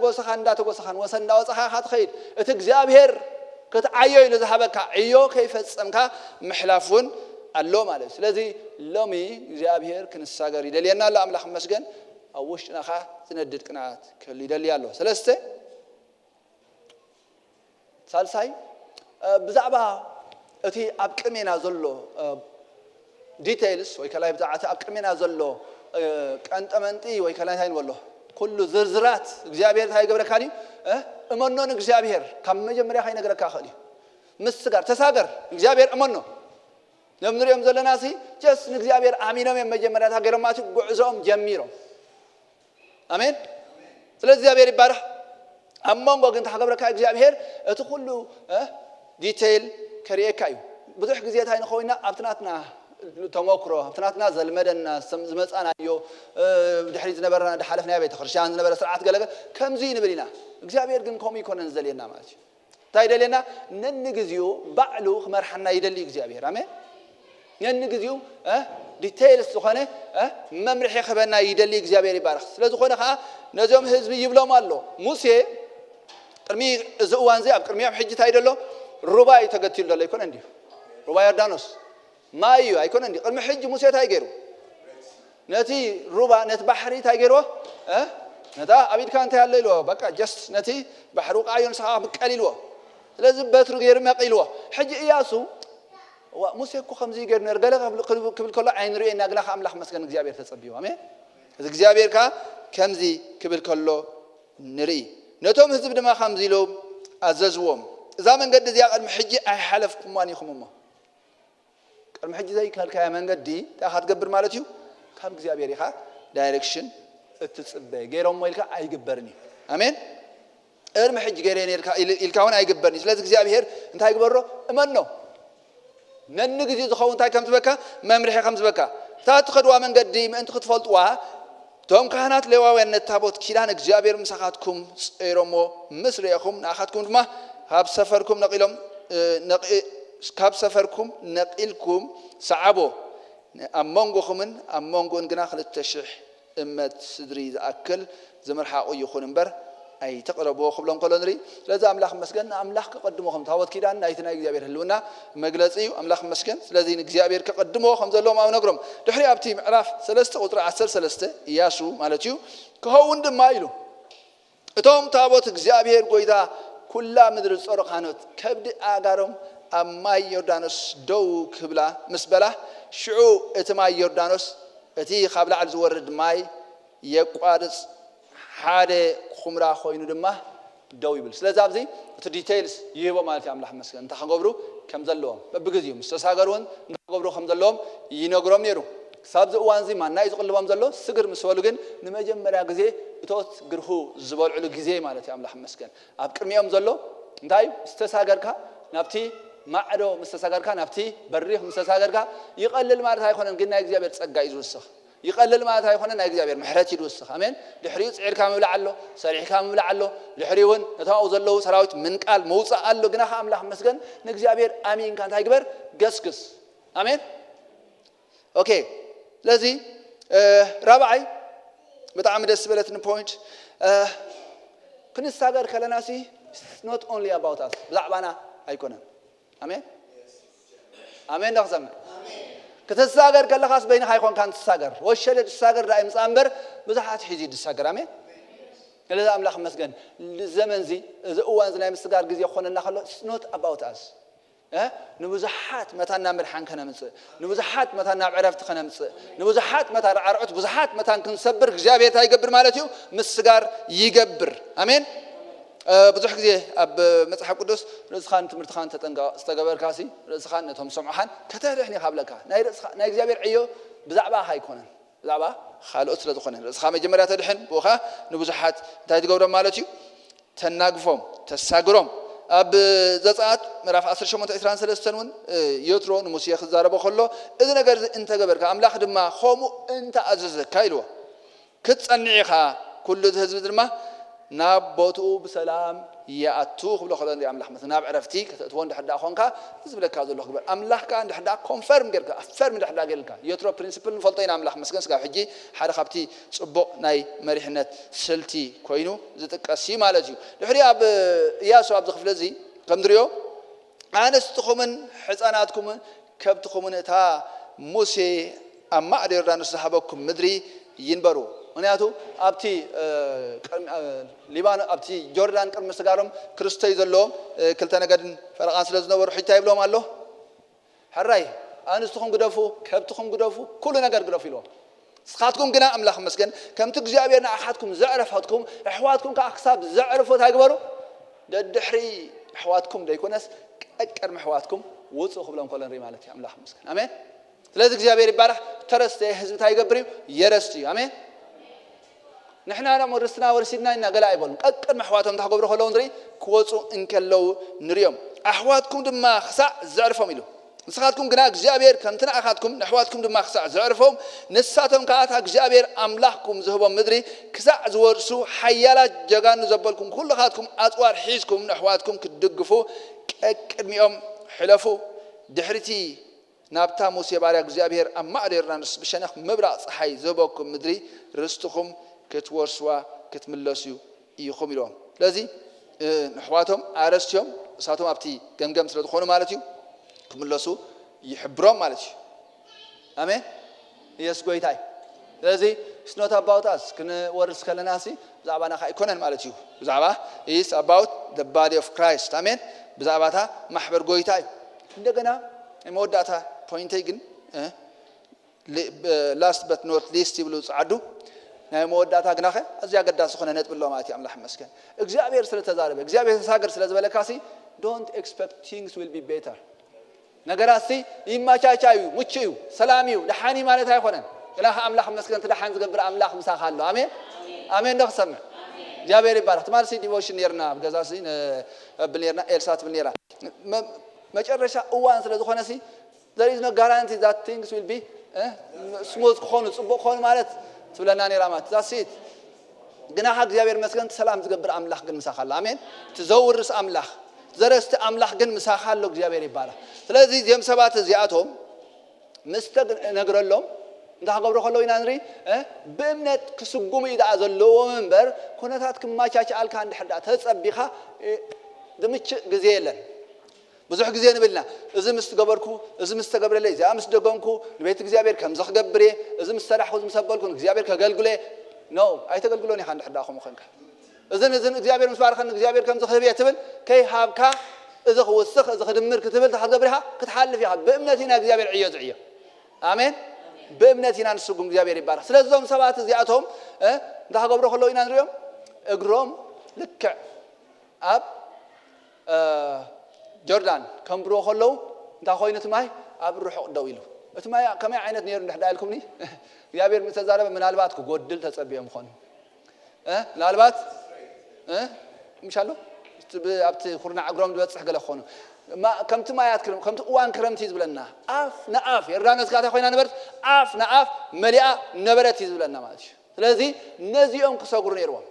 قصخان وسندا وصخ أخذ خيط اتجزابير كتعيو إلى ذهبك عيو كيف تسمك محلافون اللوم عليه لذي لومي جابير كنساجر يدلينا لا أملاح مسجن أوش نخا تندد كنات كل يدلي الله ثلاثة ثالثاي بزعبها أتي أبكمينا زلوا details ويكلاي بتاعته أبكمينا زلوا أنت أمنتي ويكلاي هاي والله كل زرزرات جابير هاي قبل كاني أمنون جابير كم جمرة هاي نقرأ كاخلي مسجر تساجر جابير أمنو نمر يوم زلنا سي جس نجابير آمينهم يوم جمرة هاي قرأ ما تقول عزهم جميرهم آمين ثلاث جابير بارح أمم قلت حقبر كاي جابير تقوله ديتيل كريه كايو بدوح جزيات هاي نخوينا أبتناتنا تموكرو أبتناتنا زلمدنا زمت أنا يو دحريز نبرنا دحلفنا بيت خرشان نبرة سرعة قلقة كم زين برينا جابير قن كومي كون نزلينا ماشي تايدلنا ننجزيو بعلو مرحنا يدلي جابير آمين ننجزيو ديتيلز سخانة ممرحي خبرنا يدلي جابير بارخ لذو خنا خا نزوم حزب يبلو مالو موسى كرمي زوان زي كرمي حجة تايدلو رباي تقتل الله يكون عندي رباي يردانوس ما يو يكون عندي كرمي حج موسى تايجرو نتي ربا نت بحري تايجرو نتا أبيد كان تهللوا بقى جست نتي بحروق عيون صعب قليلوا لازم بترو غير ما قليلوا حج إياسو وموسى كو خمزي غير نرجع قبل كل عين رأي نقلها أملاح مسكن جابير تصبيه أمين إذا جابير كا خمزي قبل كله نري نتوم حزب دما خمزي لو أززوم إذا من قد زياق المحجي أي حلف كماني خمما المحجي زي كهالكلام من قد دي تأخذ قبر مالتيو كم جابير يخا دايركشن التصبي غيرهم مالك أي قبرني أمين المحجي غيرين الكون أي قبرني لازم جابير أنت أي قبره أمنه ننجزي زخون تاي كم تبكى ما مريح كم تبكى تأخذوا من قد دي ما أنت خد فلتوا توم كهنات لواء النتابوت كيران جابير مساقاتكم إيرمو مصر ياكم نأخذكم ما هاب سفركم نقيلهم هاب سفركم نقيلكم صعبوا أمانغو خمن أمانغو إننا خلت تشرح إمت صدري أكل زمر حقو يخون بر أي تقربوا قبلهم قلنا لذا أملاخ مسكن أملاخ كقدموهم تهوت كيران نايتنا جابير هلونا مجلسي أملاخ مسكن لذين جابير كقدموهم زلهم أو نقرم دحري أبتي معرف ثلاثة قطر عشر ثلاثة ياسو مالتيو كهون دم مايلو توم تابوت جابير قيدا كلها مدرس أرقانوت كبد أجارهم أماي يردانوس دو كبلا مسبلة شعو اتماي يردانوس اتي قبل على زورد ماي يقارس حادة خمرة خوينو دمه دويبل سلازم زي الديتيلز يهوا مالتي أملاح مسكن أنت خنقبرو كم زلهم ببجزيهم استساقرون نقبرو خم زلهم ينقرم نيرو ሳብ ዝእዋንዚ ማናይ ዝቕልቦም ዘሎ ስግር ምስ በሉ ግን ንመጀመርያ ግዜ እቶት ግርሁ ዝበልዕሉ ግዜ ማለት እዩ ኣምላኽ መስገን ኣብ ቅድሚኦም ዘሎ እንታይ ዝተሳገርካ ናብቲ ማዕዶ ምስተሳገርካ ናብቲ በሪኽ ምስተሳገርካ ይቐልል ማለት ኣይኮነን ግን ናይ እግዚአብሔር ጸጋ እዩ ዝውስኽ ይቐልል ማለት ኣይኮነን ናይ እግዚአብሔር ምሕረት እዩ ዝውስኽ ኣሜን ድሕሪኡ ጽዒርካ ምብላዕ ኣሎ ሰሪሕካ ምብላዕ ኣሎ ድሕሪውን ነታው ዘለዉ ሰራዊት ምንቃል መውፃእ ኣሎ ግና ኣምላኽ መስገን ንእግዚአብሔር ኣሚንካ እንታይ ግበር ገስግስ ኣሜን ኦኬ ስለዚ ራብዓይ በጣም ደስ በለትን ፖይንት ክንሳገር ከለናሲ it's not only about us ብዛዕባና ኣይኮነን አሜን አሜን ደኸሰም አሜን ከተሳገር ከለኻስ በይንኻ ይኮንካ እንትሳገር ወሸለ ትሳገር ዳይ ምጻንበር ብዙሓት ሒዚ ትሳገር አሜን ለዛ አምላኽ መስገን ዘመን ዚ እዚ እዋን ናይ ምስጋር ግዜ ኾነና ከሎ it's not about us ንብዙሓት መታና ምድሓን ከነምጽእ ንብዙሓት መታና ዕረፍት ከነምጽእ ንብዙሓት መታ ዓርዑት ብዙሓት መታን ክንሰብር እግዚአብሔር ታይገብር ማለት እዩ ምስጋር ይገብር አሜን ብዙሕ ግዜ ኣብ መጽሓፍ ቅዱስ ርእስኻን ትምህርትኻን ዝተገበርካሲ ርእስኻን ነቶም ሰምዑኻን ከተድሕኒ ካብለካ ናይ እግዚአብሔር ዕዮ ብዛዕባኻ ኣይኮነን ብዛዕባ ካልኦት ስለ ዝኾነ ርእስኻ መጀመርያ ተድሕን ብኡኻ ንብዙሓት እንታይ ትገብሮም ማለት እዩ ተናግፎም ተሳግሮም ኣብ ዘጸአት ምዕራፍ 18:23 እውን የትሮ ንሙሴ ክዛረቦ ከሎ እዚ ነገር እንተገበርካ ኣምላኽ ድማ ከምኡ እንተኣዘዘካ ኢልዎ ክትጸንዕ ኢኻ ኩሉ ህዝቢ ድማ ናብ ቦትኡ ብሰላም ይኣቱ ክብሎ ከሎ እንዲ ኣምላኽ መስገን ናብ ዕረፍቲ ከተእትዎ እንድሕዳ ኮንካ ዝብለካ ዘሎ ክግበር ኣምላኽካ እንድሕዳ ኮንፈርም ጌርካ ኣፈርም እንድሕዳ ጌርካ የትሮ ፕሪንሲፕል ንፈልጦ ኢና ኣምላኽ መስገን ስጋብ ሕጂ ሓደ ካብቲ ጽቡቕ ናይ መሪሕነት ስልቲ ኮይኑ ዝጥቀስ እዩ ማለት እዩ ድሕሪ ኣብ ኢያሱ ኣብ ዝኽፍለ እዚ ከም ንሪኦ ኣንስትኹምን ሕፃናትኩምን ከብትኹምን እታ ሙሴ ኣብ ማዕዶ ዮርዳኖስ ዝሃበኩም ምድሪ ይንበሩ ምክንያቱ ኣብቲ ሊባኖ ኣብቲ ጆርዳን ቅድሚ ስጋሮም ክርስቶይ ዘለዎም ክልተ ነገድን ፈረቓን ስለ ዝነበሩ ሕጅታ ይብሎም ኣሎ ሕራይ ኣንስትኹም ግደፉ ከብትኹም ግደፉ ኩሉ ነገር ግደፉ ኢልዎም ስኻትኩም ግና ኣምላኽ መስገን ከምቲ እግዚኣብሔር ንኣኻትኩም ዘዕረፋትኩም ኣሕዋትኩም ከዓ ክሳብ ዘዕርፎ ታይግበሩ ደድሕሪ ኣሕዋትኩም ደይኮነስ ቀድሚ ኣሕዋትኩም ውፅኡ ክብሎም ከሎ ንርኢ ማለት እዩ ኣምላኽ መስገን ኣሜን ስለዚ እግዚኣብሔር ይባረኽ ተረስተ ህዝቢ ታይገብር እዩ የረስቲ እዩ ኣሜን نحنا أنا مرسنا ورسيدنا إن قلا يبون أكثر محواتهم تحقق برخلون دري كوزو إن كلو نريم أحواتكم دم خسع زعرفهم إلو نسخاتكم جناك جابير كم تنا أخاتكم نحواتكم دم خسع زعرفهم نساتهم كاتها جابير أملاحكم زهبا مدري كسع زورسو حيالا جعان زبالكم كل خاتكم أطوار حيزكم نحواتكم كدقفو كرميهم حلفو دحرتي نابتا موسى بارك جابير أما أديرناس بشنخ مبرأ حي زبالكم مدري رستكم كتورسوا كتملسوا يخوم يلوم لذي نحواتهم عرستهم ساتهم أبتي جم سلطخونه مالتيو كملسوا يحبرهم مالتيو آمين يس قوي تاي لذي it's not about us كنا ورس كلناسي زعبنا خا يكونن مالتيو زعبا is about the body of Christ آمين بزعباتها محبر قوي تاي عندنا موداتها pointing last but not least يبلو عدو ናይ መወዳታ ግናኸ እዚያ ገዳስ ኾነ ነጥብ ሎ ማለት ኣምላኽ መስገን እግዚአብሔር ስለ ተዛረበ እግዚአብሔር ተሳገር ስለ ዝበለካሲ don't expect things will be better ነገራሲ ይማቻቻዩ ሙቺዩ ሰላሚዩ ደሓኒ ማለት ኣይኾነን ግናኸ ኣምላኽ መስገን ተደሓን ዝገብር ኣምላኽ ምሳኻ ኣሎ አሜን አሜን ደኽሰምዕ እግዚአብሔር ይባረክ ተማርሲ ዲቮሽን ነርና በገዛሲ ብነርና ኤልሳት ብነራ መጨረሻ እዋን ስለ ዝኾነሲ there is no guarantee that things will be smooth ኾኑ ጽቡቕ ኾኑ ማለት تبلنا نيرامات زاسيت جناح እግዚአብሔር መስገን ሰላም ዝገብር አምላኽ ግን ምሳኻለ አሜን ትዘውርስ አምላኽ ዘረስተ አምላኽ ግን ምሳኻለ እግዚአብሔር ይባላል ስለዚህ ዜም ሰባት እዚያቶም ምስተግ ነግረሎም እንዳገብሩ ከለው ኢናንሪ በእምነት ክስጉሙ ይዳ ዘለው መንበር ኮነታት ክማቻቻ አልካ እንድሕዳ ተጸቢኻ ድምጭ ግዜ የለን ብዙሕ ግዜ ንብልና እዚ ምስተገበርኩ እዚ ምስተገብረለይ ዛ ምስተደገምኩ ንቤት እግዚአብሔር ከም ዝኽገብር እዚ ምስተላሕኩ ዝምሰበልኩ እግዚአብሔር ከገልግለ ነው ኣይተገልግሎን ይኻ እንድሕዳኹም ኾንካ እዝን እግዚአብሔር ምስባርከን እግዚአብሔር ከም ዝኽህብ ትብል ከይ ሃብካ እዚ ክውስኽ እዚ ክድምር ክትብል ተሓገብርኻ ክትሓልፍ ይኻ በእምነት ኢና እግዚአብሔር ዕዮ ዝዕዮ አሜን በእምነት ኢና ንስጉም እግዚአብሔር ይባረክ ስለዚኦም ሰባት እዚኣቶም እንዳገብሩ ከለው ኢና ንሪኦም እግሮም ልክዕ ኣብ ጆርዳን ከም ብሮ ከለው እንታ ኮይነት ማይ ኣብ ሩሑቅ ደው ኢሉ اتما كما عينت نير ندحدالكمني እግዚአብሔር ምትዛረበ ምናልባት ከጎድል ተጸብየም ሆነ ምናልባት ምሻሎ ኣብቲ ኩርና አግሮም ድበጽሕ ገለ ኾኑ ከምቲ ማያት ክረም ከምቲ እዋን ክረምቲ ዝብለና አፍ ነአፍ የርዳኖስ ካታ ኮይና ነበርት አፍ ነአፍ መሊአ ነበረት ይዝብለና ማለት እዩ ስለዚ ነዚኦም ክሰጉሩ ነይርዎም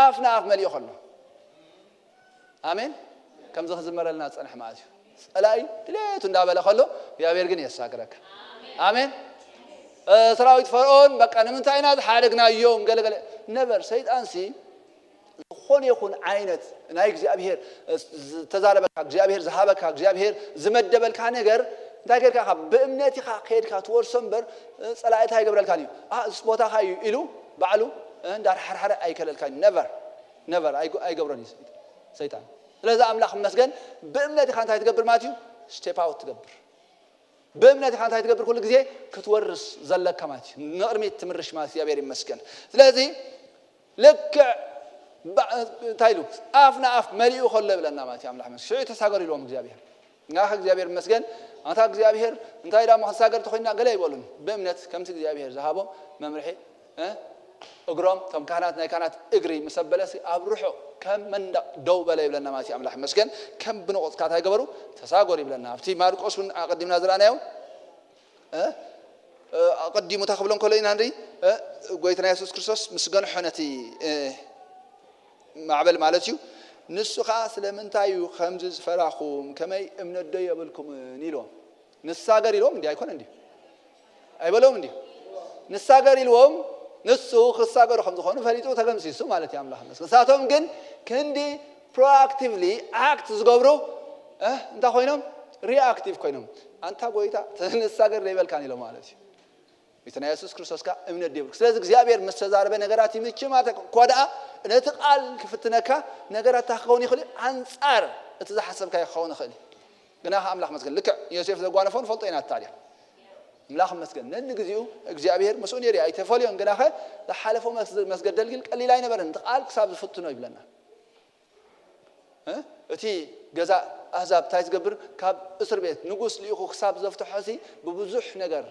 አፍ ነአፍ መሊአ ኾኑ አሜን ከምዚ ዝመረልና ጸንሕ ማለት እዩ ጸላይ ድሌቱ እንዳበለ ኸሎ እግዚአብሔር ግን የሳግረከ አሜን ሰራዊት ፈርዖን በቃ ንምንታይና ሓደግናዮም ገለገለ ነበር ሰይጣን ሲ ኾን ይኹን አይነት ናይ እግዚአብሔር ተዛረበካ እግዚአብሔር ዘሃበካ እግዚአብሔር ዝመደበልካ ነገር እንታይ ጌርካ በእምነት ኢኻ ከድካ ትወርሶምበር ጸላእታ ይገብረልካ እዩ ስፖታ ኻዩ ኢሉ ባዕሉ እንዳር ሓርሓረ አይከለልካ ነበር አይገብረን ሰይጣን ስለዚ አምላኽ መስገን በእምነት ኢኻ እንታይ ትገብር ማለት እዩ ስቴፕ አውት ትገብር በእምነት ኢኻ እንታይ ትገብር ኩሉ ግዜ ክትወርስ ዘለካ ማለት እዩ ንቕድሚት ትምርሽ ማለት እግዚአብሔር ይመስገን ስለዚ ልክ ታይሉ አፍና አፍ መሊኡ ኸለ ብለና ማለት አምላኽ መስገን ሽዑ ተሳገሩ ኢሎም እግዚአብሔር ናኸ እግዚአብሔር መስገን አንታ እግዚአብሔር እንታይ ዳሞ ተሳገር ተኾይና ገለ ይበሉን በእምነት ከምቲ እግዚአብሔር ዝሃቦ መምርሒ እግሮም ከም ካህናት ናይ ካህናት እግሪ መሰበለሲ ኣብ ሩሑ ከም መንደቕ ደው በለ ይብለና ማለት አምላኽ መስገን ከም ብንቆጽካ ይገበሩ ተሳገሩ ይብለና ኣብቲ ማርቆስን አቀዲምና ዝራናዮ አቀዲሙ ተኸብሎን ኮሎ ኢና እንሪ ጎይታና ኢየሱስ ክርስቶስ ምስገን ሆነቲ ማዕበል ማለት እዩ ንሱኻ ስለምንታዩ ከምዚ ዝፈራኹም ከመይ እምነት ዶ የብልኩም ኢሎም ንሳገር ኢሎም እንዲ አይኮነ እንዲ አይበሎም እንዲ ንሳገር ኢሎም ንሱ ክሳገሩ ከም ዝኾኑ ፈሊጡ ተገምሲሱ ማለት አምላኽ መስገን ሳቶም ግን ክንዲ ፕሮአክቲቭሊ አክት ዝገብሩ እንታ ኮይኖም ሪአክቲቭ ኮይኖም አንታ ጎይታ ንሳገር ለይበልካን ኢሎም ማለት እዩ ጌታና ኢየሱስ ክርስቶስ ካ እምነት ደብር ስለዚህ እግዚአብሔር መስተዛረበ ነገራት ይምችማተ ኮዳ ነቲ ቃል ክፍትነካ ነገራት ታኸውን ይኽእል አንጻር እቲ ዝሓሰብካ ይኸውን ይኽእል ግና አምላኽ መስገን ልክ ዮሴፍ ዘጓነፎን ፈልጦ ኢና ታዲያ አምላኽ መስገን ነን ግዚኡ እግዚአብሔር መስኡን የሪ አይተፈልዮን ግና ለሐለፈው መስገደል ግን ቀሊል አይነበረን ቃል ክሳብ ዝፍትኖ ይብለና እቲ ገዛ አሕዛብ ታይ ዝገብር ካብ እስር ቤት ንጉስ ሊኹ ክሳብ ዘፍትሖሲ በብዙሕ ነገር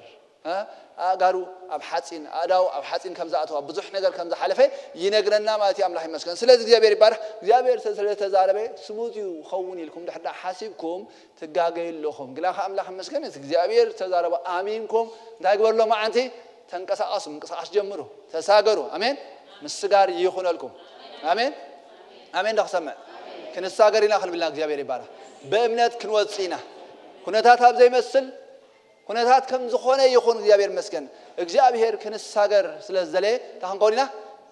አጋሩ ኣብ ሓጺን አዳው ኣብ ሓጺን ከም ዘኣተዋ ብዙሕ ነገር ከም ዝሓለፈ ይነግረና ማለት አምላኽ ይመስገን ስለዚ እግዚአብሔር ይባርክ እግዚአብሔር ስለተዛረበ ስሙዚው ኸውን ይልኩም ድሕዳ ሓሲብኩም ትጋገይለኹም ግላኸ አምላኽ ይመስገን እግዚአብሔር ተዛረበ አሚንኩም እንታይ ግበርሎ ማዓንቲ ተንቀሳቀሱ እንቅስቃስ ጀምሩ ተሳገሩ አሜን ምስጋር ይኹነልኩም አሜን አሜን ደኽሰመ ክንሳገሪና ክንብልና እግዚአብሔር ይባርክ በእምነት ክንወጽኢና ኩነታት ኣብ ዘይመስል ኩነታት ከም ዝኾነ ይኹን እግዚአብሔር መስገን እግዚአብሔር ክንሳገር ስለዘለ ታንቆሪና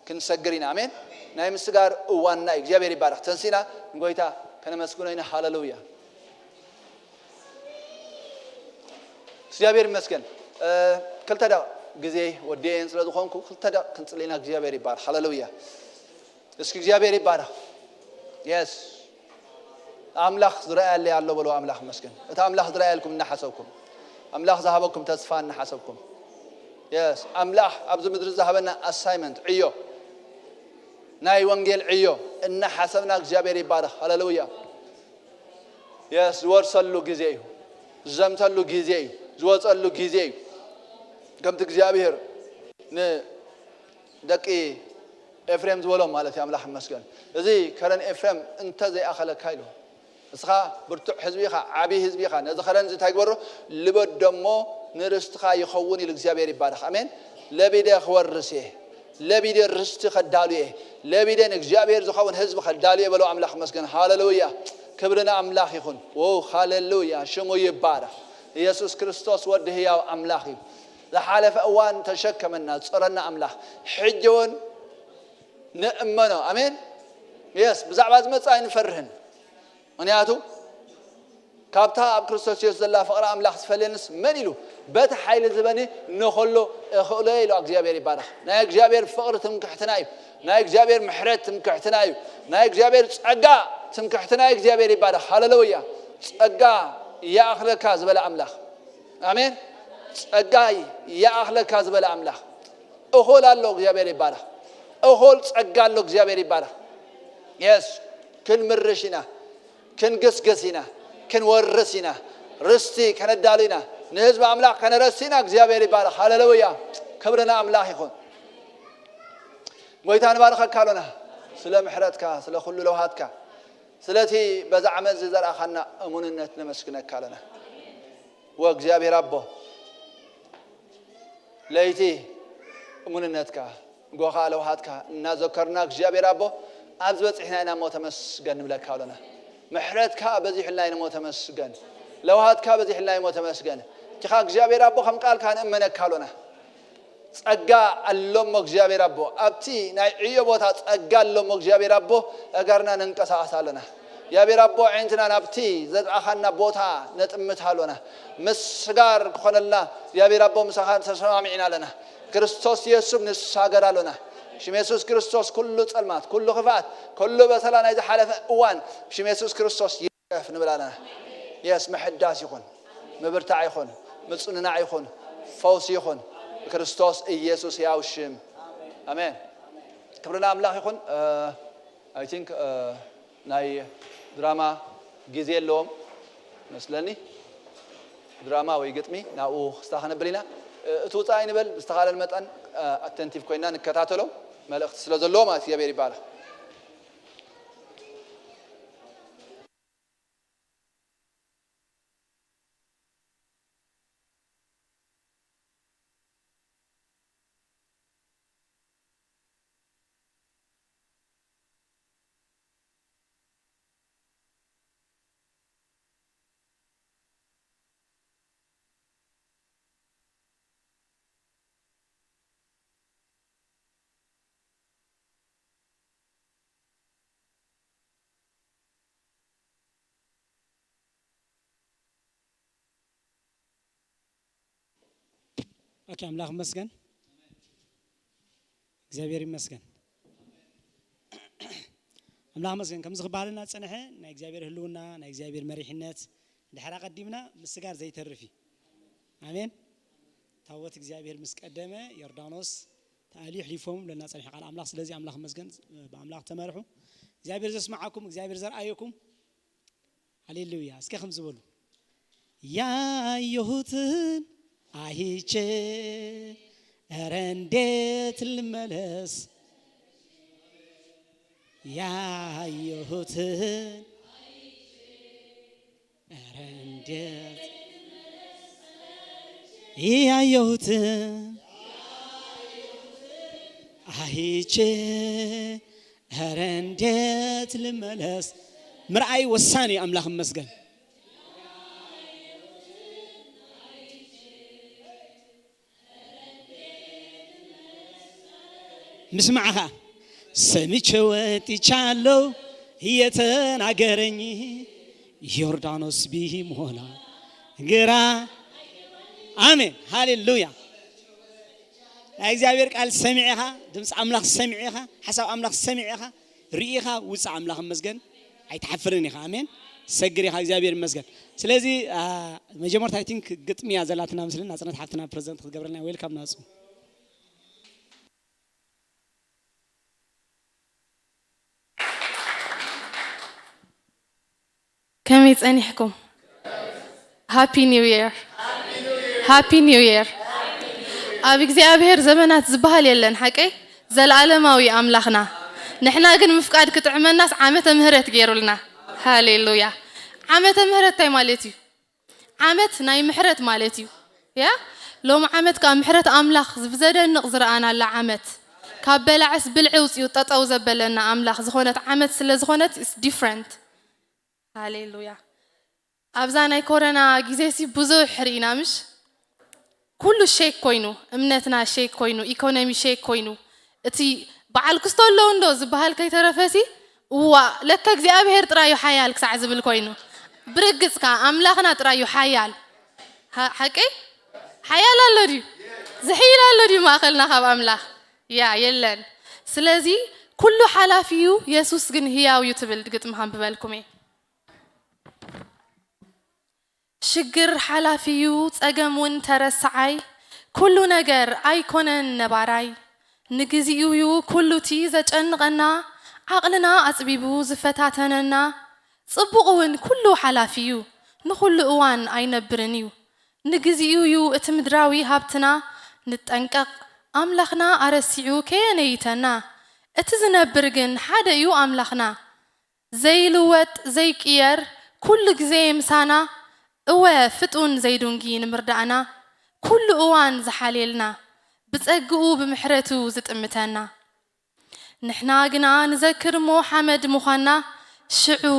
ክንሰግሪና አሜን ናይ ምስጋር እዋና እግዚአብሔር ይባርክ ተንሲና ጎይታ ከነመስግነና ሃሌሉያ እግዚአብሔር መስገን ክልተዳ ግዜ ወዴን ስለዝኾንኩ ክልተዳ ክንጽልይና እግዚአብሔር ይባርክ ሃሌሉያ እስኪ እግዚአብሔር ይባርክ yes አምላኽ ዝራእያለ ያለው ብሎ አምላኽ መስገን እታ አምላኽ ዝራእያልኩም እናሐሰብኩም አምላኽ ዘሃበኩም ተስፋ እናሐሰብኩም yes አምላኽ ኣብዚ ምድሪ ዘሃበና አሳይመንት ዕዮ ናይ ወንጌል ዕዮ እናሐሰብና እግዚአብሔር ይባርክ ሃሌሉያ yes ዝወርሰሉ ጊዜ እዩ ዘምተሉ ጊዜ እዩ ዝወጸሉ ጊዜ እዩ ከምቲ እግዚአብሔር ንደቂ ኤፍሬም ዝበሎም ማለት አምላኽ መስገን እዚ ከረን ኤፍሬም እንተ ዘይኣኸለካ ኢሉ እስኻ ብርቱዕ ህዝቢ ኢኻ ዓብይ ህዝቢ ኢኻ ነዚ ከረን እዚ እንታይ ግበሮ ልበደሞ ንርስትኻ ይኸውን ኢሉ እግዚአብሔር ይባርክ አሜን ለቢደ ክወርስ እየ ለቢደ ርስቲ ከዳሉ እየ ለቢደ ንእግዚአብሔር ዝኸውን ህዝቢ ከዳሉ እየ በሎ አምላኽ መስገን ሃሌሉያ ክብርና አምላኽ ይኹን ሃሌሉያ ሽሙ ይባረክ ኢየሱስ ክርስቶስ ወዲ ህያው አምላኽ እዩ ዝሓለፈ እዋን ተሸከመና ፀረና አምላኽ ሕጂ እውን ንእመኖ አሜን yes ብዛዕባ ዝመጻ ይንፈርህን ምክንያቱ ካብታ ኣብ ክርስቶስ ኢየሱስ ዘላ ፍቅሪ አምላኽ ዝፈልየንስ መን ኢሉ በቲ ሓይሊ ዝበኒ ንኸሎ እኽእሎ ኢሉ እግዚአብሔር ይባርክ ናይ እግዚአብሔር ፍቅሪ ትምክሕትና እዩ ናይ እግዚአብሔር ምሕረት ትምክሕትና እዩ ናይ እግዚአብሔር ጸጋ ትምክሕትና እግዚአብሔር ይባርክ ሃሌሉያ ጸጋ ያእኽለካ ዝበለ አምላኽ አሜን ጸጋ ያእኽለካ ዝበለ አምላኽ እኹል ኣሎ እግዚአብሔር ይባርክ እኹል ጸጋ ኣሎ እግዚአብሔር ይባርክ yes ክንምርሽና ክንገስገሲና ክንወርስና ርስቲ ከነዳሉና نهزب أملاك كان رسينا እግዚአብሔር ይባረክ ሃሌሉያ ክብርና አምላክ ይሁን ጎይታን ባረከ ካሎና ስለ ምሕረትካ ስለ ሁሉ ለውሃትካ ስለቲ በዛ ዓመት ዘራኻና እሙንነት ለመስክነክ ካሎና ወእግዚአብሔር አቦ ለይቲ እሙንነትካ ጎኻ ለውሃትካ እናዘከርና እግዚአብሔር አቦ ኣብዚ በጽሕና ኢና ሞተ መስገን ንብለካ ካሎና ምሕረትካ በዚህ ሕልና ኢና ሞተ መስገን ለውሃትካ በዚህ ሕልና ኢና ሞተ መስገን ቲኻ እግዚአብሔር አቦ ከም ቃልካ ንእመነክ ካሎና ጸጋ አሎም እግዚአብሔር አቦ አብቲ ናይ ዕዮ ቦታ ጸጋ አሎም እግዚአብሔር አቦ እጋርና ነንቀሳቀሳለና ያብሔር አቦ ዓይንትና ናብቲ ዘጥዓኻና ቦታ ነጥምታለና ምስጋር ኮነላ ያብሔር አቦ ምሳኻን ተሰማሚዕና ለና ክርስቶስ ኢየሱስ ንሳገራለና ሽም ኢየሱስ ክርስቶስ ኩሉ ጸልማት ኩሉ ኽፋት ኩሉ በሰላ ናይ ዝሓለፈ እዋን ሽም ኢየሱስ ክርስቶስ ይፍ ንብላና የስ መሕዳስ ይኹን ምብርታዕ ይኹን ምጽንናዕ ይኹን ፈውስ ይኹን ክርስቶስ ኢየሱስ ያውሽም አሜን ክብርና አምላክ ይኹን አይ ቲንክ ናይ ድራማ ጊዜ የለውም መስለኒ ድራማ ወይ ግጥሚ ናኡ ክስታኸነብሊና እትውፃ ይንበል ብዝተኻለል መጠን አቴንቲቭ ኮይና ንከታተሎ መልእኽቲ ስለ ዘለዎ ማለት እግዚአብሔር ይባረክ ኦኬ አምላክ መስገን እግዚአብሔር ይመስገን አምላክ መስገን ከም ዝኽባልና ጽንሐ ናይ እግዚአብሔር ህልውና ናይ እግዚአብሔር መሪሕነት ድሕራ ቀዲምና ምስጋር ዘይተርፊ አሜን ታወት እግዚአብሔር ምስቀደመ ዮርዳኖስ ታሊሕ ሊፎም ለና ጽንሐ ቃል አምላክ ስለዚህ አምላክ መስገን በአምላክ ተመርሑ እግዚአብሔር ዘስማዓኩም እግዚአብሔር ዘርአየኩም ሃሌሉያ እስከ ከም ዝበሉ ያየሁትን አይቼ ኧረ እንዴት ልመለስ ያየሁትን ኧረ እንዴት ያየሁትን አይቼ ኧረ እንዴት ልመለስ ምርአይ ወሳኔ አምላክ መስገን مسمعها سميتشوت يشالو هي تناغرني يوردانوس بهم هنا غرا امين هاليلويا እግዚአብሔር ቃል ሰሚዕኻ ድምጽ አምላክ ሰሚዕኻ ሐሳብ አምላክ ሰሚዕኻ ሪኢኻ ውጽ አምላክ መስገን አይተሐፍርን ኢኻ አሜን ሰግሪኻ እግዚአብሔር መስገን ስለዚህ መጀመርታ አይ ቲንክ ግጥሚያ ዘላትና ምስልን አጽነት ሀፍትና ፕሬዝዳንት ገብረና ዌልካም ናጹ كم يصنحكم هابي نيو يير هابي نيو يير أبي እግዚአብሔር ዘመናት ዝባሃል የለን حقي ዘላለማዊ አምላኽና ንሕና ግን ምፍቃድ ክትዕመናስ ዓመተ ምህረት ገይሩልና ሃሌሉያ ዓመተ ምህረት ታይ ማለት እዩ ዓመት ናይ ምሕረት ማለት እዩ ያ ሎም ዓመት ካ ምሕረት አምላኽ ዝብዘደንቕ ዝረአናላ ዓመት ካብ በላዕስ ብልዒ ውፅኡ ጠጠው ዘበለና አምላኽ ዝኾነት ዓመት ስለ ዝኾነት is different ሃሌሉያ አብዛ ናይ ኮሮና ጊዜ ሲ ብዙሕ ሪኢና ምሽ ኩሉ ሼክ ኮይኑ እምነትና ሼክ ኮይኑ ኢኮኖሚ ሼክ ኮይኑ እቲ በዓል ክስተሎ እንዶ ዝበሃል ከይተረፈሲ ዋ ለካ እግዚአብሔር ጥራዩ ሓያል ክሳዕ ዝብል ኮይኑ ብርግጽካ አምላኽና ጥራዩ ሓያል ሓቂ ሓያል ኣሎ ድዩ ዝሒል ኣሎ ድዩ ማእኸልና ካብ አምላኽ ያ የለን ስለዚ ኩሉ ሓላፊዩ ኢየሱስ ግን ህያው እዩ ትብል ግጥም ሃንብበልኩም እየ ሽግር ሓላፊዩ ጸገሙን ተረሳዓይ ኩሉ ነገር ኣይኮነን ነባራይ ንግዚኡ ኩሉቲ ዘጨንቀና ዓቕልና አጽቢቡ ዝፈታተነና ጽቡቕውን ኩሉ ሓላፊዩ ንኹሉ እዋን ኣይነብርን እዩ ንግዚኡ እቲ ምድራዊ ሃብትና ንጠንቀቕ ኣምላኽና ኣረሲዑ ከየነይተና እቲ ዝነብር ግን ሓደ እዩ ኣምላኽና ዘይልወጥ ዘይቅየር ኩሉ ግዜ ምሳና እወ ፍጡን ዘይዱንጊ ንምርዳእና ኩሉ እዋን ዝሓልየልና ብጸግኡ ብምሕረቱ ዝጥምተና ንሕና ግና ንዘክር ሞ ሓመድ ምዃና ሽዑ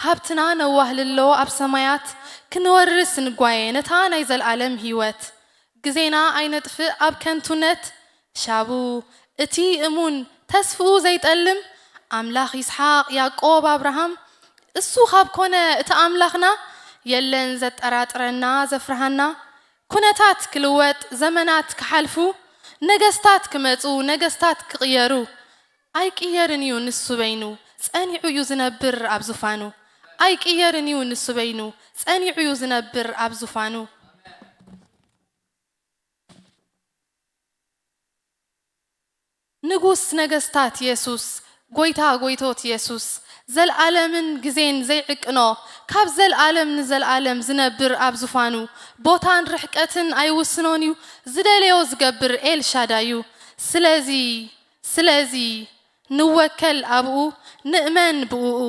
ሃብትና ነዋህልሎ ኣብ ሰማያት ክንወርስ ንጓየ ነታ ናይ ዘለዓለም ህይወት ግዜና ኣይነጥፍእ ኣብ ከንቱነት ሻቡ እቲ እሙን ተስፍኡ ዘይጠልም ኣምላኽ ይስሓቅ ያዕቆብ አብርሃም እሱ ካብ ኮነ እቲ ኣምላኽና የለን ዘጠራጥረና ዘፍርሃና ኩነታት ክልወጥ ዘመናት ክሓልፉ ነገስታት ክመፁ ነገስታት ክቕየሩ ኣይቅየርን እዩ ንሱ በይኑ ጸኒዑ እዩ ዝነብር ኣብ ዙፋኑ ኣይቅየርን እዩ ንሱ በይኑ ጸኒዑ እዩ ዝነብር ኣብ ዙፋኑ ንጉስ ነገስታት ኢየሱስ ጎይታ ጎይቶት ኢየሱስ ዘለዓለምን ግዜን ዘይዕቅኖ ካብ ዘለዓለም ንዘለዓለም ዝነብር ኣብ ዙፋኑ ቦታን ርሕቀትን ኣይውስኖን እዩ ዝደለዮ ዝገብር ኤልሻዳዩ ስለዚ ንወከል ኣብኡ ንእመን ብኡኡ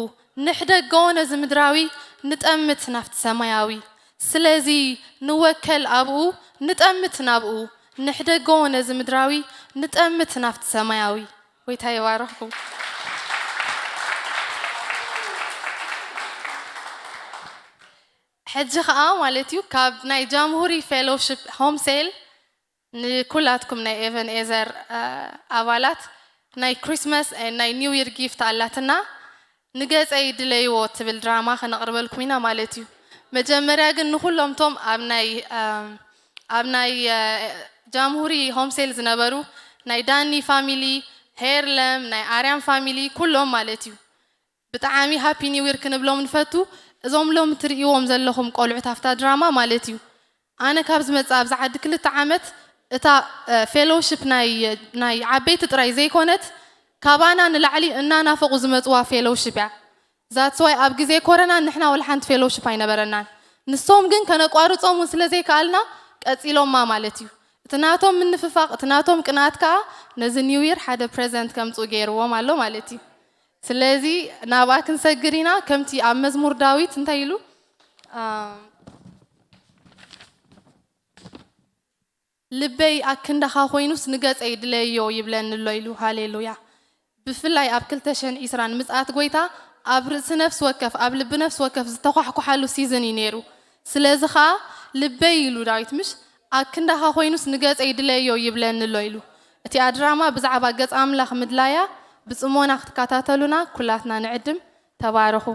ንሕደጎ ነዚ ምድራዊ ንጠምት ናፍቲ ሰማያዊ ስለዚ ንወከል ኣብኡ ንጠምት ናብኡ ንሕደጎ ነዚ ምድራዊ ንጠምት ናፍቲ ሰማያዊ ወይታ ይባረኽኩም ሕጂ ከዓ ማለት እዩ ካብ ናይ ጃምሁሪ ፌሎውሺፕ ሆም ሴል ንኩላትኩም ናይ ኤቨን ኤዘር ኣባላት ናይ ክሪስማስ ናይ ኒው ይር ጊፍት ኣላትና ንገፀይ ድለይዎ ትብል ድራማ ከነቕርበልኩም ኢና ማለት እዩ መጀመርያ ግን ንኩሎምቶም ኣብ ናይ ጃምሁሪ ሆም ሴል ዝነበሩ ናይ ዳኒ ፋሚሊ ሄርለም ናይ ኣርያም ፋሚሊ ኩሎም ማለት እዩ ብጣዕሚ ሃፒ ኒው ይር ክንብሎም ንፈቱ እዞም ሎም ትርእይዎም ዘለኹም ቆልዑት ኣፍታ ድራማ ማለት እዩ ኣነ ካብ ዝመጽ ኣብ ዝዓዲ 2 ዓመት እታ ፌሎውሺፕ ናይ ዓበይቲ ጥራይ ዘይኮነት ካባና ንላዕሊ እናናፈቑ ዝመጽዋ ፌሎውሺፕ እያ ዛትስ ዋይ ኣብ ግዜ ኮረና ንሕና ወላ ሓንቲ ፌሎውሺፕ ኣይነበረናን ንሶም ግን ከነቋርጾም ስለዘይከኣልና ቀጺሎማ ማለት እዩ እቲ ናቶም ምንፍፋቕ እቲ ናቶም ቅንኣት ከዓ ነዚ ኒው ይር ሓደ ፕሬዘንት ከምፁ ገይርዎም ኣሎ ማለት እዩ ስለዚ ናብኣ ክንሰግር ኢና ከምቲ ኣብ መዝሙር ዳዊት እንታይ ኢሉ ልበይ ኣክንዳኻ ኮይኑስ ንገፀይ ድለዮ ይብለኒ ኣሎ ኢሉ ሃሌሉያ ብፍላይ ኣብ 2020 ምጽኣት ጎይታ ኣብ ርእሲ ነፍሲ ወከፍ ኣብ ልቢ ነፍሲ ወከፍ ዝተኳሕኩሓሉ ሲዝን እዩ ነይሩ ስለዚ ከዓ ልበይ ኢሉ ዳዊት ምሽ ኣክንዳኻ ኮይኑስ ንገፀይ ድለዮ ይብለኒ ኣሎ ኢሉ እቲ ድራማ ብዛዕባ ገጽ ኣምላኽ ምድላያ ብጽሞና ክትከታተሉና ኩላትና ንዕድም ተባረኹ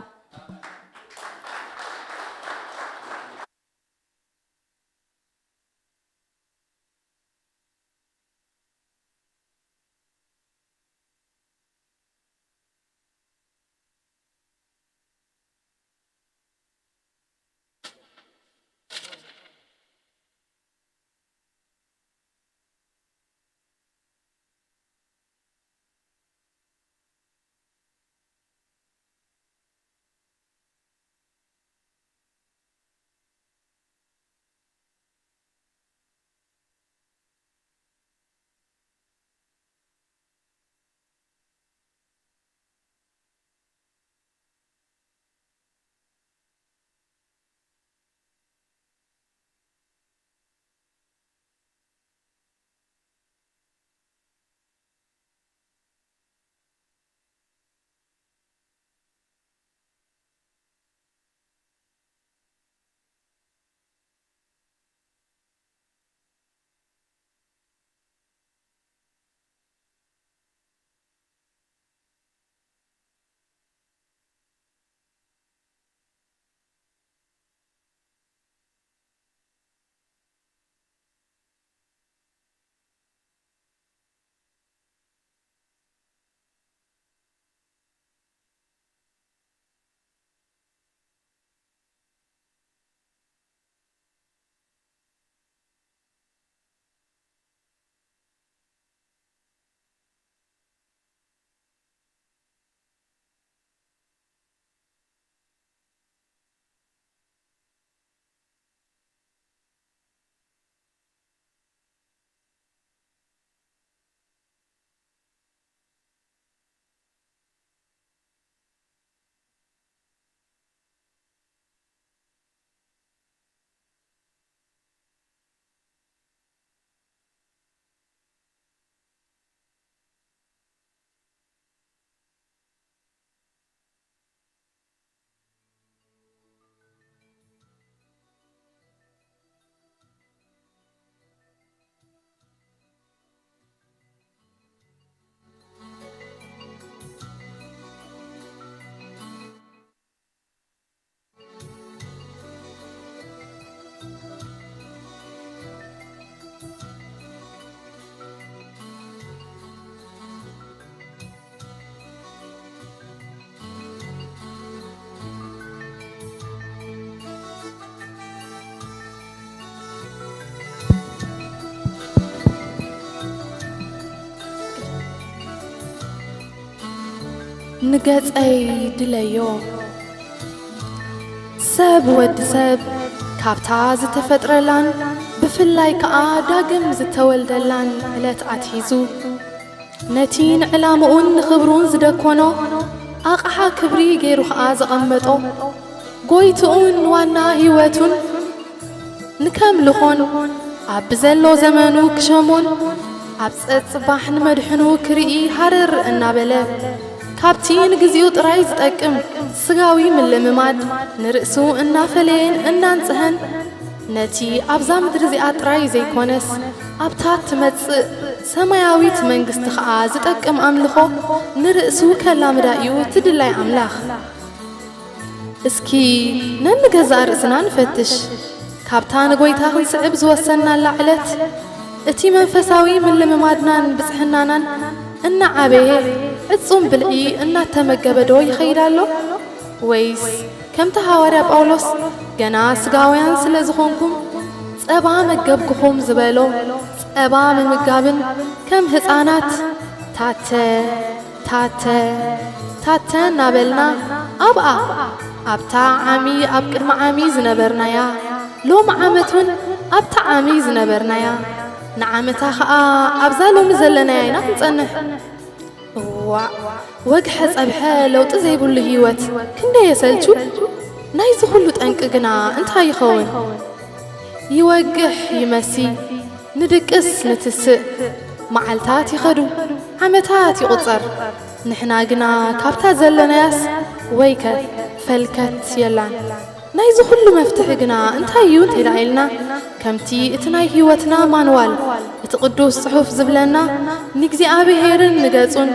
نقصي دليو سب ود سب كابتا زتفترلان بفلاي كا داقم زتولدلان علات عتيزو نتين علامون خبرون زدكونو أقحا كبري غيرو خاز غمتو قويتون وانا هيوتون نكملخون عبزلو زمانو كشمون عبزت صباح نمدحنو كرئي حرر النابلة كابتين جزيو ترايز تأكم سجاوي من المماد نرقصو إنا فلين إنا نسهن نتي أبزام درزي أترايز يكونس أبتات تمتس سماياوي تمنجس تخاز تأكم أملخو نرقصو كلام رأيو تدلي أملاخ اسكي ننجزار رأسنا نفتش كابتان قويتاهن سعبز وسنا اللعلت اتي منفساوي من الممادنا بسحنانا إنا عبيه اتصم بالعي إنا تمقبدو يخيرالو ويس كم تهاوري بأولوس جنا سقاويان سلزخونكم سأبا مقبكم زبالو سأبا مقابن كم هزانات تاتا نابلنا أبا أبتا عمي أبكر معامي زنبرنايا لو معامتون أبتا عمي زنبرنايا نعمتا خاء أبزالو مزلنا ينا نتنح وجه صبحه لو تزيبوا الهيوت كنا يسلشو نايز كله تنققنا انت هاي خون يوجح يمسي ندقس نتسق معلتات يخدو عمتات يقصر نحنا قنا كابتا زلناس ويكت فلكت يلان نايز كله مفتح قنا انت هايون تدعيلنا كمتي اتناي هيوتنا مانوال اتقدوس صحف زبلنا نجزي أبيهرن نجازون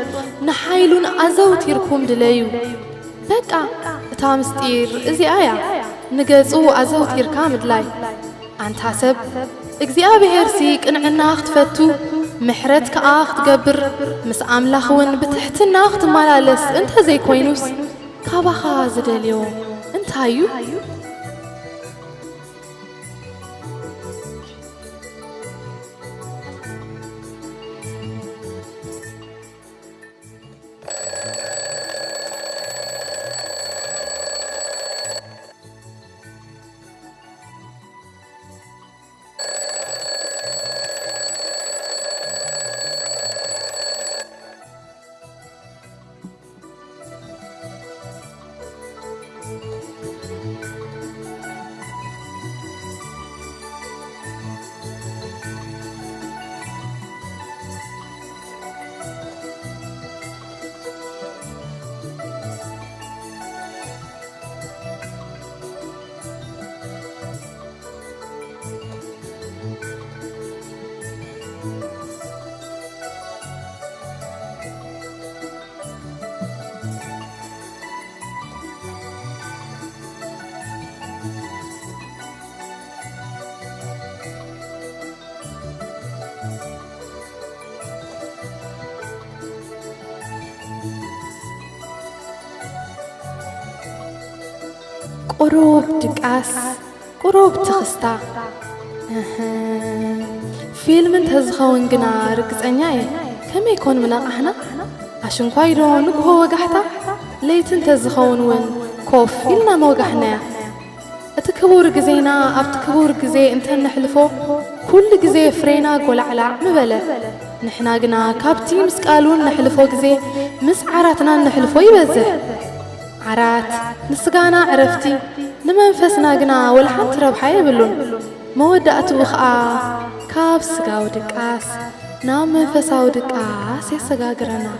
نحايلون أزوت يركم دليو بقى تامستير إزي آية نجازو أزوت يركام دلاي أنت حسب إجزي أبيهر سيك إن عنا أخت فتو محرتك أخت قبر مس أملاخون بتحتنا أخت مالالس أنت زي كوينوس كابا خازد اليوم أنت هايو قروب دقاس قروب تخستا فيلم انتزخون قنا رقصنياي كم يكون مناقحنا عشان قايدو نقهو وقحتا ليت انتزخون ون كوف إلنا موقحنا اتكبور قزينا ابتكبور قزي انت نحلفو كل قزي فرينا قول على مبلا نحنا قنا كابتي مسقالون نحلفو قزي مس عراتنا نحلفو يبزح عرات نسقانا عرفتي نمنفسنا قنا والحان تربحا يبلون مودأتو خا كاب سقاو دقاس نام منفساو دقاس يسقاقرنا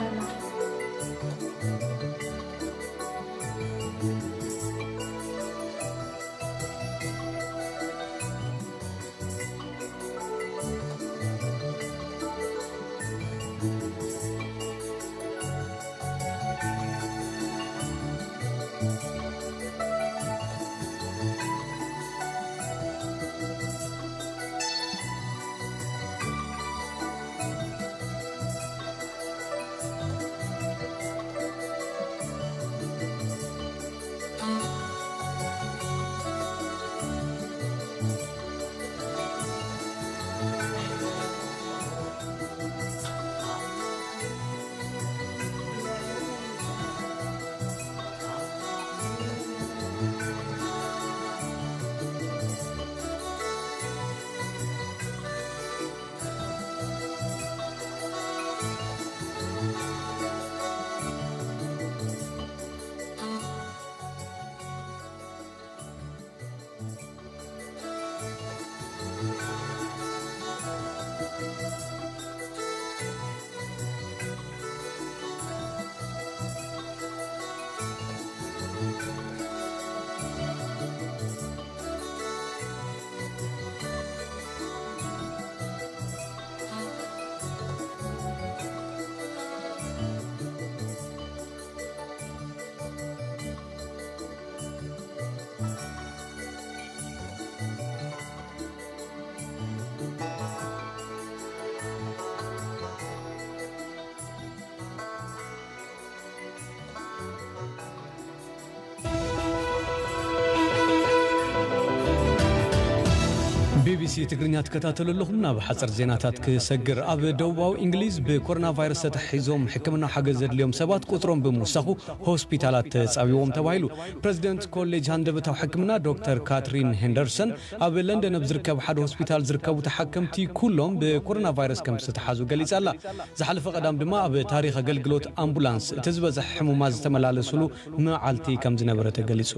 ቢቢሲ ትግርኛ ተከታተሉ ኣለኹም ናብ ሓጽር ዜናታት ክሰግር ኣብ ደቡባዊ እንግሊዝ ብኮሮና ቫይረስ ተተሒዞም ሕክምና ሓገዝ ዘድልዮም ሰባት ቁጥሮም ብምውሳኹ ሆስፒታላት ተጻቢቦም ተባሂሉ ፕሬዚደንት ኮሌጅ ሃንደበታዊ ሕክምና ዶክተር ካትሪን ሄንደርሰን ኣብ ለንደን ዝርከብ ሓደ ሆስፒታል ዝርከቡ ተሓከምቲ ኩሎም ብኮሮና ቫይረስ ከም ዝተሓዙ ገሊጻላ ዝሓለፈ ቀዳም ድማ ኣብ ታሪኽ ኣገልግሎት ኣምቡላንስ እቲ ዝበዝሕ ሕሙማት ዝተመላለሱሉ መዓልቲ ከም ዝነበረ ተገሊጹ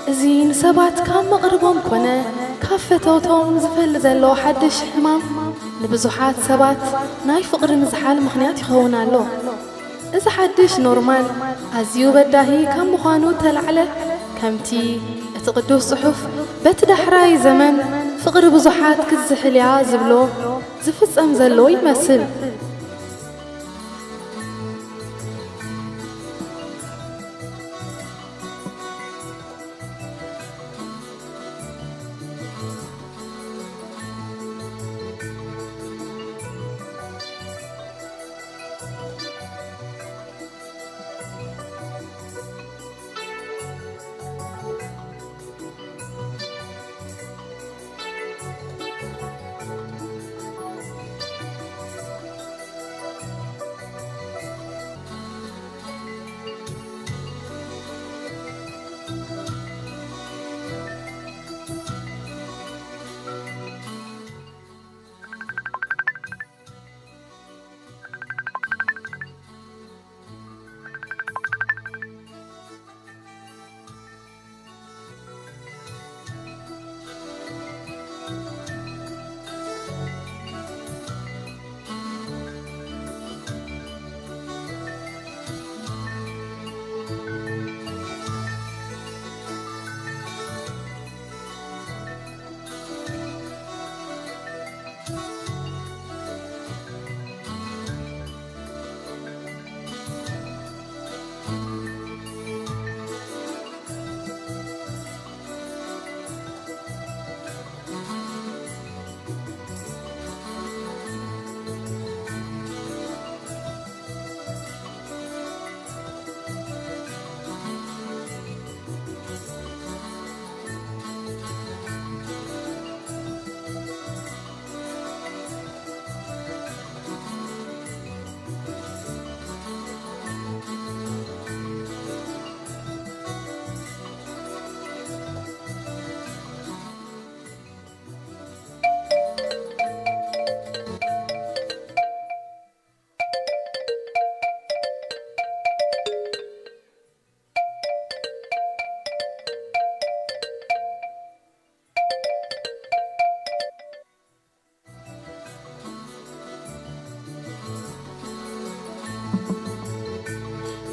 زين سبات كم مقربهم كنا كفتوتهم زفل زلو حدش حمام لبزوحات سبات ناي فقر مزحال مخنيات يخونا له إذا حدش نورمال أزيو بداهي كم مخانو تلعله كمتي اتقدو الصحف بتدحراي زمن فقر بزوحات كزحل يعازبلو زفز أمزلو يمثل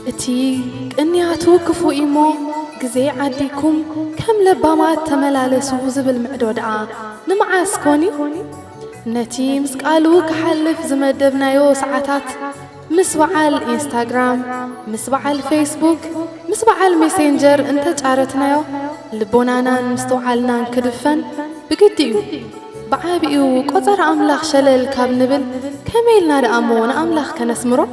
اتي انياتو كفو ايمو غزي عديكم كم لبامات تملالسو زبل معدودعا نمعاس كوني نتي مسقالو كحلف زمدبنايو ساعات مسبع الانستغرام مسبع الفيسبوك مسبع الميسنجر انت تعرتنايو لبونانا مستوعلنا نكدفن بقديو بعابيو قطر املاخ شلل كاب نبل كميلنا دامون املاخ كنسمرو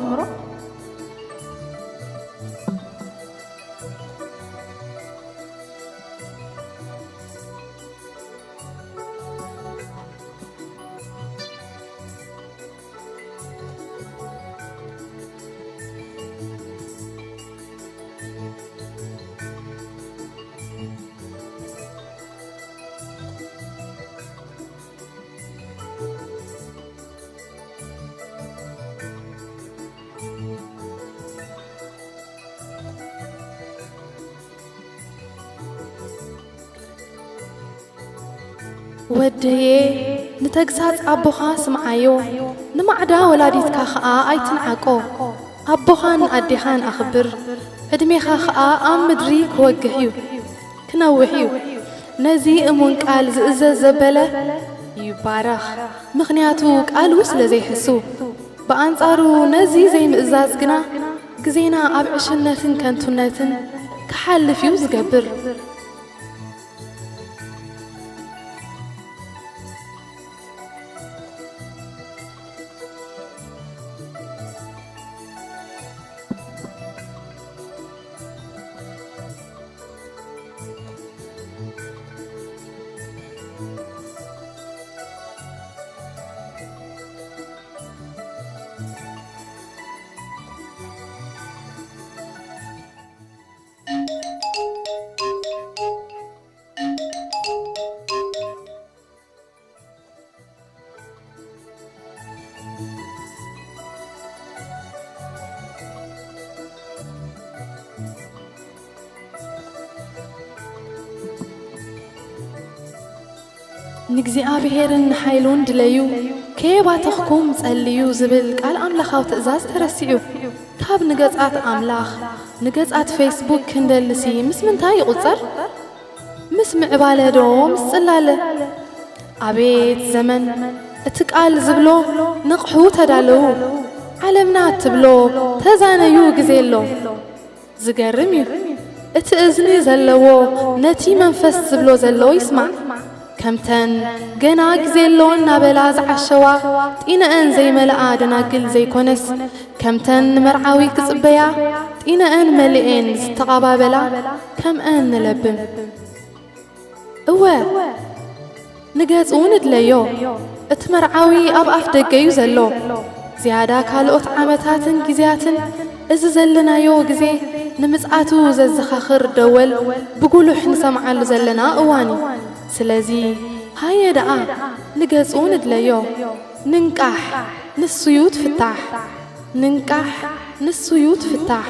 ودي نتجسات أبوها سمعيو نمعدا ولاديتك خاء أيتنعقو أبوهان أديهان أخبر هدميخا خاء أم مدري كوجهيو كنوحيو نزي أمونك قال زئزة زبلة يبارخ مخنياتو قالو سلزي حسو بأنصارو نزي زي مئزاز قنا قزينا أبعشنتن كنتنتن كحالف يوز قبر نجزئابهرن حيلون دليو كيباتخكم تسأليو زبل قال أملاخ وتأزاز ترسيو كاب نجزئات أملاخ نجزئات فيسبوك كندلسي مسمن تاي قصر مسمع بالدو مسلالة أبيت زمن اتقال زبلو نقحو تدالو علمنا تبلو تزانيو جزيلو زقرميو اتأزني زلو نتي منفس زبلو زلو يسمع كمتن جنا جزيلون نبلاز عشوا إن أن زي ملأ دناقل زي كونس كمتن مرعوي كصبيا إن أن ملئين استقابلا كم أن نلبم نجازون دليو اتمرعوي أب أفدق يزلو زيادة كالوت عمتات جزيات زلنا يو جزي نمسعاتو زخخر دول بقولو حنسمع له زلنا أواني سلازي هاي دعاء نجازون دليو ننكح نسيوت فتح ننكح نسيوت فتح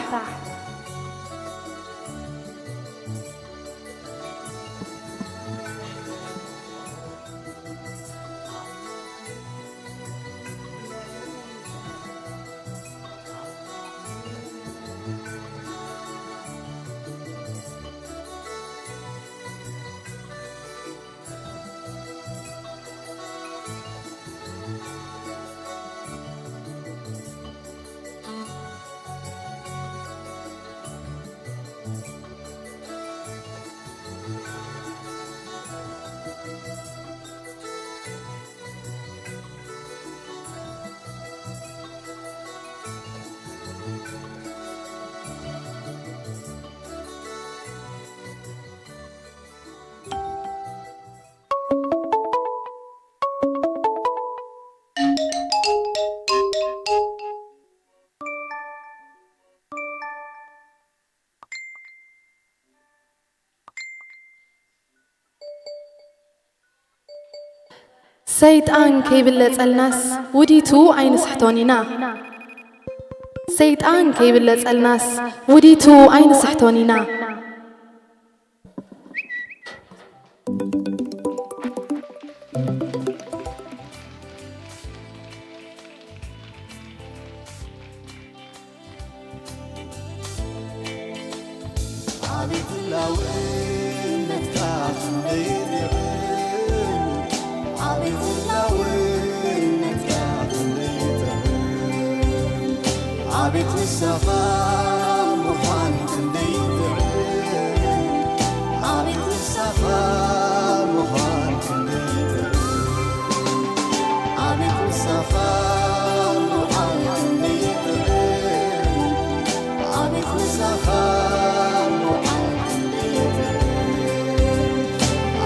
سيطان كيبلت الناس وديتو عين سحتونينا سيطان كيبلت الناس وديتو عين سحتونينا عبيت السفر مخان كنديت عبيت السفر مخان كنديت عبيت السفر مخان كنديت عبيت السفر مخان كنديت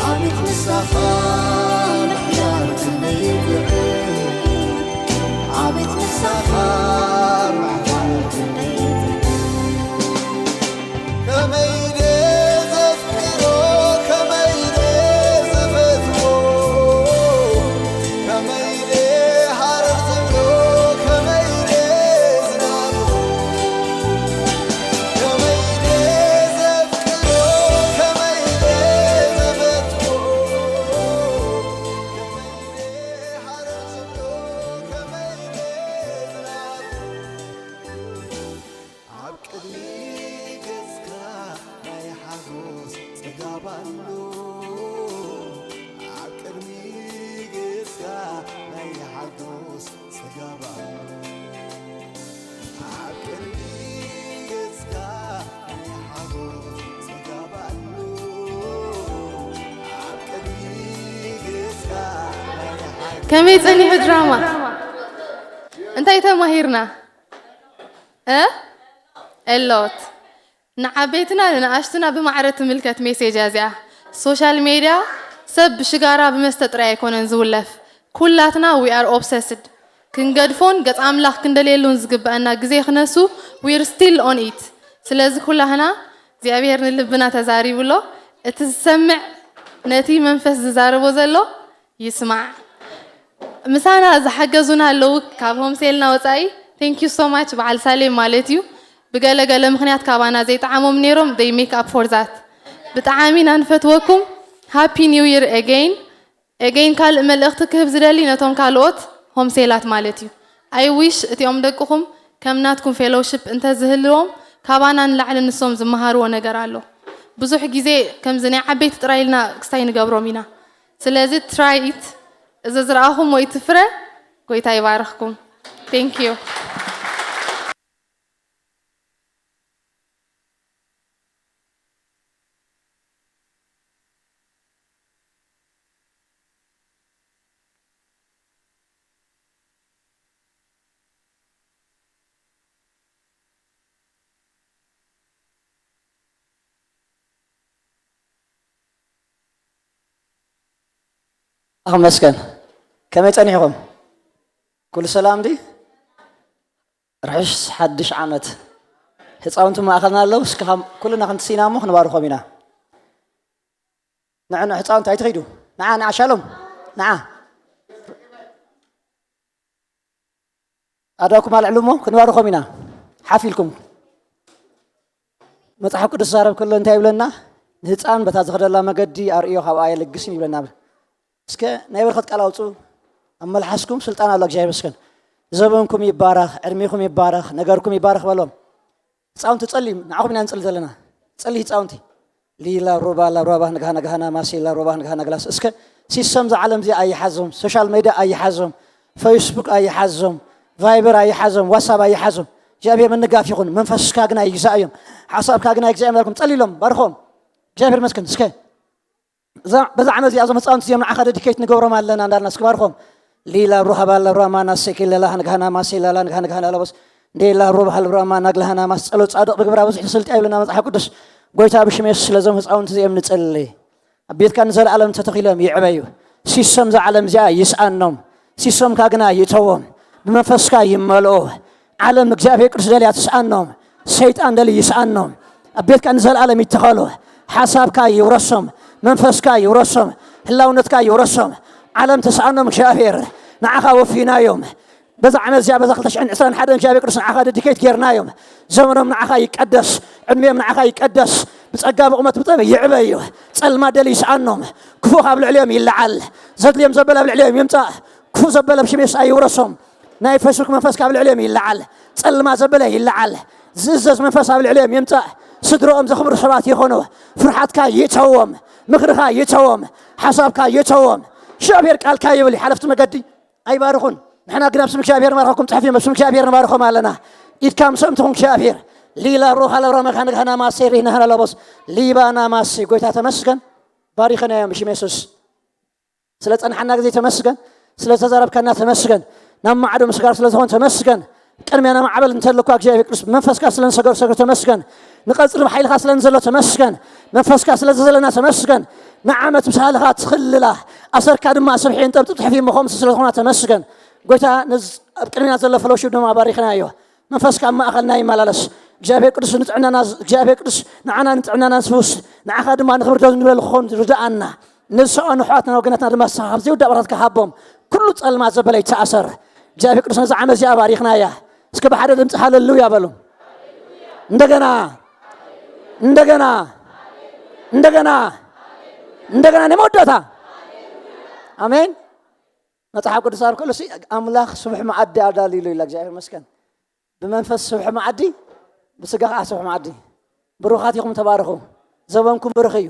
عبيت السفر حيار كنديت عبيت السفر كمي تصنيح دراما انت يتماهيرنا اللوت نعبيتنا لنقاشتنا بمعرض ملكة ميسيج ازيا سوشيال ميديا سب شجارة بمستطرع يكون نزولف كلاتنا we are obsessed كنقدفون قد أملاخ كندليلون زقب أننا جزي خنسو we're still on it سلازي كلها هنا زي أبيهرن اللي بنا تزاري بلو تسمع نتي منفس زاري بوزلو يسمع مسانا إذا حجزونا لو كابهم سيلنا وتاي thank you so much بعال سالم مالتيو بقالة قالة مخنيات كابانا زي تعامو منيرم they make up for that بتعامين أنفتوكم happy new year again كال ملأختك هبزدالي نتون كالوت هم سيلات مالتيو I wish تيوم دقكم كم ناتكم fellowship انت زهلهم كابانا نلعل النسوم زمهارو ونقرالو بزوح جيزي كم زني عبيت ترايلنا كستاين قبرو مينا سلازي try it إذا زرعهم ويتفرق كويتا يبارخكم thank you مسكن كم يتنيهم كل سلام دي رحش حدش عمت هتصاونتم ما أخذنا له سكهم كلنا خنت سينامو خنبارو خمينا نعم هتصاونت هاي تغيدو نعم شالوم نعم أداكم على علومه خنبارو خمينا حافيلكم متحق قدس صارب كله انتهي بلنا هتصاون بتازخد الله مقدي أرئيو خوايا لقسني بلنا اسكا نايبر خد قلاوصو امال حسكم سلطان الله جاي مسكن زبنكم يبارخ ارميكم يبارخ نغركم يبارخ بلوم تصاونت تصلي نعاكم ننصل زلنا تصلي تصاونتي ليلا روبا لا روبا نغانا ماسي لا روبا نغانا غلاس اسكا سيستم ذا عالم زي اي حزم سوشيال ميديا اي حزم فيسبوك اي حزم فايبر اي حزم واتساب اي حزم جابير من نغاف يكون منفس كاغنا يجزايم حساب كاغنا يجزايم لكم تصلي لهم بارخهم جابير مسكن اسكا بذا عمل زي أزم تصانت زي من عقد ديكيت نجورة مالنا عندنا سكبارهم ليلا روح بالله روح ما نسيك إلا نجهنا ما سيلا نجهنا لا بس ليلا روح روح ما نجلهنا ما سألوا تصادق بقبرة بس حصلت أيلنا ما حكودش قويتها بشميس لازم تصانت زي من تسألي أبيت كان زال عالم تتخيلهم يعبيو سيسم ذا عالم زي يسألهم سيسم كأجنا يتوهم بمنفسك يملؤه عالم جابي كرس دليل تسألهم شيطان دليل يسألهم أبيت كان زال عالم يتخلوه حسابك يورسهم منفسك يورسهم هلاونتك يورسهم عالم تسألهم شافير نعخا وفينا يوم بذا عمل زي بذا خلتش عن عسران حدا جابي كرس نعخا ديكيت كيرنا يوم زمرهم نعخا يقدس علميهم نعخا يقدس بتسقى بقمة بطبع يعبيو تسأل ما دلي يسألهم كفوها بالعليم يلعل زاد ليهم زبلة بالعليم يمتع كفو زبلة بشميس أي ورسهم نايف فسرك منفسك بالعليم يلعل تسأل ما زبلة يلعل ززز منفسها بالعليم يمتع صدرهم زخمر صلات يخونوا فرحتك يتهوم مخرخ يتهوم حسابك يتهوم شابير قال كايبلي حلفت مقدي اي بارخون نحن قدام سمك شابير مارخكم تحفين بسمك شابير مارخهم لنا اذ كام سمتهم شابير ليلا روح على رمك هنا ما سيرين هنا لبس ليبانا ما سي قويتا تمسكن باريخنا يا مشي ميسوس سلت انا حنا غزي تمسكن سلت زرب كنا تمسكن نم عدو مسكار سلت هون تمسكن كلمه انا معبل انت لكو اجي فيكس منفس كاسلن سغر تمسكن نقصر بحيل خاسلن زلو تمسكن منفس كاسلن زلنا تمسكن نعمت بسالخات تخلله اثر كدما صبحين طبطب تحفي مخوم سلخونا تمسكن قلت نز كلمه زلو فلوش دما باريخنا ايوه منفس كما اخلنا يملالس جابي قدس نطعننا جابي قدس نعنا نطعننا نفوس نعخا دما نخبر دوز نبل خون رجعنا نسو نحواتنا وقناتنا دما صاحب زي ودبرتك حبهم كل صلما زبل يتاثر جابي قدس نز عمل زي باريخنا يا اسك بحد دمص هاللويا بلو እንደገና እንደገና እንደገና እንደገና ነሞደታ አሜን መጽሐፍ ቅዱስ አርኮ ለሲ አምላክ ሱብሕ ማዕዲ አዳሊሉ ይላል እግዚአብሔር መስከን በመንፈስ ሱብሕ ማዕዲ በስጋ ሱብሕ ማዕዲ ብሩኻትኩም ተባረኹ ዘበንኩም ብሩኽ እዩ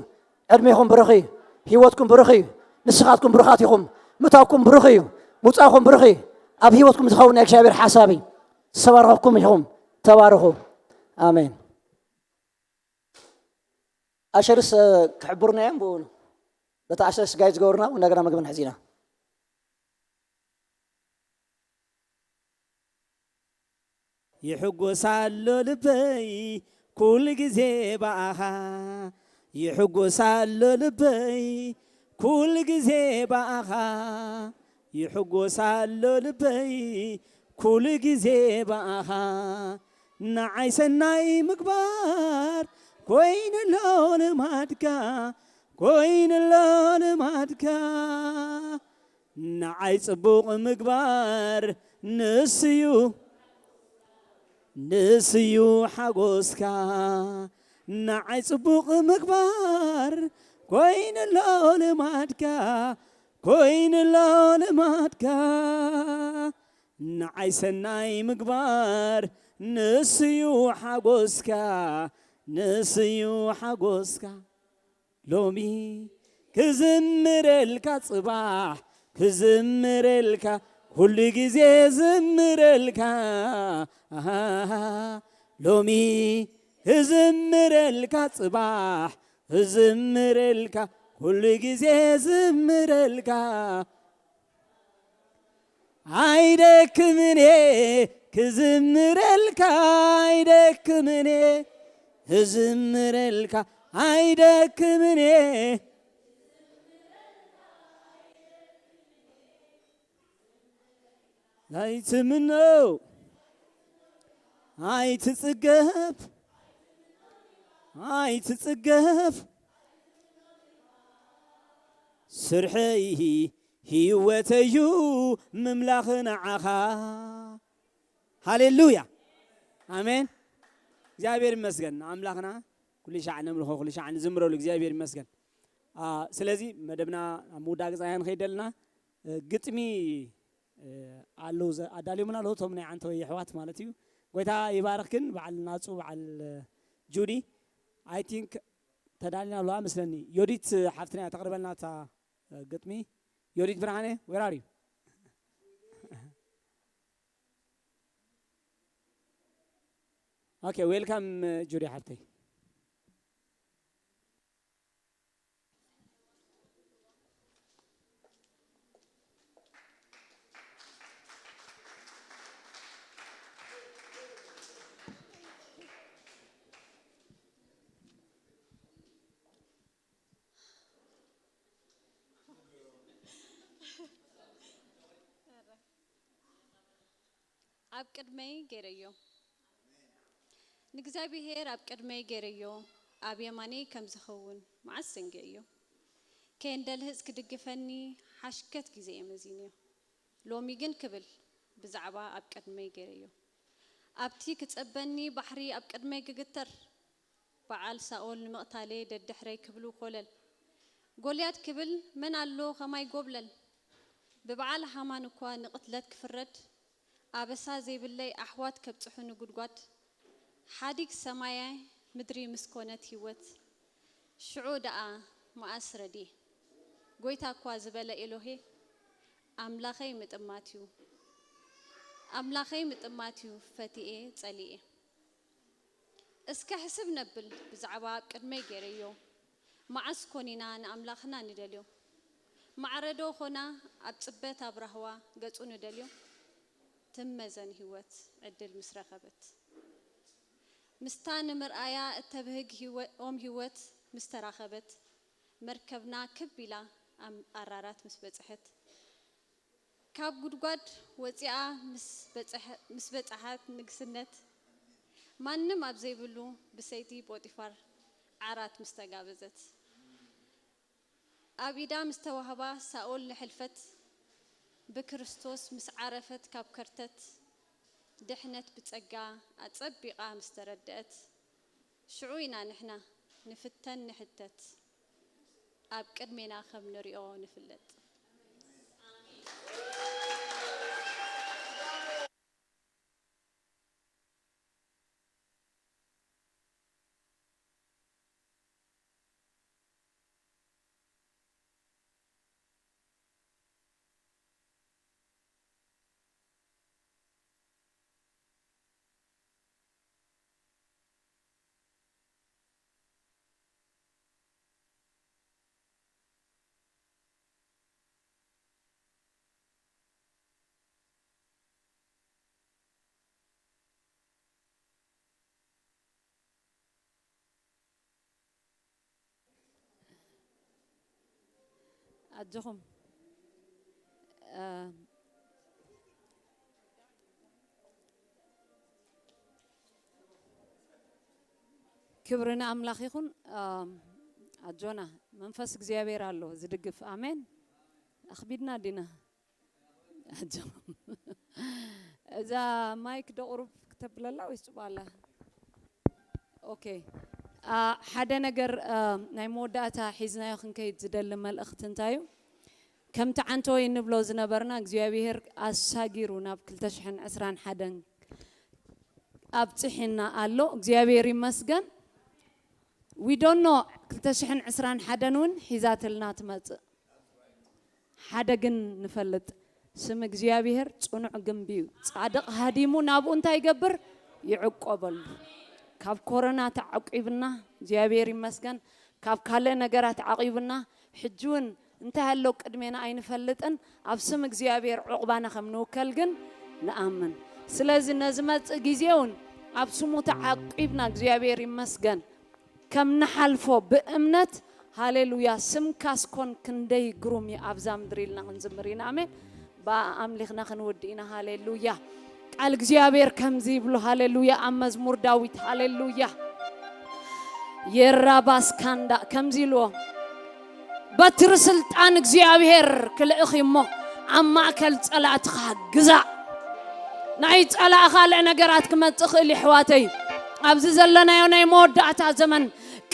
ዕድሜኩም ብሩኽ እዩ ህይወትኩም ብሩኽ እዩ ንስኻትኩም ብሩኻት ኢኹም ምታኩም ብሩኽ እዩ ሙጻኹም ብሩኽ እዩ ኣብ ህይወትኩም ዝኸውን እግዚአብሔር ሓሳቢ ሰባርኹም ኢኹም ተባረኹ آمين. أشرس كحبرنا يوم بقول بتعشرس جايز جورنا ونقرأ مقبل حزينة. ይሕጎሳሎ ልበይ ኩሉ ግዜ ባኣኻ ይሕጎሳሎ ልበይ ኩሉ ግዜ ባኣኻ ይሕጎሳሎ ልበይ ኩሉ ግዜ ባኣኻ ንዓይ ሰናይ ምግባር ኮይኑሎ ልማድካ ኮይኑሎ ልማድካ ንዓይ ጽቡቕ ምግባር ንስዩ ንስዩ ሓጎስካ ንዓይ ጽቡቕ ምግባር ኮይኑሎ ልማድካ ኮይኑሎ ልማድካ ንዓይ ሰናይ ምግባር ንስዩ ሓጎስካ ንስዩ ሓጎስካ ሎሚ ክዝምረልካ ጽባሕ ክዝምረልካ ኩሉ ግዜ ዝምረልካ ሎሚ ክዝምረልካ ጽባሕ ክዝምረልካ ኩሉ ግዜ ዝምረልካ አይደክምኔ ክዝምረልካ አይደክምኔ ክዝምረልካ አይደክምኔ አይትምነው አይትጽገብ አይትጽገብ ስርሐይ ህይወተዩ ምምላኽ ንዓኻ ሃሌሉያ አሜን እግዚአብሔር ይመስገን አምላኽና ኩሉ ሻዕ ነምልኾ ኩሉ ሻዕ ንዝምረሉ እግዚአብሔር ይመስገን ስለዚህ መደብና ሙዳግ ጻያን ኸይደልና ግጥሚ አለው አዳሊሙና ለቶም ናይ አንተ ወይ ሕዋት ማለት እዩ ጎይታ ይባርክን በዓል ናጹ በዓል ጁዲ አይ ቲንክ ተዳሊና ሏ መስለኒ ዮዲት ሓፍትና ተቅርበልና ታ ግጥሚ ዮዲት ብርሃኔ where are you okay welcome ጁዲ ሓፍተይ ኣብ ቅድመይ ገይረዮ ንእግዚአብሔር ኣብ ቅድመይ ገይረዮ ኣብ የማነይ ከም ዝኸውን መዓዝ ሰንገዮ ከንደልህዝ ክድግፈኒ ሓሽከት ግዜ የመዚንዮ ሎሚ ግን ክብል ብዛዕባ ኣብ ቅድመይ ገይረዮ ኣብቲ ክጸበኒ ባሕሪ ኣብ ቅድመይ ክግተር በዓል ሳኦል ንምቕታሌ ደድሕረይ ክብሉ ኮለል ጎልያድ ክብል መን ኣሎ ከማይ ጎብለል ብበዓል ሃማን እኳ ንቕትለት ክፍረድ አበሳ ዘይብለይ አሕዋት ከብጽሑን ጉድጓድ ሓዲግ ሰማያ ምድሪ ምስኮነት ህይወት ሽዑ ደኣ ማኣስ ረዲ ጎይታ እኳ ዝበለ ኤሎሄ አምላኸይ ምጥማትዩ ፈቲኤ ጸሊኤ እስከ ሕስብ ነብል ብዛዕባ ቅድመይ ገይረዮ ማዓስ ኮኒና ንኣምላኽና ንደልዮ ማዕረዶ ኾና ኣብ ጽበት ኣብ ራህዋ ገጹ ንደልዮ تمزن هوت عدل مسرخبت مستان مرآيا التبهج هوت مستراخبت مركبنا كبيلا أم قرارات مسبتحت كاب قدقاد وزيعة مسبتحت نقسنت ما نم أبزي بلو بسيتي بوتيفار عرات مستقابزت أبيدا مستوهبا ساول لحلفت بكريستوس مس عرفت كاب كرتت دحنت بتصقا أتصبقا مستردت شعوينا نحنا نفتن نحتت أب قدمنا خم نريو نفلت أجهم كبرنا أملاخ يكون أجونا منفس እግዚአብሔር አለው ዝድግፍ አሜን أخبرنا دينا أجهم إذا مايك دقرب كتب لله ويسبالله أوكي حدا نجر ناي موداتا حزنا يخن كيد زدل ملأخت انتايو كم تعنتو ينبلو زنبرنا እግዚአብሔር أساجيرونا بكل تشحن أسران حدا أبتحنا قالو እግዚአብሔር يمسجن we don't know كل تشحن أسران حدنون حزات لنا تمت حدا جن نفلت سم እግዚአብሔር صنع جنبيو صادق هديمو نابو انتاي جبر يعقبل كاب كورونا تعقيبنا እግዚአብሔር يمسجن كاب كله نجارات عقيبنا حجون انت هلو قدمنا اين فلطن ابسم እግዚአብሔር عقبانا خمنو كلجن نامن سلازي نزمت غيزيون ابسمو تعقيبنا እግዚአብሔር يمسجن كم نحلفو بأمنت هاليلويا سم كاسكون كندي جرومي ابزام دريلنا نزمرينا امين با املخنا خنودينا هاليلويا قال እግዚአብሔር كم زيبلو هاليلويا مزمور داويت هاليلويا يراباس كاندا كم زيلو بتر سلطان እግዚአብሔር كلخيمو اما كل صلاتخ غزا ناي صلا خال نغرات كمتصخ لي حواتي ابز زلنا يوناي مودعتا زمن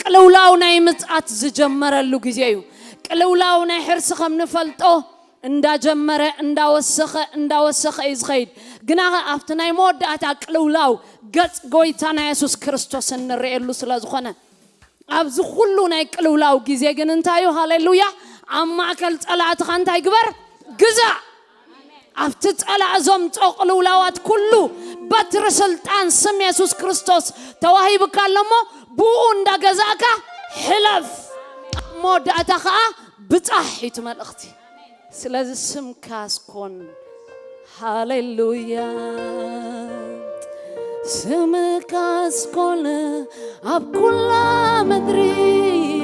قلولاو ناي مصات زجمرلو غزيو قلولاو ناي حرس خم نفلطو اندا جمره اندا وسخ يزخيد غنا افتناي مودعتا قلولاو غص غويتانا يسوس كريستوس نريلو سلازخونه ابز كله ناي قلولاو غزي غن انتايو هاليلويا اما كل صلات خانتا يغبر غزا أفتت على عزم تقلو لوات كله بتر سلطان سم يسوع كريستوس تواهي بكلمه بون دا جزاكا حلف مود أتخا بتاحي تمال أختي سلاز سم كاسكون هاليلويا سم كاسكون أب كل مدري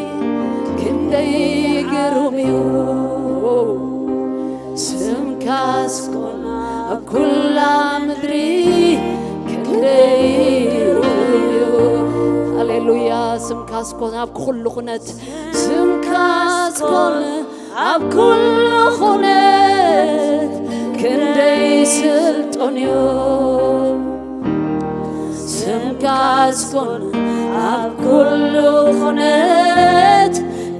كندي جروميو سم كاسكون كل مدري كنديرو هاليلويا سم كاسكون اب كل خنت سم كاسكون اب كل خنت كندي سلطونيو سم كاسكون اب كل خنت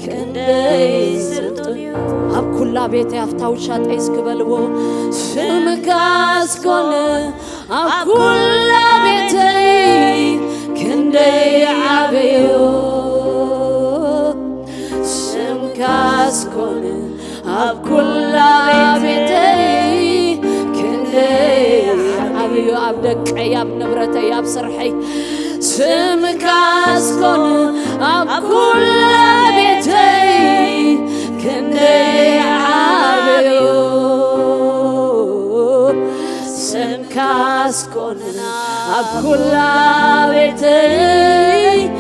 كندي سلطونيو اب كل بيت يفتاوشات ايسكبلو سمكاسكون اب كل بيت كندي عبيو سمكاسكون اب كل بيت كندي عبيو ابدك يا نبرتي يا بصرحي سمكاسكون اب كل بيت كندي عبيو سمكاسكون اب كل بيتي